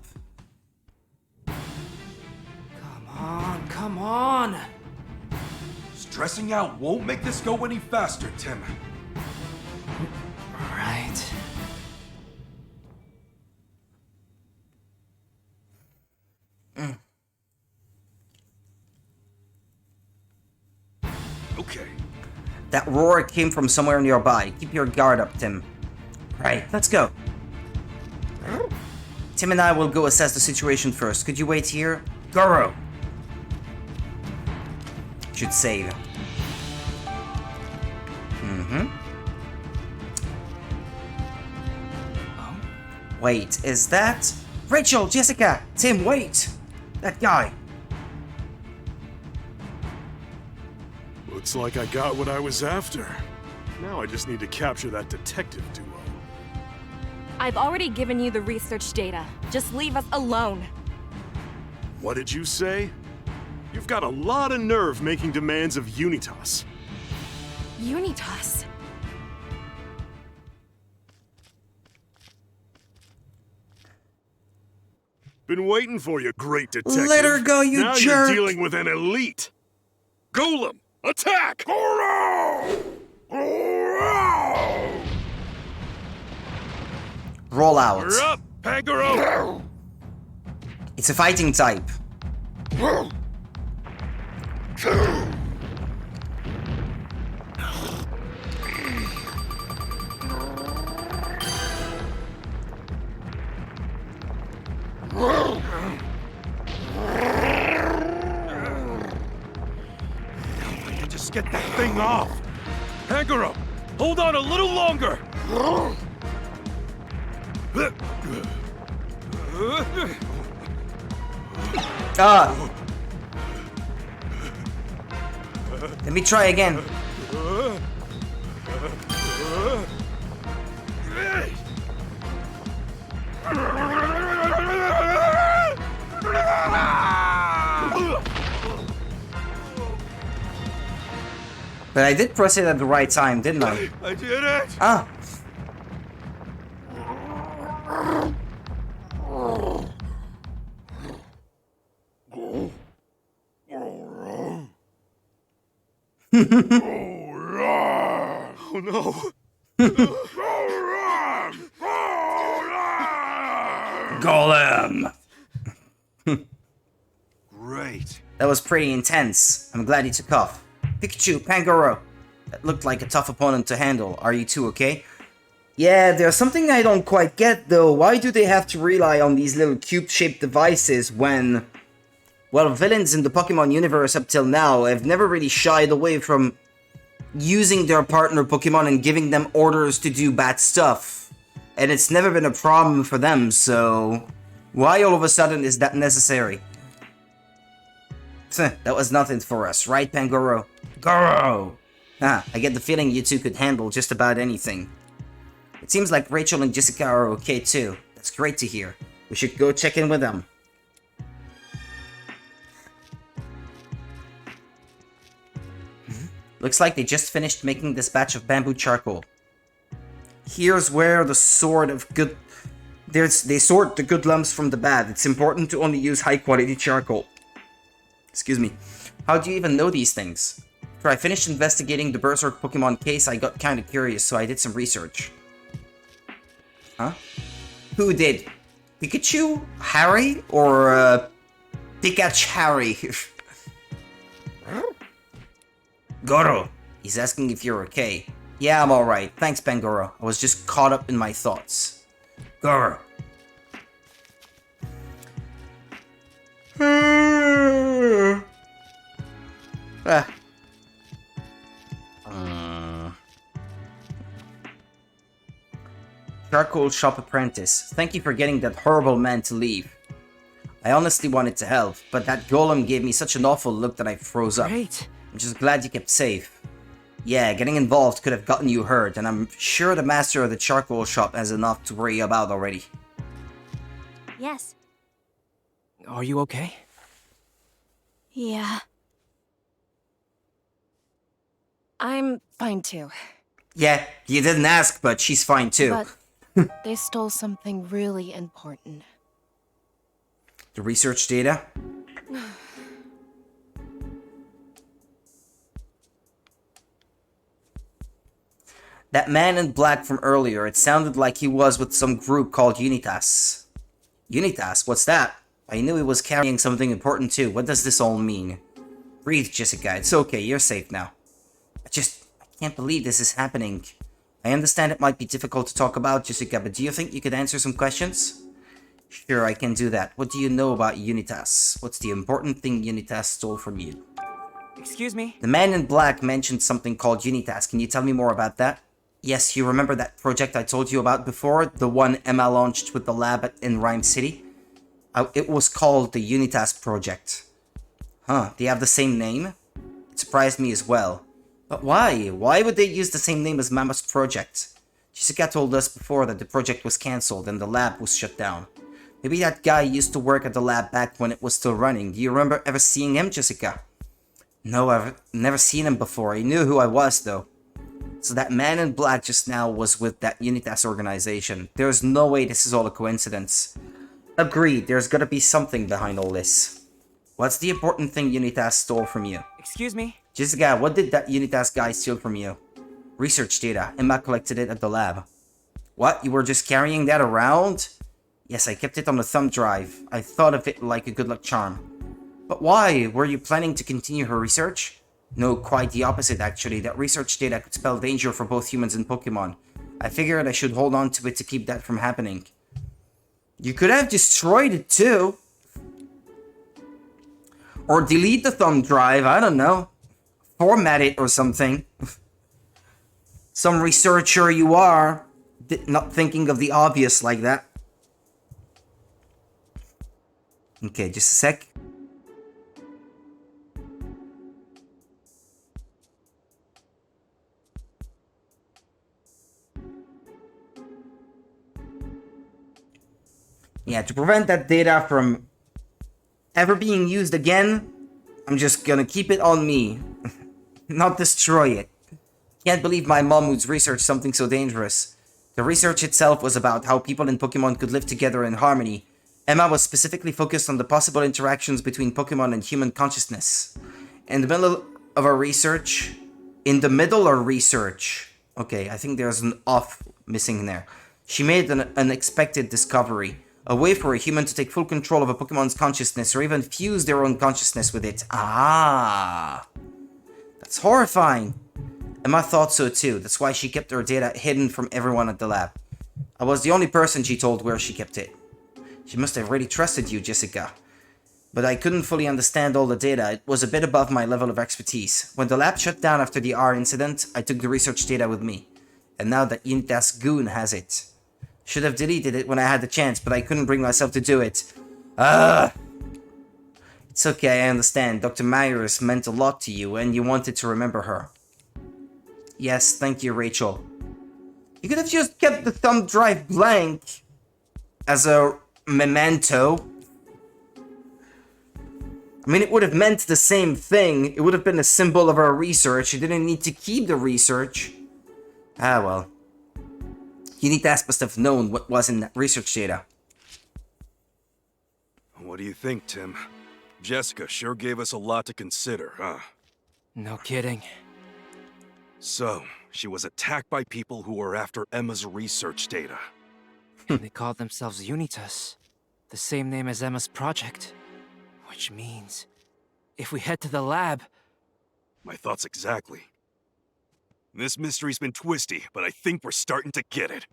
Come on! Stressing out won't make this go any faster, Tim. Right. Okay. That roar came from somewhere nearby. Keep your guard up, Tim. Right, let's go. Tim and I will go assess the situation first. Could you wait here? Goro! Should save. Wait, is that... Rachel, Jessica, Tim, wait! That guy. Looks like I got what I was after. Now I just need to capture that detective duo. I've already given you the research data. Just leave us alone. What did you say? You've got a lot of nerve making demands of Unitas. Unitas. Been waiting for you, great detective. Let her go, you now jerk! You're dealing with an elite. Golem, attack! Roll out. You're up, Pangoro! It's a fighting type. Just get that thing off! Pangoro, hold on a little longer! Let me try again. But I did press it at the right time, didn't I? I did it! Ah. Oh no! Golem! Great. That was pretty intense. I'm glad he took off. Pikachu, Pangoro. That looked like a tough opponent to handle. Are you two okay? Yeah, there's something I don't quite get though. Why do they have to rely on these little cube-shaped devices when... Well, villains in the Pokemon universe up till now have never really shied away from using their partner Pokemon and giving them orders to do bad stuff. And it's never been a problem for them, so... Why all of a sudden is that necessary? That was nothing for us, right, Pangoro? Goro! Ah, I get the feeling you two could handle just about anything. It seems like Rachel and Jessica are okay too. That's great to hear. We should go check in with them. Looks like they just finished making this batch of bamboo charcoal. Here's where the sort of good... they sort the good lumps from the bad. It's important to only use high quality charcoal. Excuse me. How do you even know these things? After I finished investigating the Berserk Pokemon case, I got kinda curious, so I did some research. Huh? Who did? Pikachu? Harry? Or, Pikachu Harry? Goro! He's asking if you're okay. Yeah, I'm alright. Thanks, Pangoro. I was just caught up in my thoughts. Goro. Ah. Charcoal shop apprentice. Thank you for getting that horrible man to leave. I honestly wanted to help, but that golem gave me such an awful look that I froze up. Great. I'm just glad you kept safe. Yeah, getting involved could have gotten you hurt, and I'm sure the master of the charcoal shop has enough to worry about already. Yes. Are you okay? Yeah. I'm fine too. Yeah, you didn't ask, but she's fine too. But they stole something really important. The research data? That man in black from earlier, it sounded like he was with some group called Unitas. Unitas? What's that? I knew he was carrying something important too. What does this all mean? Breathe, Jessica. It's okay. You're safe now. I can't believe this is happening. I understand it might be difficult to talk about, Jessica, but do you think you could answer some questions? Sure, I can do that. What do you know about Unitas? What's the important thing Unitas stole from you? Excuse me? The man in black mentioned something called Unitas. Can you tell me more about that? Yes, you remember that project I told you about before? The one Emma launched with the lab in Rhyme City? It was called the Unitas Project. Huh, they have the same name? It surprised me as well. But why? Why would they use the same name as Mama's project? Jessica told us before that the project was cancelled and the lab was shut down. Maybe that guy used to work at the lab back when it was still running. Do you remember ever seeing him, Jessica? No, I've never seen him before. He knew who I was, though. So that man in black just now was with that Unitas organization. There's no way this is all a coincidence. Agreed, there's gotta be something behind all this. What's the important thing Unitas stole from you? Excuse me? Jessica, what did that Unitas guy steal from you? Research data. Emma collected it at the lab. What? You were just carrying that around? Yes, I kept it on the thumb drive. I thought of it like a good luck charm. But why? Were you planning to continue her research? No, quite the opposite actually. That research data could spell danger for both humans and Pokemon. I figured I should hold on to it to keep that from happening. You could have destroyed it too. Or delete the thumb drive, I don't know. Format it or something. Some researcher you are. Not thinking of the obvious like that. Okay, just a sec. Yeah, to prevent that data from ever being used again, I'm just gonna keep it on me. Not destroy it. Can't believe my mom would research something so dangerous. The research itself was about how people in Pokemon could live together in harmony. Emma was specifically focused on the possible interactions between Pokemon and human consciousness. In the middle of our research... In the middle of research... Okay, I think there's an off missing there. She made an unexpected discovery. A way for a human to take full control of a Pokemon's consciousness or even fuse their own consciousness with it. Ah! That's horrifying. Emma thought so too. That's why she kept her data hidden from everyone at the lab. I was the only person she told where she kept it. She must have really trusted you, Jessica. But I couldn't fully understand all the data. It was a bit above my level of expertise. When the lab shut down after the R incident, I took the research data with me. And now that Unitas Goon has it. Should have deleted it when I had the chance, but I couldn't bring myself to do it. It's okay, I understand. Dr. Myers meant a lot to you, and you wanted to remember her. Yes, thank you, Rachel. You could have just kept the thumb drive blank as a memento. I mean, it would have meant the same thing. It would have been a symbol of our research. You didn't need to keep the research. Ah, well. Unitas must have known what was in that research data. What do you think, Tim? Jessica sure gave us a lot to consider, huh? No kidding. So, she was attacked by people who were after Emma's research data. And they called themselves Unitas. The same name as Emma's project. Which means, if we head to the lab... My thoughts exactly. This mystery's been twisty, but I think we're starting to get it.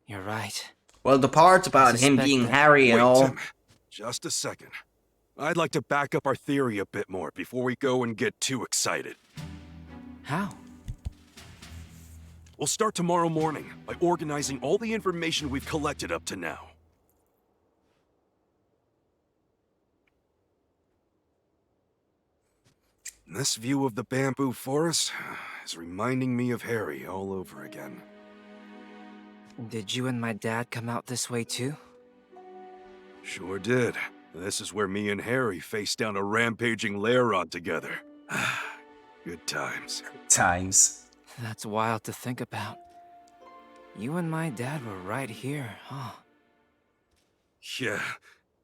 You're right. Well, the part about him suspect being that- Harry and Wait, all. Tim. Just a second. I'd like to back up our theory a bit more before we go and get too excited. How? We'll start tomorrow morning by organizing all the information we've collected up to now. This view of the bamboo forest is reminding me of Harry all over again. Did you and my dad come out this way too? Sure did. This is where me and Harry faced down a rampaging Laron together. Good times. Times. That's wild to think about. You and my dad were right here, huh? Yeah,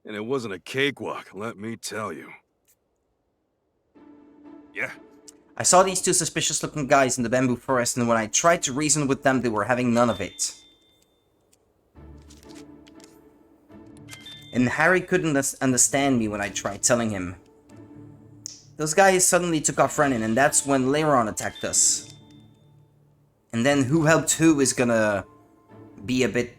and it wasn't a cakewalk, let me tell you. Yeah, I saw these two suspicious looking guys in the bamboo forest, and when I tried to reason with them, they were having none of it. And Harry couldn't understand me when I tried telling him. Those guys suddenly took off running, and that's when Laron attacked us. And then who helped who is gonna be a bit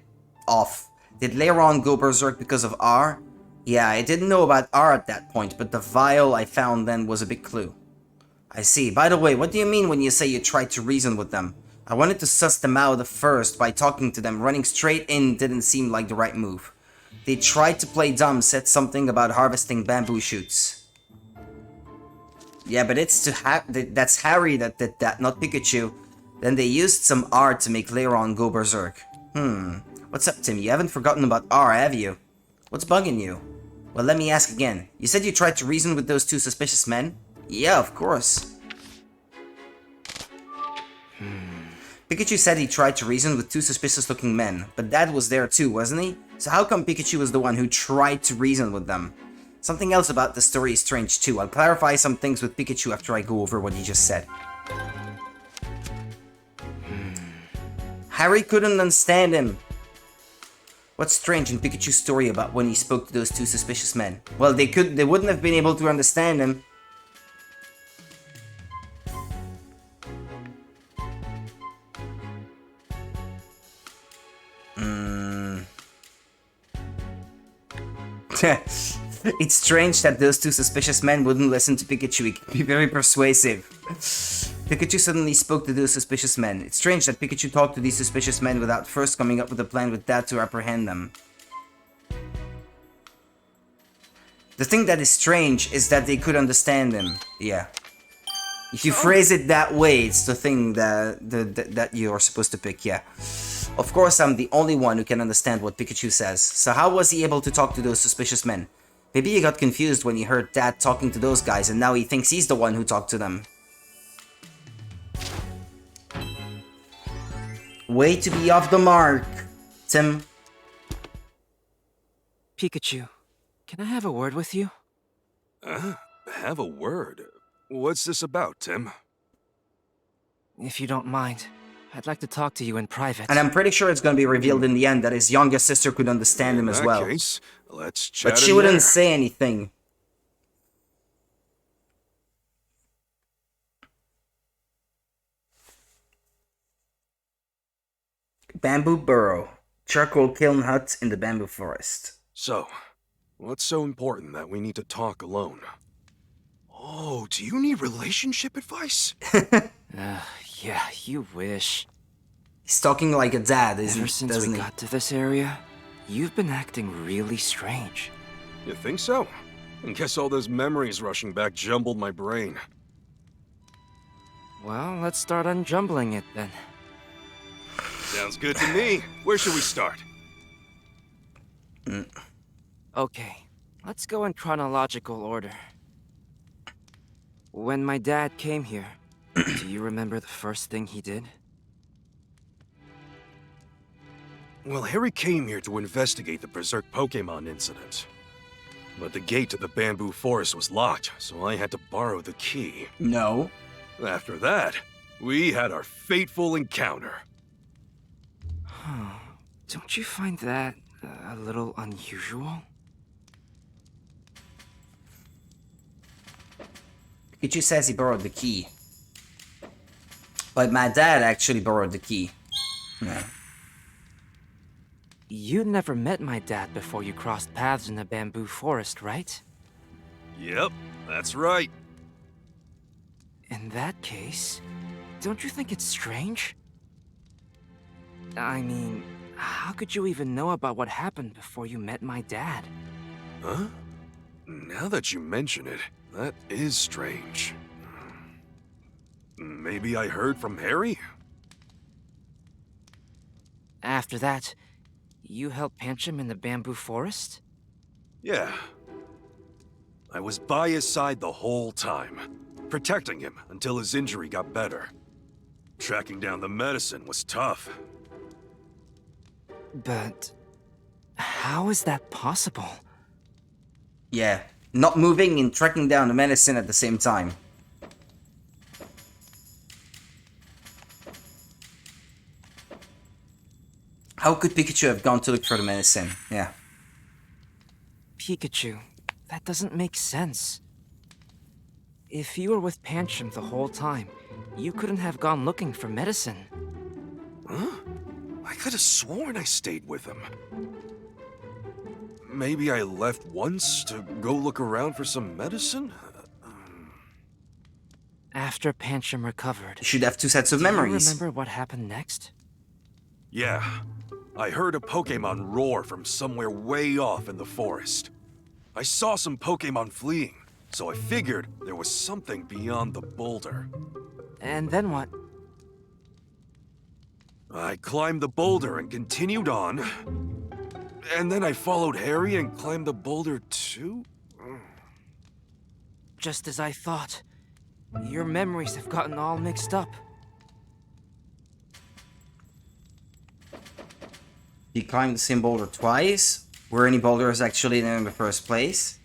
off. Did Laron go berserk because of R? Yeah, I didn't know about R at that point, but the vial I found then was a big clue. I see. By the way, what do you mean when you say you tried to reason with them? I wanted to suss them out first by talking to them. Running straight in didn't seem like the right move. They tried to play dumb, said something about harvesting bamboo shoots. Yeah, but it's to that's Harry that did that, not Pikachu. Then they used some R to make Laron go berserk. What's up, Tim? You haven't forgotten about R, have you? What's bugging you? Well, let me ask again. You said you tried to reason with those two suspicious men? Yeah, of course. Pikachu said he tried to reason with two suspicious-looking men, but Dad was there too, wasn't he? So how come Pikachu was the one who tried to reason with them? Something else about the story is strange too. I'll clarify some things with Pikachu after I go over what he just said. Harry couldn't understand him. What's strange in Pikachu's story about when he spoke to those two suspicious men? Well, they wouldn't have been able to understand him. It's strange that those two suspicious men wouldn't listen to Pikachu. He could be very persuasive. Pikachu suddenly spoke to those suspicious men. It's strange that Pikachu talked to these suspicious men without first coming up with a plan with Dad to apprehend them. The thing that is strange is that they could understand him. Yeah. If you phrase it that way, it's the thing that you're supposed to pick, yeah. Of course, I'm the only one who can understand what Pikachu says. So how was he able to talk to those suspicious men? Maybe he got confused when he heard Dad talking to those guys and now he thinks he's the one who talked to them. Way to be off the mark, Tim. Pikachu, can I have a word with you? Have a word? What's this about, Tim? If you don't mind, I'd like to talk to you in private. And I'm pretty sure it's gonna be revealed in the end that his youngest sister could understand him as well. In that case, let's chat But she in wouldn't there. say anything. Bamboo burrow. Charcoal kiln hut in the bamboo forest. So, what's so important that we need to talk alone? Oh, do you need relationship advice? Yeah, you wish. He's talking like a dad, Ever since doesn't we he? got to this area, you've been acting really strange. You think so? I guess all those memories rushing back jumbled my brain. Well, let's start unjumbling it then. Sounds good to me. Where should we start? Okay, let's go in chronological order. When my dad came here, do you remember the first thing he did? Well, Harry came here to investigate the Berserk Pokemon incident. but the gate to the bamboo forest was locked, so I had to borrow the key. No. After that, we had our fateful encounter. Don't you find that a little unusual? Pikachu says he borrowed the key. But my dad actually borrowed the key. Yeah. You never met my dad before you crossed paths in the bamboo forest, right? Yep, that's right. In that case, don't you think it's strange? I mean, how could you even know about what happened before you met my dad? Huh? Now that you mention it, that is strange. Maybe I heard from Harry? After that, you helped Pancham in the bamboo forest? Yeah. I was by his side the whole time, protecting him until his injury got better. Tracking down the medicine was tough. But how is that possible? Yeah. Not moving and tracking down the medicine at the same time. How could Pikachu have gone to look for the medicine? Yeah. Pikachu, that doesn't make sense. If you were with Pancham the whole time, you couldn't have gone looking for medicine. Huh? I could have sworn I stayed with him. Maybe I left once to go look around for some medicine? After Pancham recovered, You should have two sets of do you memories. remember what happened next? Yeah. I heard a Pokémon roar from somewhere way off in the forest. I saw some Pokémon fleeing, so I figured there was something beyond the boulder. And then what? I climbed the boulder and continued on. And then I followed Harry and climbed the boulder too? Just as I thought. Your memories have gotten all mixed up. He climbed the same boulder twice. Were any boulders actually there in the first place?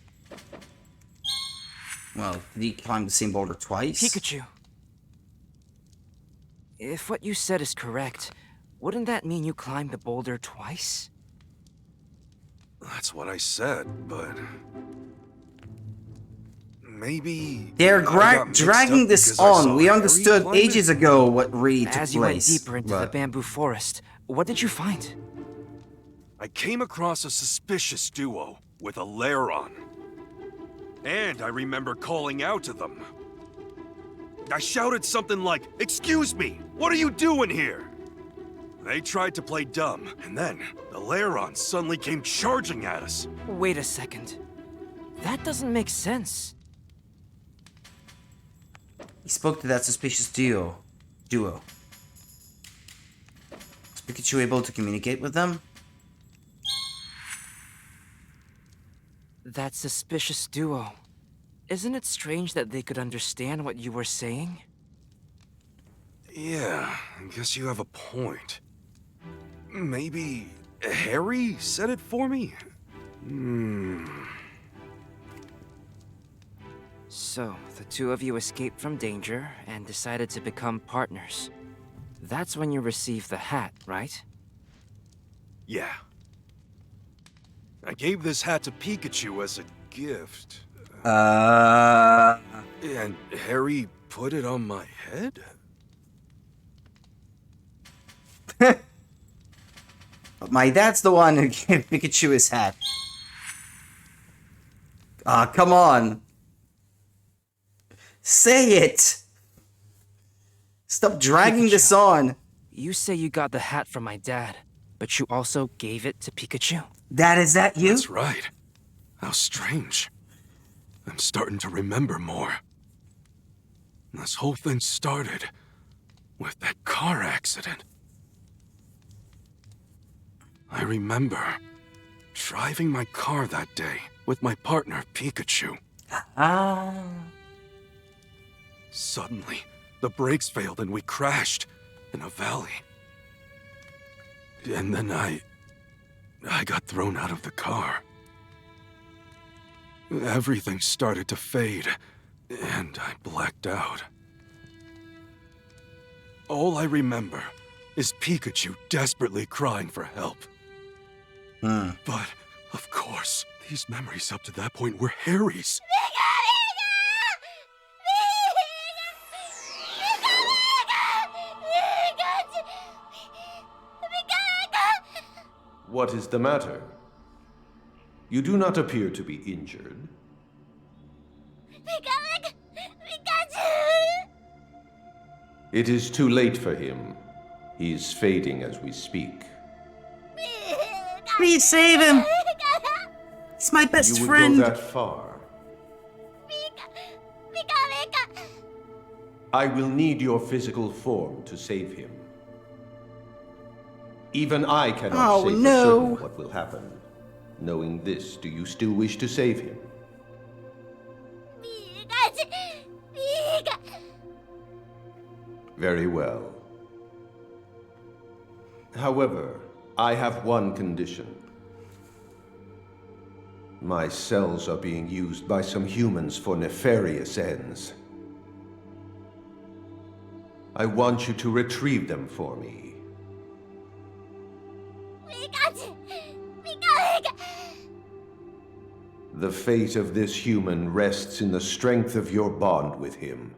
Well, did he climb the same boulder twice? Pikachu. If what you said is correct, wouldn't that mean you climbed the boulder twice? That's what I said, but... Maybe... They're I got mixed dragging up this because I saw on. We Harry understood climb it? ages ago what really took As you went place. deeper into the but- bamboo forest, what did you find? I came across a suspicious duo with a Lairon. And I remember calling out to them. I shouted something like, "Excuse me, what are you doing here?" They tried to play dumb, and then the Lairon suddenly came charging at us. Wait a second. That doesn't make sense. He spoke to that suspicious duo. Was Pikachu able to communicate with them? That suspicious duo. Isn't it strange that they could understand what you were saying? Yeah, I guess you have a point. Maybe Harry said it for me? So, the two of you escaped from danger and decided to become partners. That's when you received the hat, right? Yeah. I gave this hat to Pikachu as a gift. And Harry put it on my head? But my dad's the one who gave Pikachu his hat. Ah, come on. Say it. Stop dragging this on. You say you got the hat from my dad, but you also gave it to Pikachu? Dad, is that you? That's right. How strange. I'm starting to remember more. This whole thing started with that car accident. I remember driving my car that day with my partner, Pikachu. Ah. Suddenly, the brakes failed and we crashed in a valley. And then I got thrown out of the car. Everything started to fade, and I blacked out. All I remember is Pikachu desperately crying for help. But, of course, these memories up to that point were Harry's. What is the matter? You do not appear to be injured. It is too late for him. He is fading as we speak. Please save him! He's my best You would friend! go that far. I will need your physical form to save him. Even I cannot say for certain what will happen. Knowing this, do you still wish to save him? Very well. However, I have one condition. My cells are being used by some humans for nefarious ends. I want you to retrieve them for me. The fate of this human rests in the strength of your bond with him.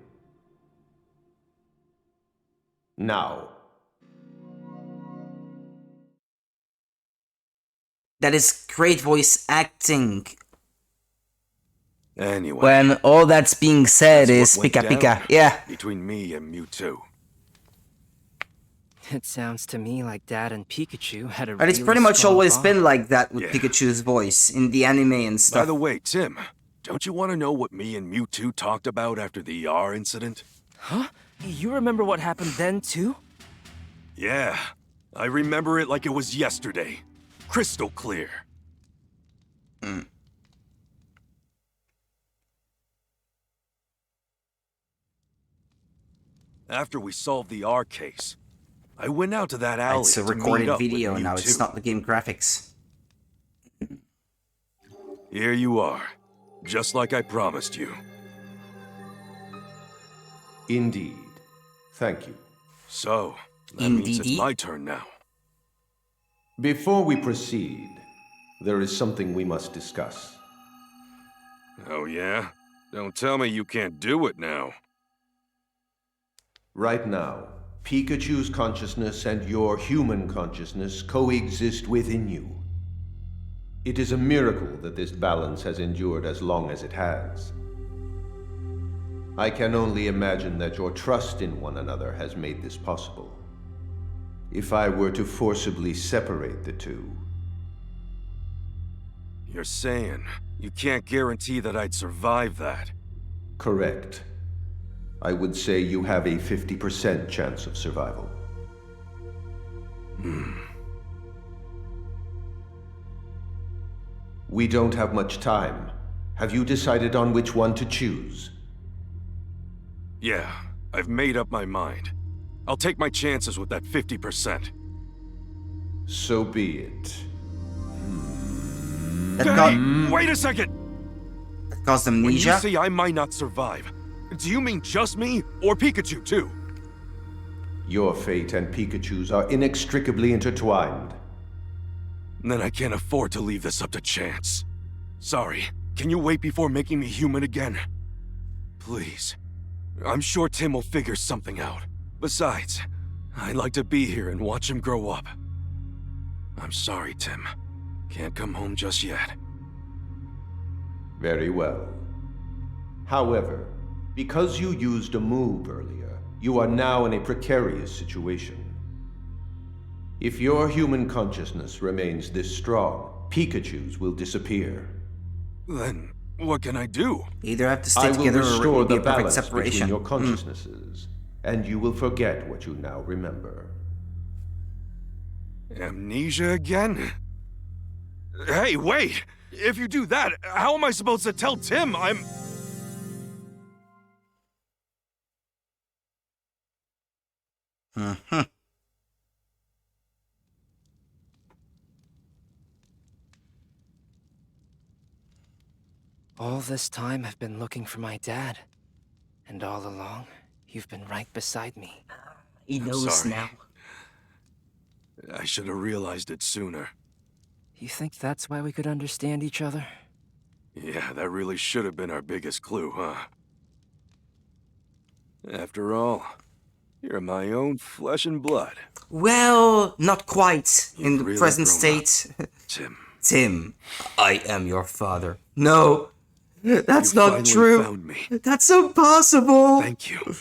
Now. That is great voice acting. Anyway, When all that's being said that's is what went Pika Pika. down Yeah. between me and Mewtwo. It sounds to me like Dad and Pikachu had a But it's really pretty much strong always bond. been like that with Yeah. Pikachu's voice in the anime and By stuff. the way, Tim, don't you want to know what me and Mewtwo talked about after the ER incident? Huh? You remember what happened then, too? Yeah, I remember it like it was yesterday. Crystal clear. After we solved the R case, I went out to that alley It's a to meet recorded up with video now, it's Mewtwo. not the game graphics. Here you are, just like I promised you. Indeed. Thank you. So, that means it's Indeedy. my turn now. Before we proceed, there is something we must discuss. Oh yeah? Don't tell me you can't do it now. Right now, Pikachu's consciousness and your human consciousness coexist within you. It is a miracle that this balance has endured as long as it has. I can only imagine that your trust in one another has made this possible. If I were to forcibly separate the two, You're saying you can't guarantee that I'd survive that. correct. I would say you have a 50% chance of survival. We don't have much time. Have you decided on which one to choose? Yeah, I've made up my mind. I'll take my chances with that 50%. So be it. That, Hey, wait a second! that caused When you amnesia? say I might not survive, do you mean just me or Pikachu too? Your fate and Pikachu's are inextricably intertwined. Then I can't afford to leave this up to chance. Sorry, can you wait before making me human again? Please. I'm sure Tim will figure something out. Besides, I'd like to be here and watch him grow up. I'm sorry, Tim. Can't come home just yet. Very well. However, because you used a move earlier, you are now in a precarious situation. If your human consciousness remains this strong, Pikachu's will disappear. Then, what can I do? You either have to I stay will together or it restore will be the a perfect balance between separation. your consciousnesses, and you will forget what you now remember. Amnesia again? Hey, wait! If you do that, how am I supposed to tell Tim I'm... All this time I've been looking for my dad. And all along, you've been right beside me. He knows sorry. now. I should have realized it sooner. You think that's why we could understand each other? Yeah, that really should have been our biggest clue, huh? After all, you're my own flesh and blood. Well, not quite in You've the really present grown up, state. Tim. Tim, I am your father. No, that's You not finally true. found me. That's impossible. Thank you.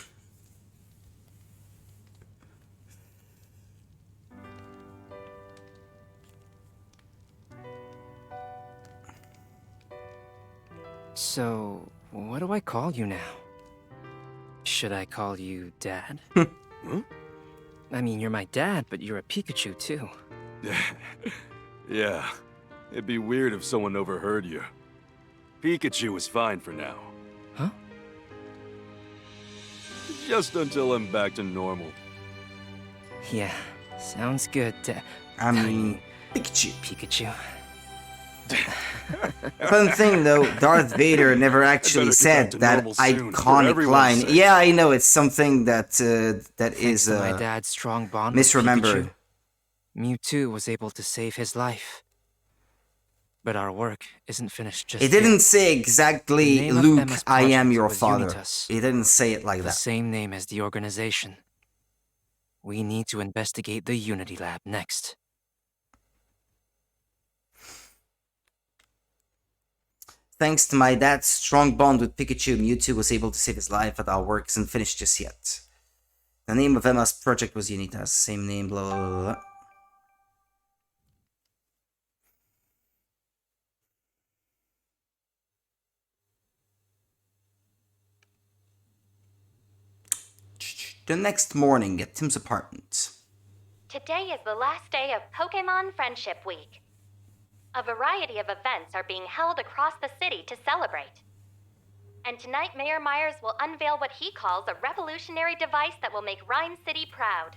So, what do I call you now? Should I call you Dad? Huh? I mean, you're my dad, but you're a Pikachu too. Yeah, it'd be weird if someone overheard you. Pikachu is fine for now. Huh? Just until I'm back to normal. Yeah, sounds good, I mean, Pikachu. Pikachu. Fun thing though, Darth Vader never actually get said back to that normal soon, for iconic everyone's line. sake. Yeah, I know it's something that that Thanks is to my dad's strong bond with misremembered. Pikachu, Mewtwo was able to save his life. But our work isn't finished just It yet. didn't say The exactly, name of Luke, Emma's I am project your was father. Unitas. It didn't say it like The that. same name as the organization. We need to investigate the Unity Lab next. Thanks to my dad's strong bond with Pikachu, Mewtwo was able to save his life, but our work isn't finished just yet. The name of Emma's project was Unitas. Same name, blah blah blah blah. The next morning at Tim's apartment. Today is the last day of Pokemon Friendship Week. A variety of events are being held across the city to celebrate. And tonight, Mayor Myers will unveil what he calls a revolutionary device that will make Rhyme City proud.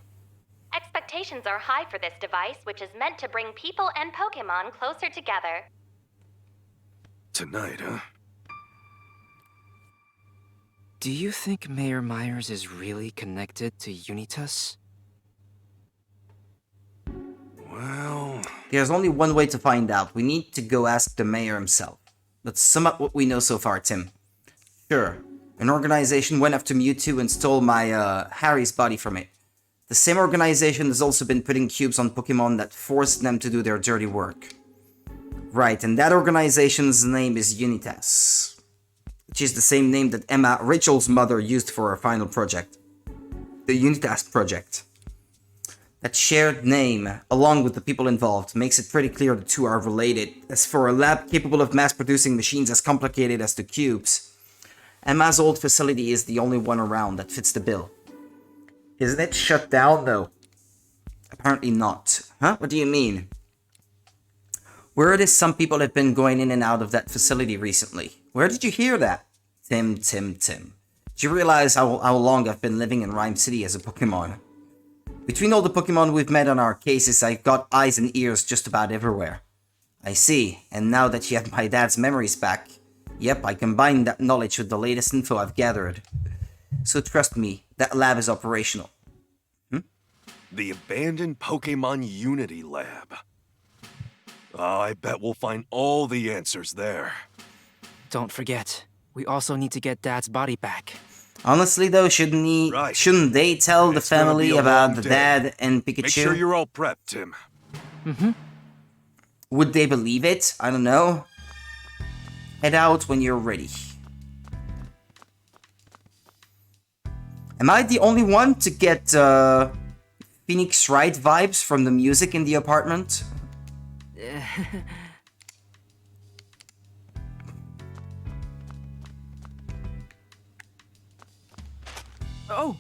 Expectations are high for this device, which is meant to bring people and Pokemon closer together. Tonight, huh? Do you think Mayor Myers is really connected to Unitas? Well... There's only one way to find out. We need to go ask the mayor himself. Let's sum up what we know so far, Tim. Sure, an organization went after Mewtwo and stole my Harry's body from it. The same organization has also been putting cubes on Pokemon that forced them to do their dirty work. Right, and that organization's name is Unitas, which is the same name that Emma, Rachel's mother, used for her final project. The Unitas Project. That shared name, along with the people involved, makes it pretty clear the two are related. As for a lab capable of mass-producing machines as complicated as the cubes, Emma's old facility is the only one around that fits the bill. Isn't it shut down, though? Apparently not. Huh? What do you mean? Word is some people have been going in and out of that facility recently. Where did you hear that? Tim. Do you realize how long I've been living in Rhyme City as a Pokemon? Between all the Pokemon we've met on our cases, I've got eyes and ears just about everywhere. I see, and now that you have my dad's memories back, yep, I combined that knowledge with the latest info I've gathered. So trust me, that lab is operational. The abandoned Pokemon Unity Lab. I bet we'll find all the answers there. Don't forget, we also need to get Dad's body back. Honestly though, shouldn't they tell the It's gonna family be a about long the day. dad and Pikachu? Make sure you're all prepped, Tim. Would they believe it? I don't know. Head out when you're ready. Am I the only one to get Phoenix Wright vibes from the music in the apartment? Oh!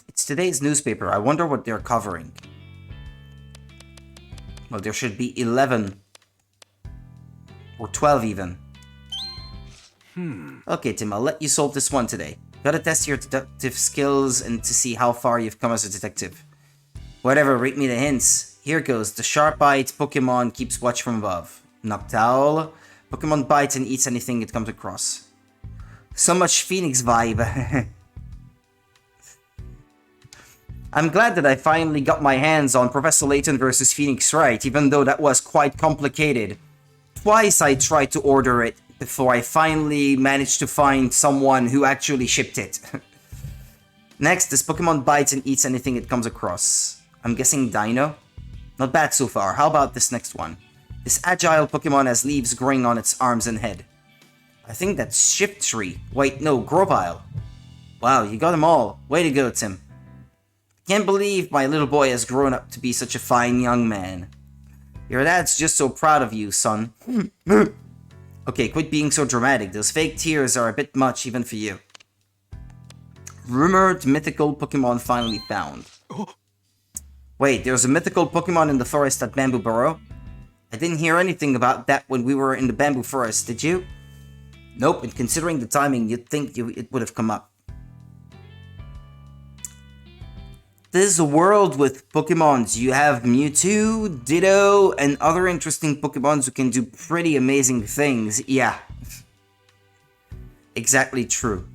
It's today's newspaper. I wonder what they're covering. Well, there should be 11. Or 12 even. Okay, Tim, I'll let you solve this one today. Gotta test your deductive skills and to see how far you've come as a detective. Whatever, read me the hints. Here goes. The sharp-eyed Pokemon keeps watch from above. Noctowl. Pokemon bites and eats anything it comes across. So much Phoenix vibe. I'm glad that I finally got my hands on Professor Layton versus Phoenix Wright, even though that was quite complicated. Twice I tried to order it before I finally managed to find someone who actually shipped it. Next, this Pokemon bites and eats anything it comes across. I'm guessing Dino? Not bad so far. How about this next one? This agile Pokemon has leaves growing on its arms and head. I think that's Shiftry. Wait, no, Grovyle. Wow, you got them all. Way to go, Tim. Can't believe my little boy has grown up to be such a fine young man. Your dad's just so proud of you, son. Okay, quit being so dramatic. Those fake tears are a bit much even for you. Rumored mythical Pokemon finally found. Wait, there's a mythical Pokemon in the forest at Bamboo Burrow? I didn't hear anything about that when we were in the Bamboo Forest, did you? Nope, and considering the timing, you'd think it would have come up. This is a world with Pokemons. You have Mewtwo, Ditto, and other interesting Pokemons who can do pretty amazing things. Yeah. Exactly true.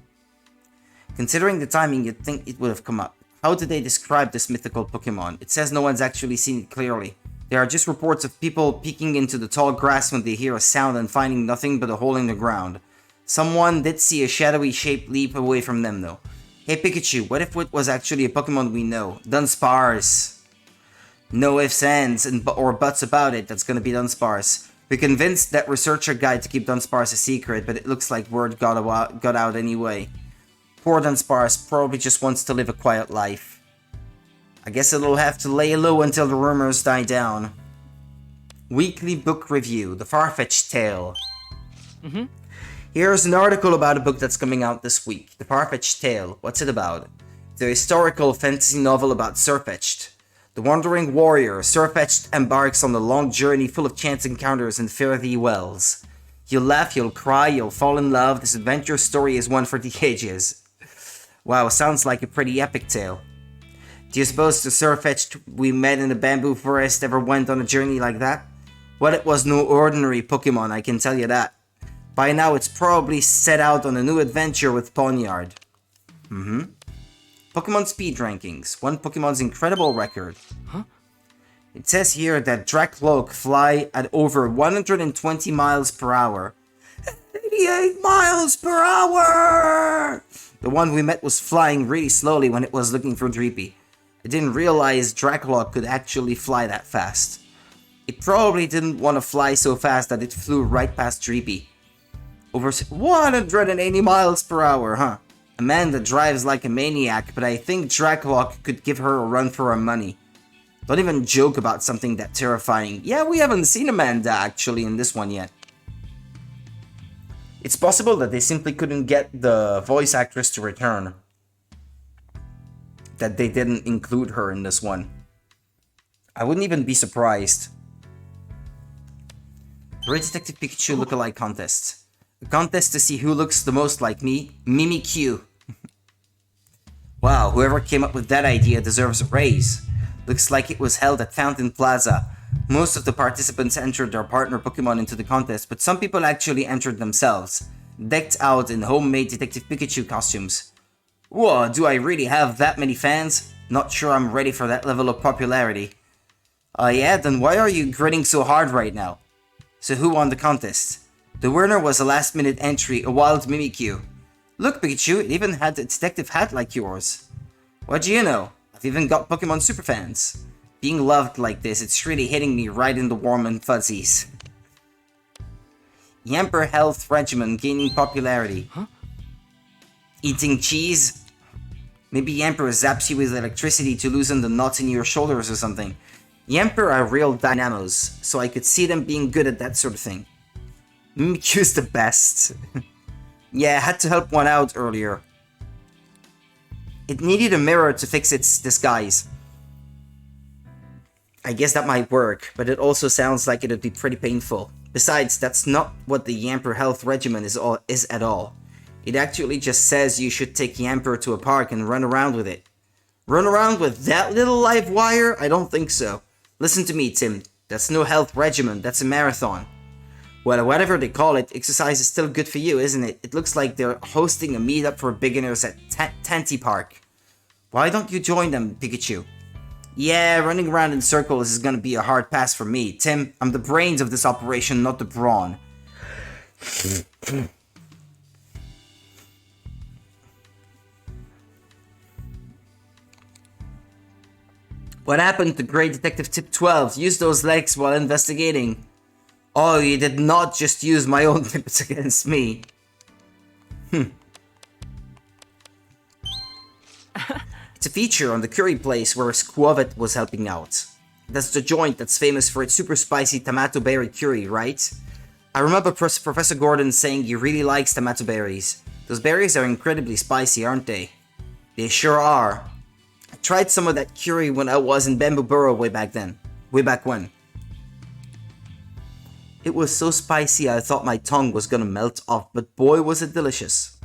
Considering the timing, you'd think it would have come up. How did they describe this mythical Pokemon? It says no one's actually seen it clearly. There are just reports of people peeking into the tall grass when they hear a sound and finding nothing but a hole in the ground. Someone did see a shadowy shape leap away from them though. Hey Pikachu, what if it was actually a Pokemon we know? Dunsparce. No ifs, ands, or buts about it, that's gonna be Dunsparce. We convinced that researcher guy to keep Dunsparce a secret, but it looks like word got out anyway. Poor Dunsparce probably just wants to live a quiet life. I guess it'll have to lay low until the rumors die down. Weekly book review, The Farfetch'd Tale. Here's an article about a book that's coming out this week, The Farfetch'd Tale. What's it about? It's a historical fantasy novel about Sirfetch'd. The wandering warrior, Sirfetch'd embarks on a long journey full of chance encounters and fare thee wells. You'll laugh, you'll cry, you'll fall in love. This adventure story is one for the ages. Wow, sounds like a pretty epic tale. Do you suppose the Sirfetch'd we met in the Bamboo Forest ever went on a journey like that? Well, it was no ordinary Pokemon, I can tell you that. By now, it's probably set out on a new adventure with Ponyard. Pokemon speed rankings. One Pokemon's incredible record. It says here that Dracloak fly at over 120 miles per hour. 88 miles per hour! The one we met was flying really slowly when it was looking for Dreepy. I didn't realize Dracloak could actually fly that fast. It probably didn't want to fly so fast that it flew right past Dreepy. Over 180 miles per hour, huh? A man that drives like a maniac, but I think Dracloak could give her a run for her money. Don't even joke about something that terrifying. Yeah, we haven't seen Amanda actually in this one yet. It's possible that they simply couldn't get the voice actress to return. That they didn't include her in this one. I wouldn't even be surprised. Great Detective Pikachu Lookalike Contest. A contest to see who looks the most like me, Mimikyu. Wow, whoever came up with that idea deserves a raise. Looks like it was held at Fountain Plaza. Most of the participants entered their partner Pokemon into the contest, but some people actually entered themselves, decked out in homemade Detective Pikachu costumes. Whoa, do I really have that many fans? Not sure I'm ready for that level of popularity. Yeah, then why are you grinning so hard right now? So who won the contest? The winner was a last-minute entry, a wild Mimikyu. Look, Pikachu, it even had a detective hat like yours. What do you know? I've even got Pokemon superfans. Being loved like this, it's really hitting me right in the warm and fuzzies. Yamper Health Regimen gaining popularity. Eating cheese? Maybe Yamper zaps you with electricity to loosen the knots in your shoulders or something. Yamper are real dynamos, so I could see them being good at that sort of thing. Mimikyu's the best. Yeah, I had to help one out earlier. It needed a mirror to fix its disguise. I guess that might work, but it also sounds like it'd be pretty painful. Besides, that's not what the Yamper Health Regimen is at all. It actually just says you should take Yamper to a park and run around with it. Run around with that little live wire? I don't think so. Listen to me, Tim. That's no health regimen, that's a marathon. Well, whatever they call it, exercise is still good for you, isn't it? It looks like they're hosting a meetup for beginners at Tanty Park. Why don't you join them, Pikachu? Yeah, running around in circles is gonna be a hard pass for me. Tim, I'm the brains of this operation, not the brawn. What happened to Great Detective Tip 12? Use those legs while investigating. Oh, you did not just use my own tips against me. It's a feature on the curry place where Squavet was helping out. That's the joint that's famous for its super spicy tomato berry curry, right? I remember Professor Gordon saying he really likes tomato berries. Those berries are incredibly spicy, aren't they? They sure are. I tried some of that curry when I was in Bamboo Burrow way back when. It was so spicy I thought my tongue was gonna melt off, but boy was it delicious.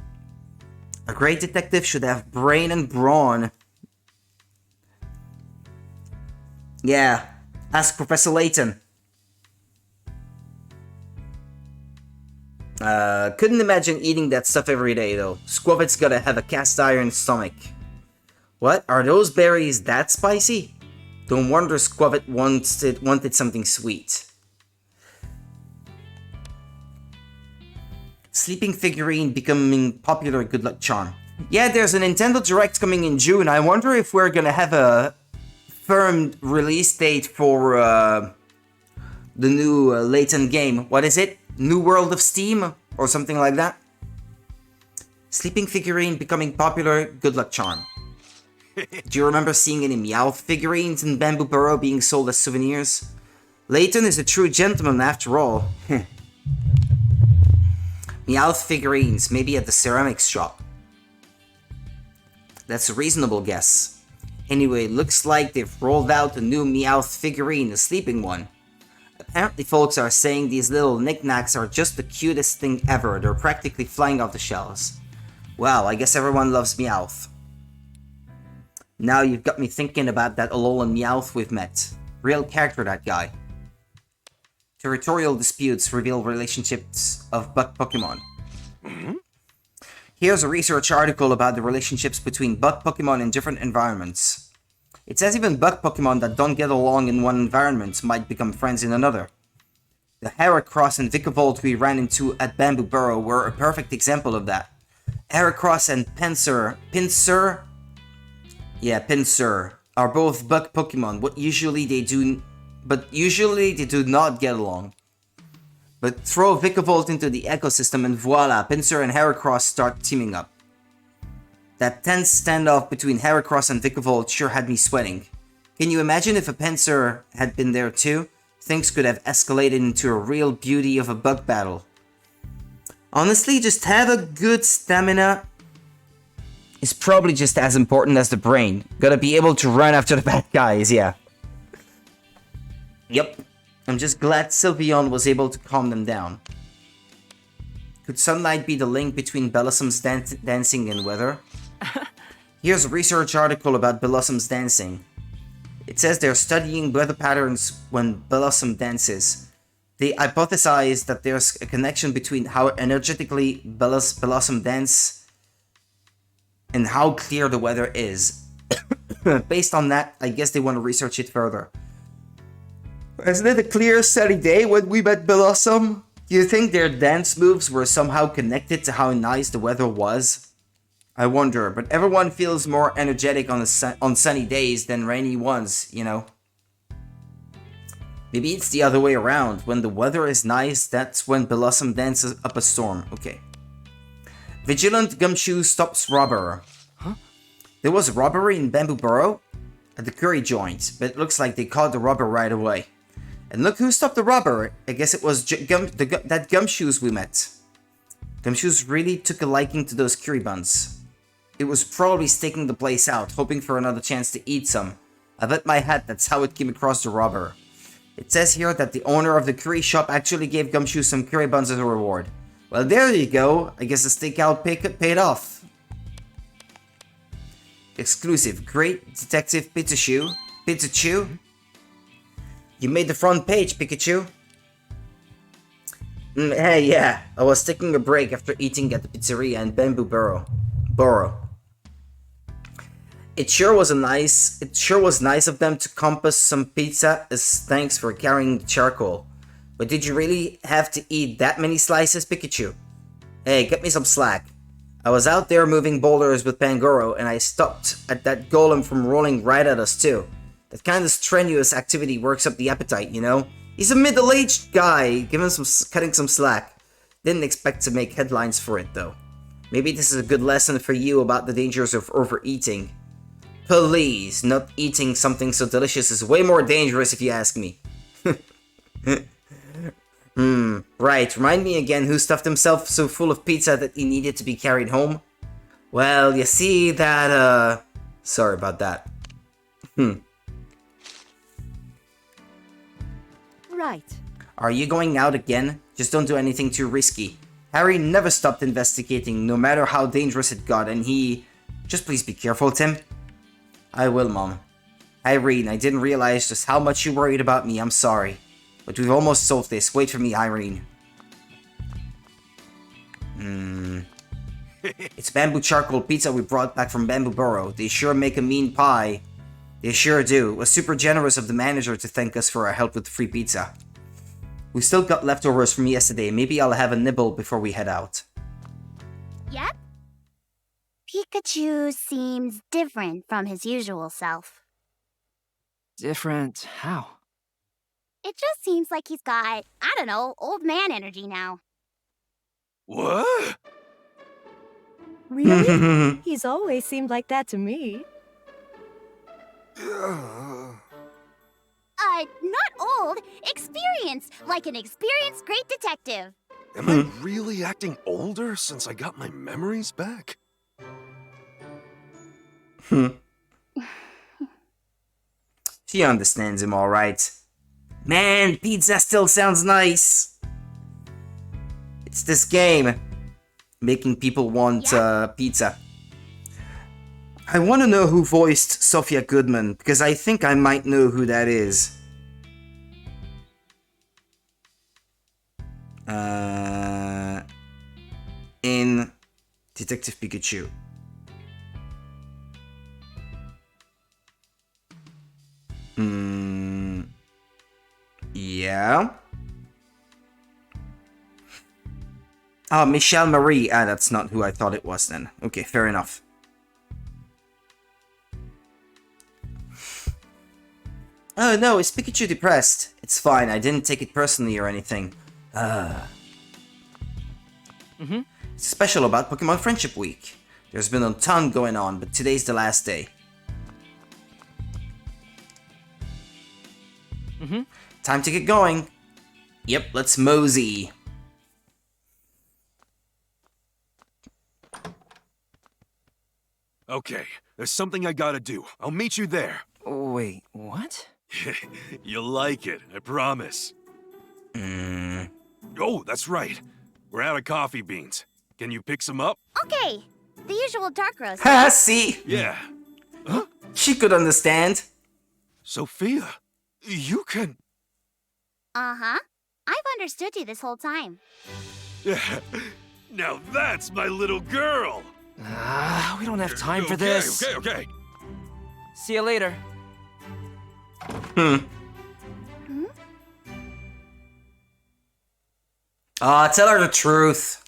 A great detective should have brain and brawn. Yeah, ask Professor Layton. Couldn't imagine eating that stuff every day though. Squavet's gotta have a cast iron stomach. What? Are those berries that spicy? Don't wonder Squavet wanted something sweet. Sleeping figurine becoming popular good luck charm. Yeah, there's a Nintendo Direct coming in June. I wonder if we're gonna have a firm release date for the new Layton game. What is it? New World of Steam? Or something like that? Sleeping figurine becoming popular good luck charm. Do you remember seeing any Meowth figurines in Bamboo Burrow being sold as souvenirs? Layton is a true gentleman after all. Meowth figurines, maybe at the ceramics shop. That's a reasonable guess. Anyway, looks like they've rolled out a new Meowth figurine, a sleeping one. Apparently folks are saying these little knickknacks are just the cutest thing ever. They're practically flying off the shelves. Well, I guess everyone loves Meowth. Now you've got me thinking about that Alolan Meowth we've met. Real character, that guy. Territorial disputes reveal relationships of Buck Pokemon. Here's a research article about the relationships between Buck Pokemon in different environments. It says even Buck Pokemon that don't get along in one environment might become friends in another. The Heracross and Vikavolt we ran into at Bamboo Burrow were a perfect example of that. Heracross and Pinsir are both Buck Pokemon, but usually they do not get along. But throw Vikavolt into the ecosystem and voila, Pinsir and Heracross start teaming up. That tense standoff between Heracross and Vikavolt sure had me sweating. Can you imagine if a Pinsir had been there too? Things could have escalated into a real beauty of a bug battle. Honestly, just have a good stamina is probably just as important as the brain. Gotta be able to run after the bad guys, yeah. Yep. I'm just glad Sylveon was able to calm them down. Could sunlight be the link between Bellossom's dancing and weather? Here's a research article about Bellossom's dancing. It says they're studying weather patterns when Bellossom dances. They hypothesize that there's a connection between how energetically Bellossom dance and how clear the weather is. Based on that, I guess they want to research it further. Isn't it a clear, sunny day when we met Bellossom? Do you think their dance moves were somehow connected to how nice the weather was? I wonder, but everyone feels more energetic on sunny days than rainy ones, you know? Maybe it's the other way around. When the weather is nice, that's when Bellossom dances up a storm. Okay. Vigilant Gumshoe stops robber. Huh? There was a robbery in Bamboo Burrow at the curry joint, but it looks like they caught the robber right away. And look who stopped the robber. I guess it was that Gumshoes we met. Gumshoes really took a liking to those curry buns. It was probably staking the place out, hoping for another chance to eat some. I bet my hat that's how it came across the robber. It says here that the owner of the curry shop actually gave Gumshoe some curry buns as a reward. Well, there you go. I guess the stakeout paid off. Exclusive. Great Detective Pikachu. You made the front page, Pikachu. Hey, yeah, I was taking a break after eating at the pizzeria in Bamboo Borough. It sure was nice of them to compass some pizza as thanks for carrying the charcoal. But did you really have to eat that many slices, Pikachu? Hey, get me some slack. I was out there moving boulders with Pangoro and I stopped at that golem from rolling right at us too. That kind of strenuous activity works up the appetite, you know? He's a middle-aged guy, cutting some slack. Didn't expect to make headlines for it though. Maybe this is a good lesson for you about the dangers of overeating. Please, not eating something so delicious is way more dangerous if you ask me. Right, remind me again who stuffed himself so full of pizza that he needed to be carried home? Well, you see that, sorry about that. Right. Are you going out again? Just don't do anything too risky. Harry never stopped investigating, no matter how dangerous it got, and he... Just please be careful, Tim. I will, Mom. Irene, I didn't realize just how much you worried about me, I'm sorry. But we've almost solved this. Wait for me, Irene. It's bamboo charcoal pizza we brought back from Bamboo Borough. They sure make a mean pie. They sure do. It was super generous of the manager to thank us for our help with the free pizza. We still got leftovers from yesterday. Maybe I'll have a nibble before we head out. Yep. Pikachu seems different from his usual self. Different how? It just seems like he's got, I don't know, old man energy now. What? Really? He's always seemed like that to me. Not old. Experienced. Like an experienced great detective. Am I really acting older since I got my memories back? She understands him alright. Man, pizza still sounds nice. It's this game. Making people want pizza. I want to know who voiced Sophia Goodman, because I think I might know who that is. In Detective Pikachu. Yeah. Oh, Michelle Marie. Ah, that's not who I thought it was then. Okay, fair enough. Oh no, is Pikachu depressed? It's fine, I didn't take it personally or anything. It's special about Pokemon Friendship Week. There's been a ton going on, but today's the last day. Time to get going. Yep, let's mosey. Okay, there's something I gotta do. I'll meet you there. Wait, what? You'll like it, I promise. Oh, that's right. We're out of coffee beans. Can you pick some up? Okay. The usual dark roast. Ha, see? Yeah. Huh? She could understand. Sophia, you can... Uh-huh. I've understood you this whole time. Now that's my little girl! We don't have time for this. Okay. See you later. Tell her the truth.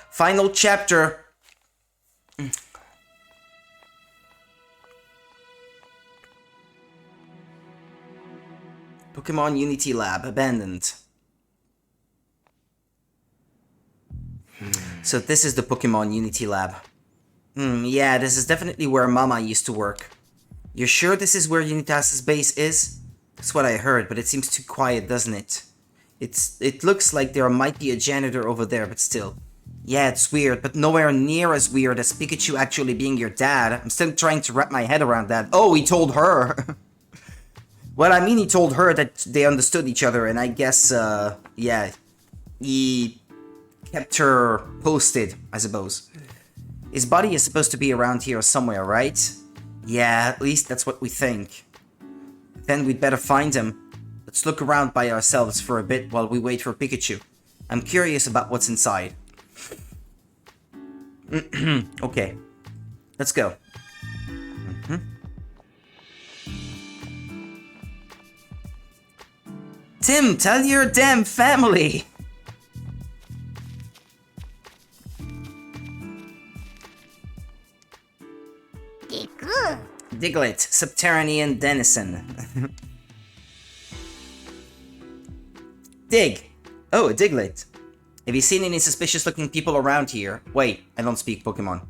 Final chapter. Pokemon Unity Lab abandoned. So this is the Pokemon Unity Lab. Yeah, this is definitely where Mama used to work. You're sure this is where Unitas's base is? That's what I heard, but it seems too quiet, doesn't it? It looks like there might be a janitor over there, but still. Yeah, it's weird, but nowhere near as weird as Pikachu actually being your dad. I'm still trying to wrap my head around that. Oh, he told her! Well, I mean, he told her that they understood each other, and I guess, yeah, he kept her posted, I suppose. His body is supposed to be around here somewhere, right? Yeah, at least that's what we think. Then we'd better find him. Let's look around by ourselves for a bit while we wait for Pikachu. I'm curious about what's inside. Okay. Let's go. Tim, tell your damn family! Giku. Diglett, subterranean denizen. Dig! Oh, a Diglett. Have you seen any suspicious looking people around here? Wait, I don't speak Pokemon.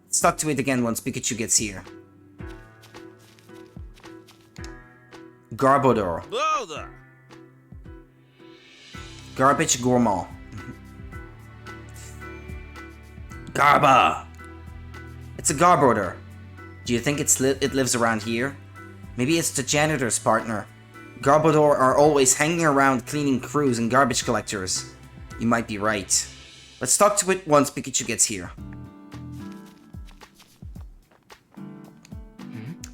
Let's talk to it again once Pikachu gets here. Garbodor. Hello there. Garbage Gourmand. Garba! It's a Garbodor. Do you think it lives around here? Maybe it's the janitor's partner. Garbodor are always hanging around cleaning crews and garbage collectors. You might be right. Let's talk to it once Pikachu gets here.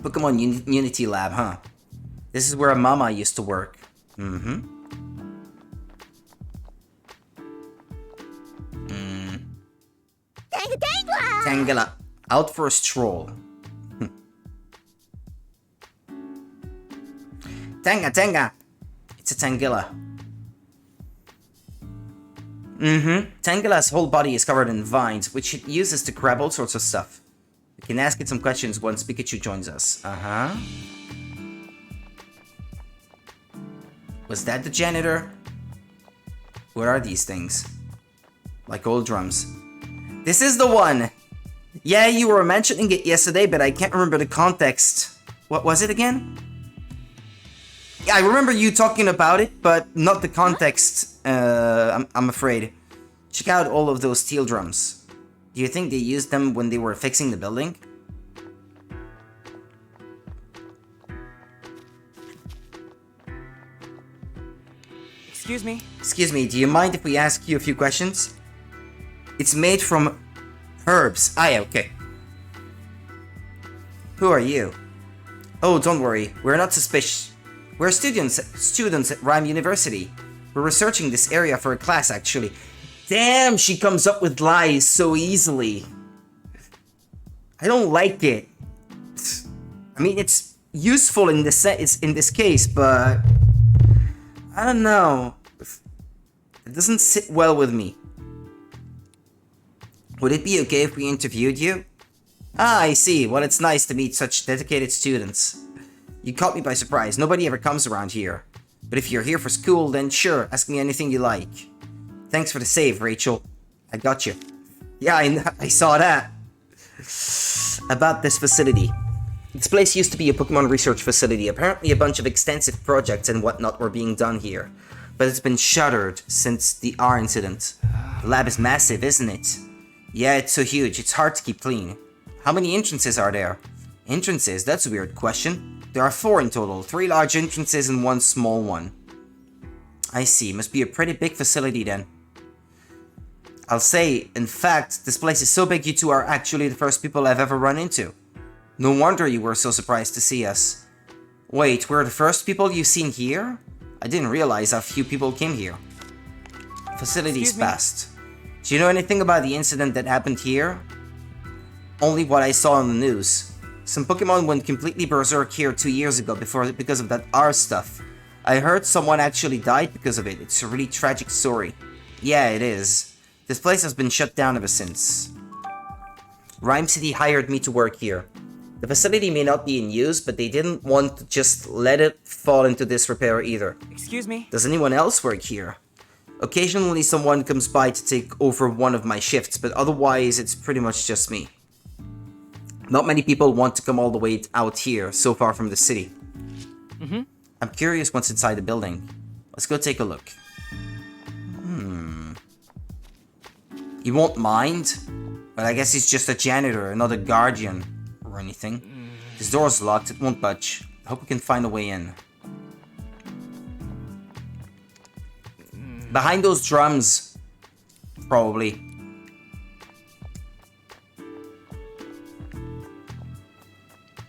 Pokemon Unity Lab, huh? This is where Mama used to work. Tangela, out for a stroll. Tanga! It's a Tangela. Tangela's whole body is covered in vines, which it uses to grab all sorts of stuff. We can ask it some questions once Pikachu joins us. Was that the janitor? What are these things? Like old drums. This is the one! Yeah, you were mentioning it yesterday, but I can't remember the context. What was it again? Yeah, I remember you talking about it, but not the context, I'm afraid. Check out all of those steel drums. Do you think they used them when they were fixing the building? Excuse me? Excuse me, do you mind if we ask you a few questions? It's made from herbs. Ah, yeah, okay. Who are you? Oh, don't worry. We're not suspicious. We're students at Rhyme University. We're researching this area for a class, actually. Damn, she comes up with lies so easily. I don't like it. I mean, it's useful in this case, but I don't know. It doesn't sit well with me. Would it be okay if we interviewed you? Ah, I see. Well, it's nice to meet such dedicated students. You caught me by surprise. Nobody ever comes around here. But if you're here for school, then sure, ask me anything you like. Thanks for the save, Rachel. I got you. Yeah, I saw that. About this facility. This place used to be a Pokemon research facility. Apparently a bunch of extensive projects and whatnot were being done here. But it's been shuttered since the R incident. The lab is massive, isn't it? Yeah, it's so huge, it's hard to keep clean. How many entrances are there? Entrances? That's a weird question. There are 4 in total, 3 large entrances and 1 small one. I see, must be a pretty big facility then. I'll say, in fact, this place is so big you two are actually the first people I've ever run into. No wonder you were so surprised to see us. Wait, we're the first people you've seen here? I didn't realize how few people came here. Facilities passed. Do you know anything about the incident that happened here? Only what I saw on the news. Some Pokemon went completely berserk here 2 years ago because of that R stuff. I heard someone actually died because of it. It's a really tragic story. Yeah, it is. This place has been shut down ever since. Rhyme City hired me to work here. The facility may not be in use, but they didn't want to just let it fall into disrepair either. Excuse me? Does anyone else work here? Occasionally someone comes by to take over one of my shifts, but otherwise it's pretty much just me. Not many people want to come all the way out here, so far from the city. I'm curious what's inside the building. Let's go take a look. You won't mind? But I guess he's just a janitor, not a guardian or anything. This door's locked, it won't budge. I hope we can find a way in. Behind those drums. Probably.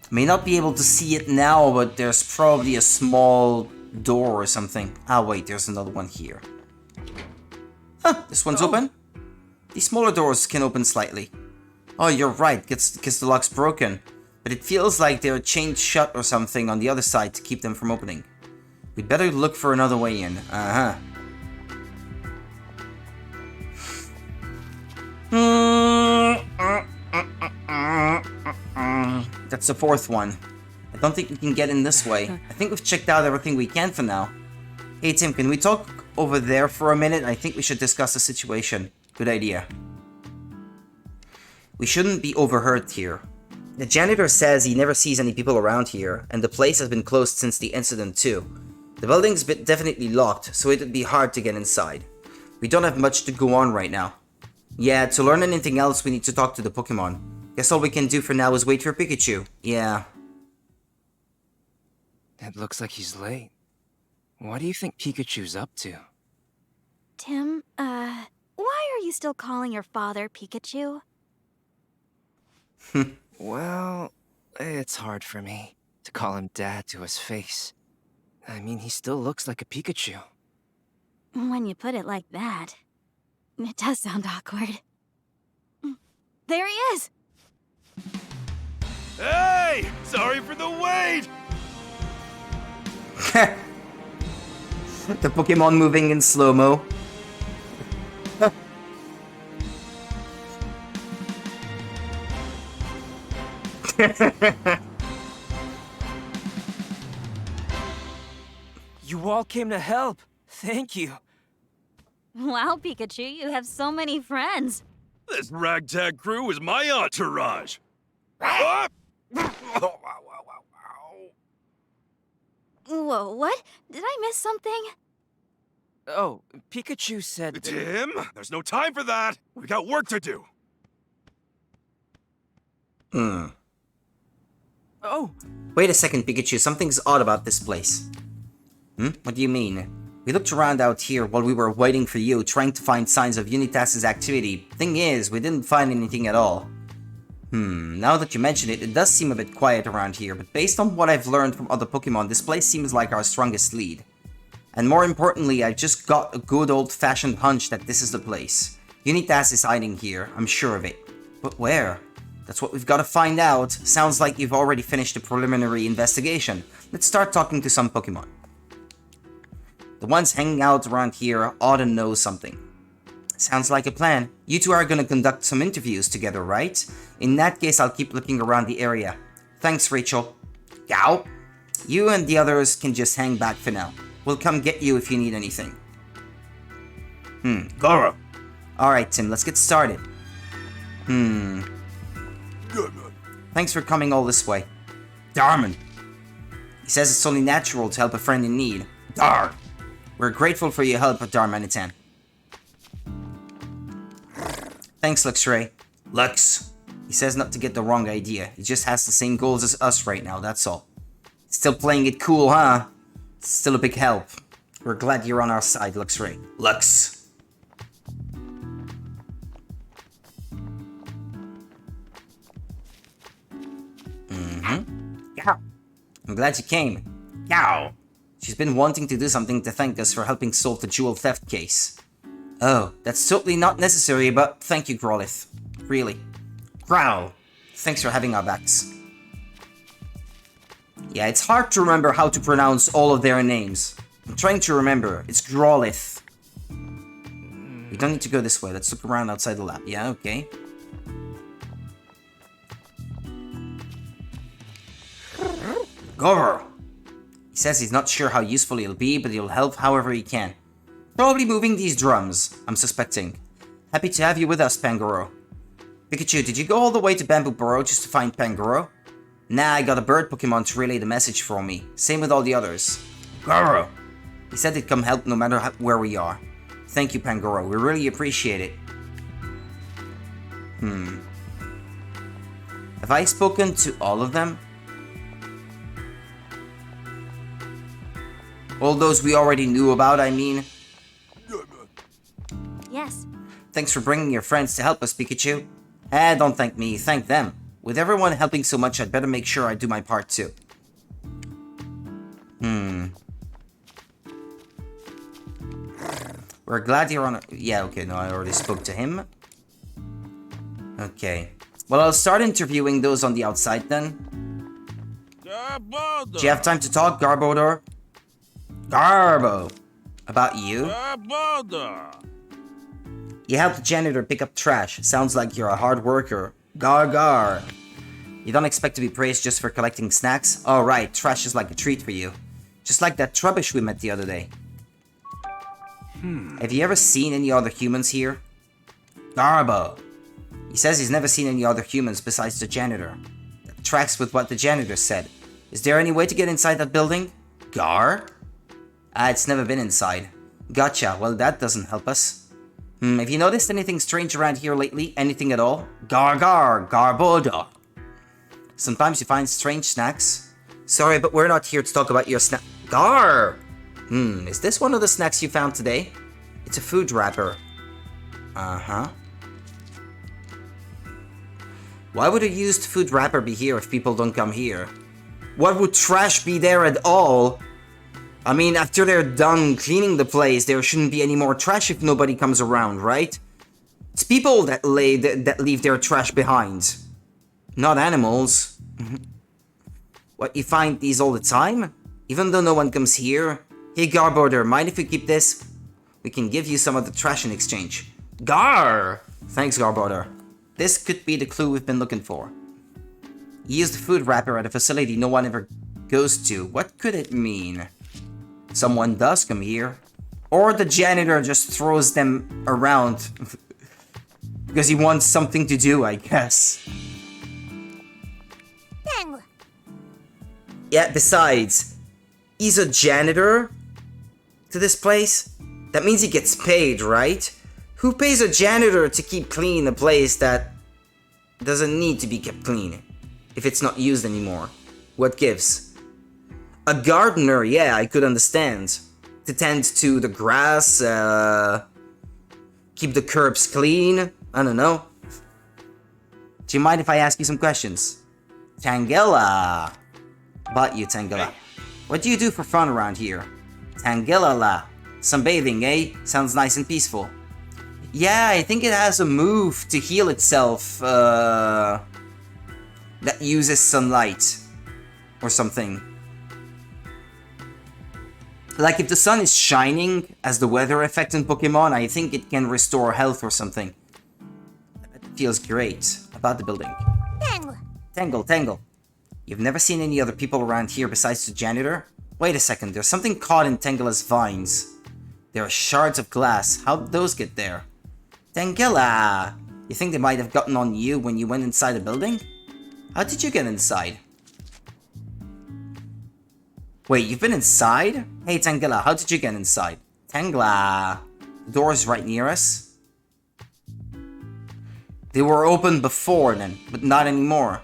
May not be able to see it now, but there's probably a small door or something. Ah, wait, there's another one here. Huh, this one's open. These smaller doors can open slightly. Oh, you're right, because the lock's broken. But it feels like they're chained shut or something on the other side to keep them from opening. We'd better look for another way in. Uh-huh. That's the fourth one. I don't think we can get in this way. I think we've checked out everything we can for now. Hey Tim, can we talk over there for a minute? I think we should discuss the situation. Good idea. We shouldn't be overheard here. The janitor says he never sees any people around here, and the place has been closed since the incident too. The building's definitely locked, so it'd be hard to get inside. We don't have much to go on right now. Yeah, to learn anything else we need to talk to the Pokemon. Guess all we can do for now is wait for Pikachu. Yeah. It looks like he's late. What do you think Pikachu's up to? Tim, why are you still calling your father Pikachu? Well, it's hard for me to call him Dad to his face. I mean, he still looks like a Pikachu. When you put it like that, it does sound awkward. There he is! Hey! Sorry for the wait! The Pokemon moving in slow-mo. You all came to help. Thank you. Wow, Pikachu, you have so many friends. This ragtag crew is my entourage. Ah! Whoa, what? Did I miss something? Oh, Pikachu said... Tim, there's no time for that. We got work to do. Oh! Wait a second, Pikachu. Something's odd about this place. What do you mean? We looked around out here while we were waiting for you, trying to find signs of Unitas's activity. Thing is, we didn't find anything at all. Now that you mention it, it does seem a bit quiet around here, but based on what I've learned from other Pokemon, this place seems like our strongest lead. And more importantly, I've just got a good old-fashioned hunch that this is the place. Unitas is hiding here, I'm sure of it. But where? That's what we've got to find out. Sounds like you've already finished the preliminary investigation. Let's start talking to some Pokemon. The ones hanging out around here ought to know something. Sounds like a plan. You two are gonna conduct some interviews together, right? In that case, I'll keep looking around the area. Thanks, Rachel. Yow! You and the others can just hang back for now. We'll come get you if you need anything. Goro. Alright, Tim, let's get started. Thanks for coming all this way. Darman. He says it's only natural to help a friend in need. Dar. We're grateful for your help, Darmanitan. Thanks, Luxray. Lux. He says not to get the wrong idea. He just has the same goals as us right now, that's all. Still playing it cool, huh? Still a big help. We're glad you're on our side, Luxray. Lux. Yeah. I'm glad you came. Yow. She's been wanting to do something to thank us for helping solve the jewel theft case. Oh, that's totally not necessary, but thank you, Growlithe. Really. Growl. Thanks for having our backs. Yeah, it's hard to remember how to pronounce all of their names. I'm trying to remember. It's Growlithe. We don't need to go this way. Let's look around outside the lab. Yeah, okay. Goro. He says he's not sure how useful he'll be, but he'll help however he can. Probably moving these drums, I'm suspecting. Happy to have you with us, Pangoro. Pikachu, did you go all the way to Bamboo Burrow just to find Pangoro? Nah, I got a bird Pokemon to relay the message for me. Same with all the others. Goro! He said he'd come help no matter where we are. Thank you, Pangoro. We really appreciate it. Have I spoken to all of them? All those we already knew about, I mean. Yes. Thanks for bringing your friends to help us, Pikachu. Don't thank me, thank them. With everyone helping so much, I'd better make sure I do my part too. We're glad you're on... Yeah, okay, no, I already spoke to him. Okay. Well, I'll start interviewing those on the outside then. Do you have time to talk, Garbodor? Garbo! About you? You helped the janitor pick up trash. Sounds like you're a hard worker. Gar. You don't expect to be praised just for collecting snacks? Oh right, trash is like a treat for you. Just like that Trubbish we met the other day. Have you ever seen any other humans here? Garbo. He says he's never seen any other humans besides the janitor. That tracks with what the janitor said. Is there any way to get inside that building? Gar? It's never been inside. Gotcha, well that doesn't help us. Have you noticed anything strange around here lately? Anything at all? Garbodo. Sometimes you find strange snacks. Sorry, but we're not here to talk about your snack. Gar! Is this one of the snacks you found today? It's a food wrapper. Uh-huh. Why would a used food wrapper be here if people don't come here? What would trash be there at all? I mean, after they're done cleaning the place, there shouldn't be any more trash if nobody comes around, right? It's people that leave their trash behind. Not animals. What, you find these all the time? Even though no one comes here? Hey Garborder, mind if we keep this? We can give you some of the trash in exchange. Gar! Thanks Garborder. This could be the clue we've been looking for. You used the food wrapper at a facility no one ever goes to. What could it mean? Someone does come here. Or the janitor just throws them around. Because he wants something to do, I guess. Yeah, besides, he's a janitor to this place. That means he gets paid, right? Who pays a janitor to keep clean a place that doesn't need to be kept clean if it's not used anymore? What gives? A gardener, yeah, I could understand. To tend to the grass, keep the curbs clean, I don't know. Do you mind if I ask you some questions? Tangela. About you, Tangela. What do you do for fun around here? Tangela. Some bathing, eh? Sounds nice and peaceful. Yeah, I think it has a move to heal itself, that uses sunlight. Or something. Like if the sun is shining as the weather effect in Pokemon, I think it can restore health or something. It feels great. About the building. Tangle. You've never seen any other people around here besides the janitor? Wait a second, there's something caught in Tangela's vines. There are shards of glass. How'd those get there? Tangela! You think they might have gotten on you when you went inside the building? How did you get inside? Wait, you've been inside? Hey Tangela, how did you get inside? Tangela! The door's right near us. They were open before then, but not anymore.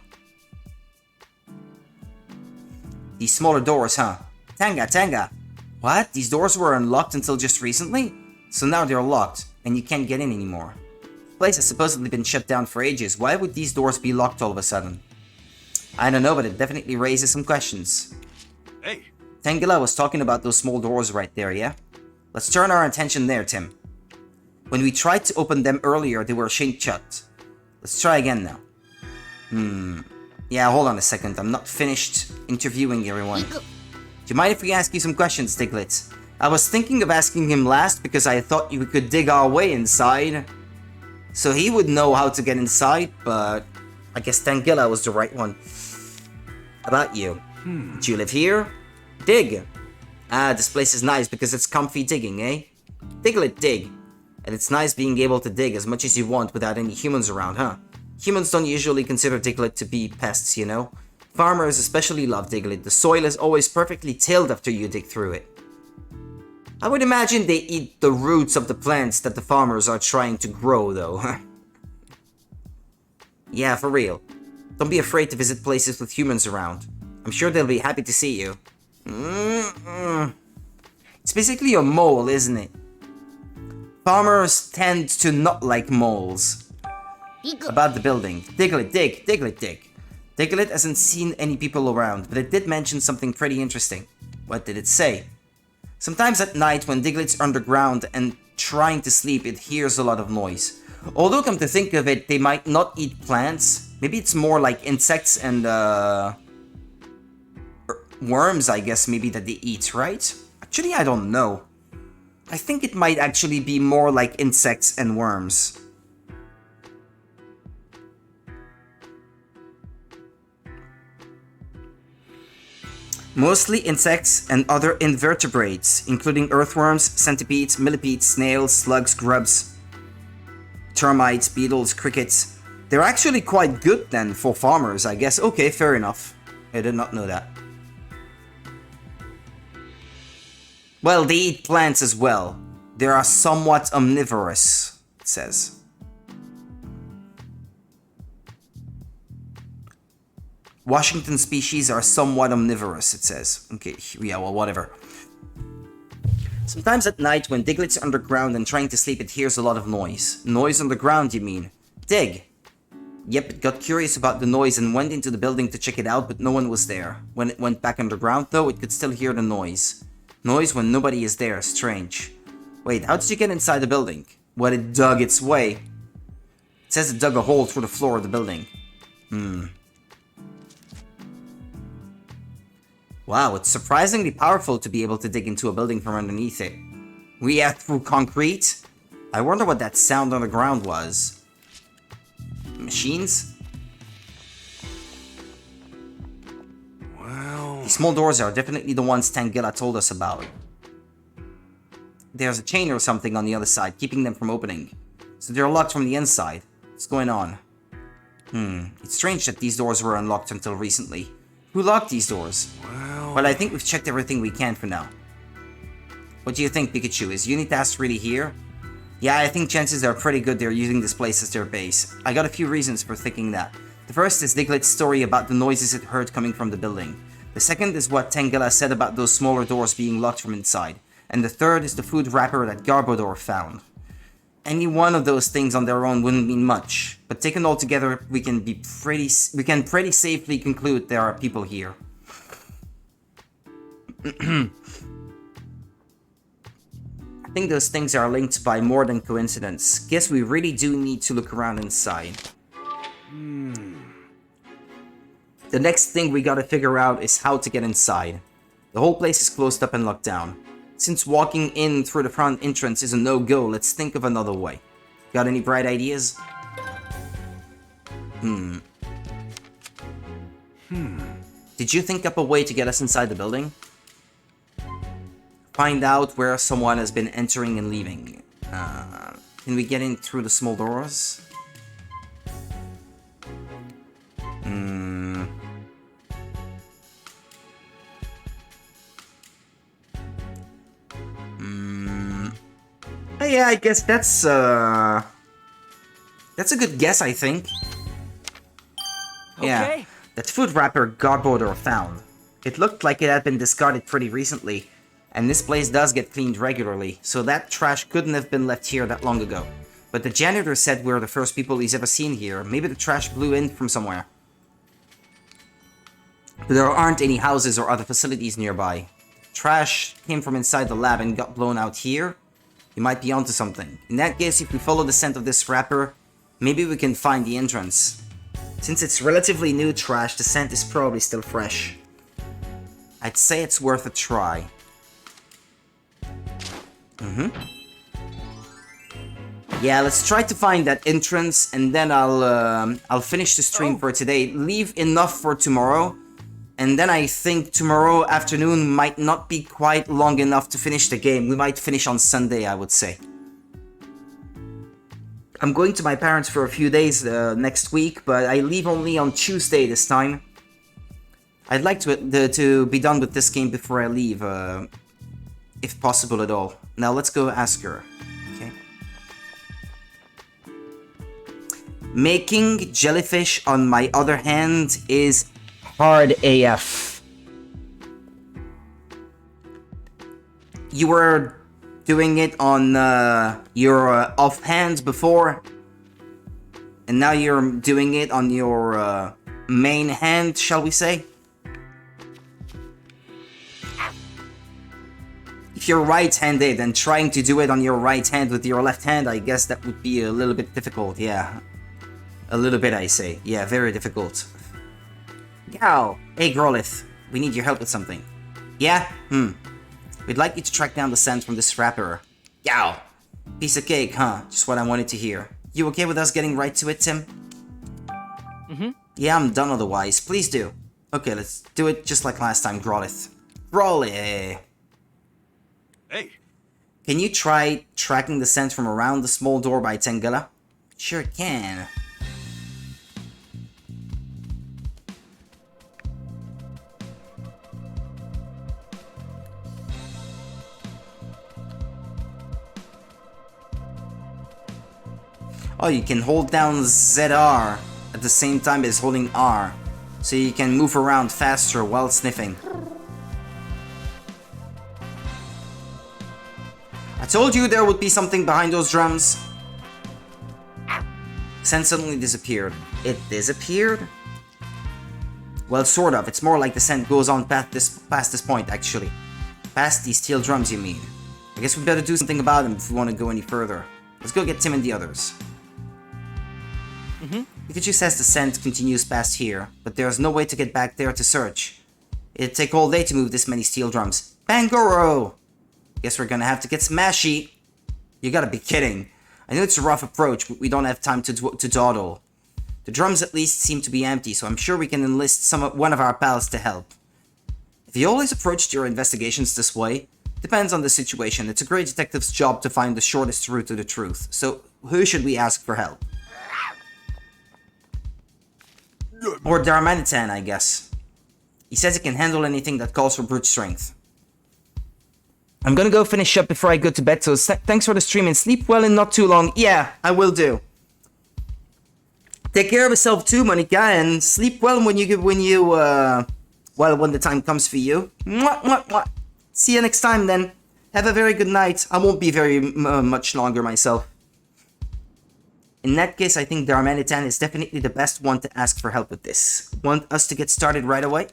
These smaller doors, huh? Tanga! What? These doors were unlocked until just recently? So now they're locked, and you can't get in anymore. The place has supposedly been shut down for ages. Why would these doors be locked all of a sudden? I don't know, but it definitely raises some questions. Hey! Tangela was talking about those small doors right there, yeah? Let's turn our attention there, Tim. When we tried to open them earlier, they were shut. Let's try again now. Yeah, hold on a second. I'm not finished interviewing everyone. Do you mind if we ask you some questions, Diglett? I was thinking of asking him last because I thought we could dig our way inside. So he would know how to get inside, but I guess Tangela was the right one. About you. Do you live here? Dig. This place is nice because it's comfy digging, eh? Diglett, dig. And it's nice being able to dig as much as you want without any humans around, huh? Humans don't usually consider Diglett to be pests, you know? Farmers especially love Diglett. The soil is always perfectly tilled after you dig through it. I would imagine they eat the roots of the plants that the farmers are trying to grow, though. Yeah, for real. Don't be afraid to visit places with humans around. I'm sure they'll be happy to see you. It's basically a mole, isn't it? Farmers tend to not like moles. About the building. Diglett, dig. Diglett hasn't seen any people around, but it did mention something pretty interesting. What did it say? Sometimes at night when Diglett's underground and trying to sleep, it hears a lot of noise. Although, come to think of it, they might not eat plants. Maybe it's more like insects and worms, I guess, maybe that they eat, right? Actually, I don't know. I think it might actually be more like insects and worms. Mostly insects and other invertebrates, including earthworms, centipedes, millipedes, snails, slugs, grubs, termites, beetles, crickets. They're actually quite good then for farmers, I guess. Okay, fair enough. I did not know that. Well, they eat plants as well. They are somewhat omnivorous, it says. Washington species are somewhat omnivorous, it says. Okay, yeah, well, whatever. Sometimes at night, when Diglett's underground and trying to sleep, it hears a lot of noise. Noise on the ground, you mean? Dig. Yep, it got curious about the noise and went into the building to check it out, but no one was there. When it went back underground, though, it could still hear the noise. Noise when nobody is there, strange. Wait, how did you get inside the building? Well, it dug its way. It says it dug a hole through the floor of the building. Wow, it's surprisingly powerful to be able to dig into a building from underneath it. We are through concrete? I wonder what that sound on the ground was. Machines? Well... These small doors are definitely the ones Tangela told us about. There's a chain or something on the other side, keeping them from opening. So they're locked from the inside. What's going on? It's strange that these doors were unlocked until recently. Who locked these doors? Well, I think we've checked everything we can for now. What do you think, Pikachu? Is Unitas really here? Yeah, I think chances are pretty good they're using this place as their base. I got a few reasons for thinking that. The first is Diglett's story about the noises it heard coming from the building. The second is what Tangela said about those smaller doors being locked from inside. And the third is the food wrapper that Garbodor found. Any one of those things on their own wouldn't mean much, but taken all together, we can pretty safely conclude there are people here. I think those things are linked by more than coincidence. Guess we really do need to look around inside. The next thing we gotta figure out is how to get inside. The whole place is closed up and locked down. Since walking in through the front entrance is a no-go, let's think of another way. Got any bright ideas? Did you think up a way to get us inside the building? Find out where someone has been entering and leaving. Can we get in through the small doors? Yeah, I guess that's a good guess, I think. Yeah, Okay. that food wrapper Garbodor found. It looked like it had been discarded pretty recently, and this place does get cleaned regularly, so that trash couldn't have been left here that long ago. But the janitor said we're the first people he's ever seen here. Maybe the trash blew in from somewhere. But there aren't any houses or other facilities nearby. Trash came from inside the lab and got blown out here. You might be onto something. In that case, if we follow the scent of this wrapper, maybe we can find the entrance. Since it's relatively new trash, the scent is probably still fresh. I'd say it's worth a try. Yeah, let's try to find that entrance, and then I'll finish the stream for today. Leave enough for tomorrow. And then I think tomorrow afternoon might not be quite long enough to finish the game. We might finish on Sunday, I would say. I'm going to my parents for a few days next week, but I leave only on Tuesday this time. I'd like to be done with this game before I leave, if possible at all. Now let's go ask her. Okay. Making jellyfish, on my other hand, is hard AF. You were doing it on your offhand before, and now you're doing it on your main hand, shall we say? If you're right-handed and trying to do it on your right hand with your left hand, I guess that would be a little bit difficult, yeah. A little bit, I say. Yeah, very difficult. Yow! Hey, Grolith. We need your help with something. Yeah? We'd like you to track down the scent from this wrapper. Yow! Piece of cake, huh? Just what I wanted to hear. You okay with us getting right to it, Tim? Yeah, I'm done otherwise. Please do. Okay, let's do it just like last time, Grolith. Grolith! Hey, Can you try tracking the scent from around the small door by Tengela? Sure can. Oh, you can hold down ZR at the same time as holding R, so you can move around faster while sniffing. I told you there would be something behind those drums. Scent suddenly disappeared. It disappeared? Well, sort of. It's more like the scent goes on past this point, actually. Past these steel drums, you mean. I guess we better do something about them if we want to go any further. Let's go get Tim and the others. Pikachu says the scent continues past here, but there's no way to get back there to search. It'd take all day to move this many steel drums. Pangoro! Guess we're gonna have to get smashy. You gotta be kidding. I know it's a rough approach, but we don't have time to dawdle. The drums at least seem to be empty, so I'm sure we can enlist one of our pals to help. Have you always approached your investigations this way? Depends on the situation. It's a great detective's job to find the shortest route to the truth. So, who should we ask for help? Or Darmanitan, I guess. He says he can handle anything that calls for brute strength. I'm gonna go finish up before I go to bed, so thanks for the stream and sleep well and not too long. Yeah, I will do. Take care of yourself too, Monica, and sleep well when the time comes for you. Mwah, mwah, mwah. See you next time then. Have a very good night. I won't be very much longer myself. In that case, I think Darmanitan is definitely the best one to ask for help with this. Want us to get started right away?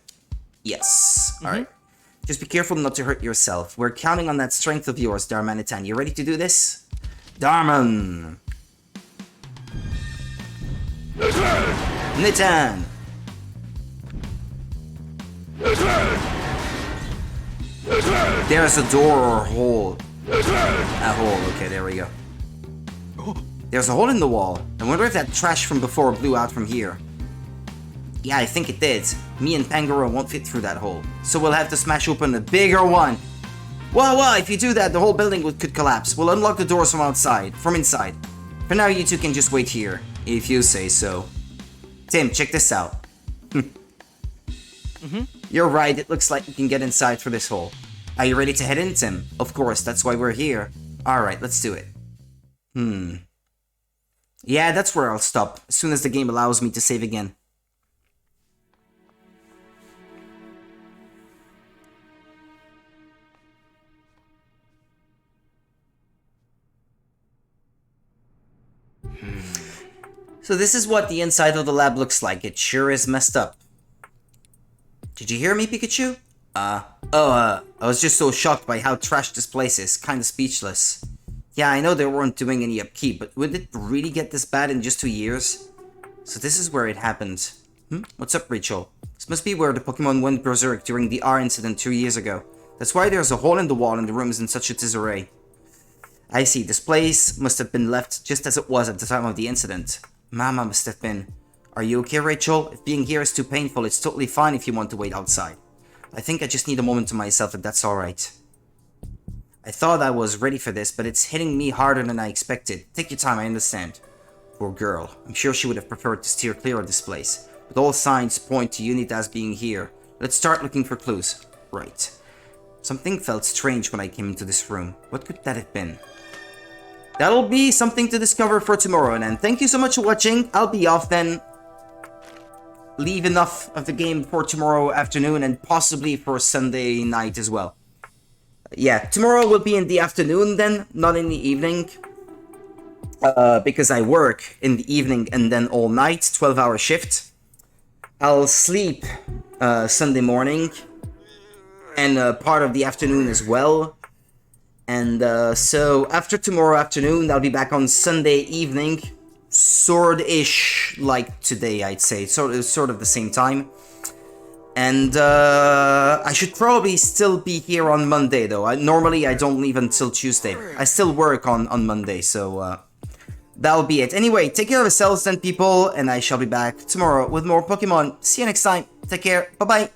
Yes. Alright. Just be careful not to hurt yourself. We're counting on that strength of yours, Darmanitan. You ready to do this? Darman! Nitan! There's a door or a hole. A hole, okay, there we go. There's a hole in the wall. I wonder if that trash from before blew out from here. Yeah, I think it did. Me and Pangoro won't fit through that hole. So we'll have to smash open a bigger one. Well, if you do that, the whole building could collapse. We'll unlock the doors from inside. For now, you two can just wait here, if you say so. Tim, check this out. You're right, it looks like we can get inside through this hole. Are you ready to head in, Tim? Of course, that's why we're here. Alright, let's do it. Yeah, that's where I'll stop, as soon as the game allows me to save again. So this is what the inside of the lab looks like. It sure is messed up. Did you hear me, Pikachu? I was just so shocked by how trashed this place is. Kinda speechless. Yeah, I know they weren't doing any upkeep, but would it really get this bad in just 2 years? So this is where it happened. What's up, Rachel? This must be where the Pokemon went berserk during the R incident 2 years ago. That's why there's a hole in the wall and the room is in such a disarray. I see, this place must have been left just as it was at the time of the incident. Mama must have been. Are you okay, Rachel? If being here is too painful, it's totally fine if you want to wait outside. I think I just need a moment to myself if that's alright. I thought I was ready for this, but it's hitting me harder than I expected. Take your time, I understand. Poor girl. I'm sure she would have preferred to steer clear of this place. But all signs point to Unitas being here. Let's start looking for clues. Right. Something felt strange when I came into this room. What could that have been? That'll be something to discover for tomorrow, and then thank you so much for watching. I'll be off then. Leave enough of the game for tomorrow afternoon and possibly for Sunday night as well. Yeah, tomorrow will be in the afternoon then, not in the evening. Because I work in the evening and then all night, 12-hour shift. I'll sleep Sunday morning and part of the afternoon as well. And so after tomorrow afternoon, I'll be back on Sunday evening, sort-ish like today, I'd say, sort of the same time. And I should probably still be here on Monday, though. Normally I don't leave until Tuesday. I still work on Monday, so that'll be it. Anyway, take care of yourselves then, people, and I shall be back tomorrow with more Pokemon. See you next time. Take care. Bye-bye.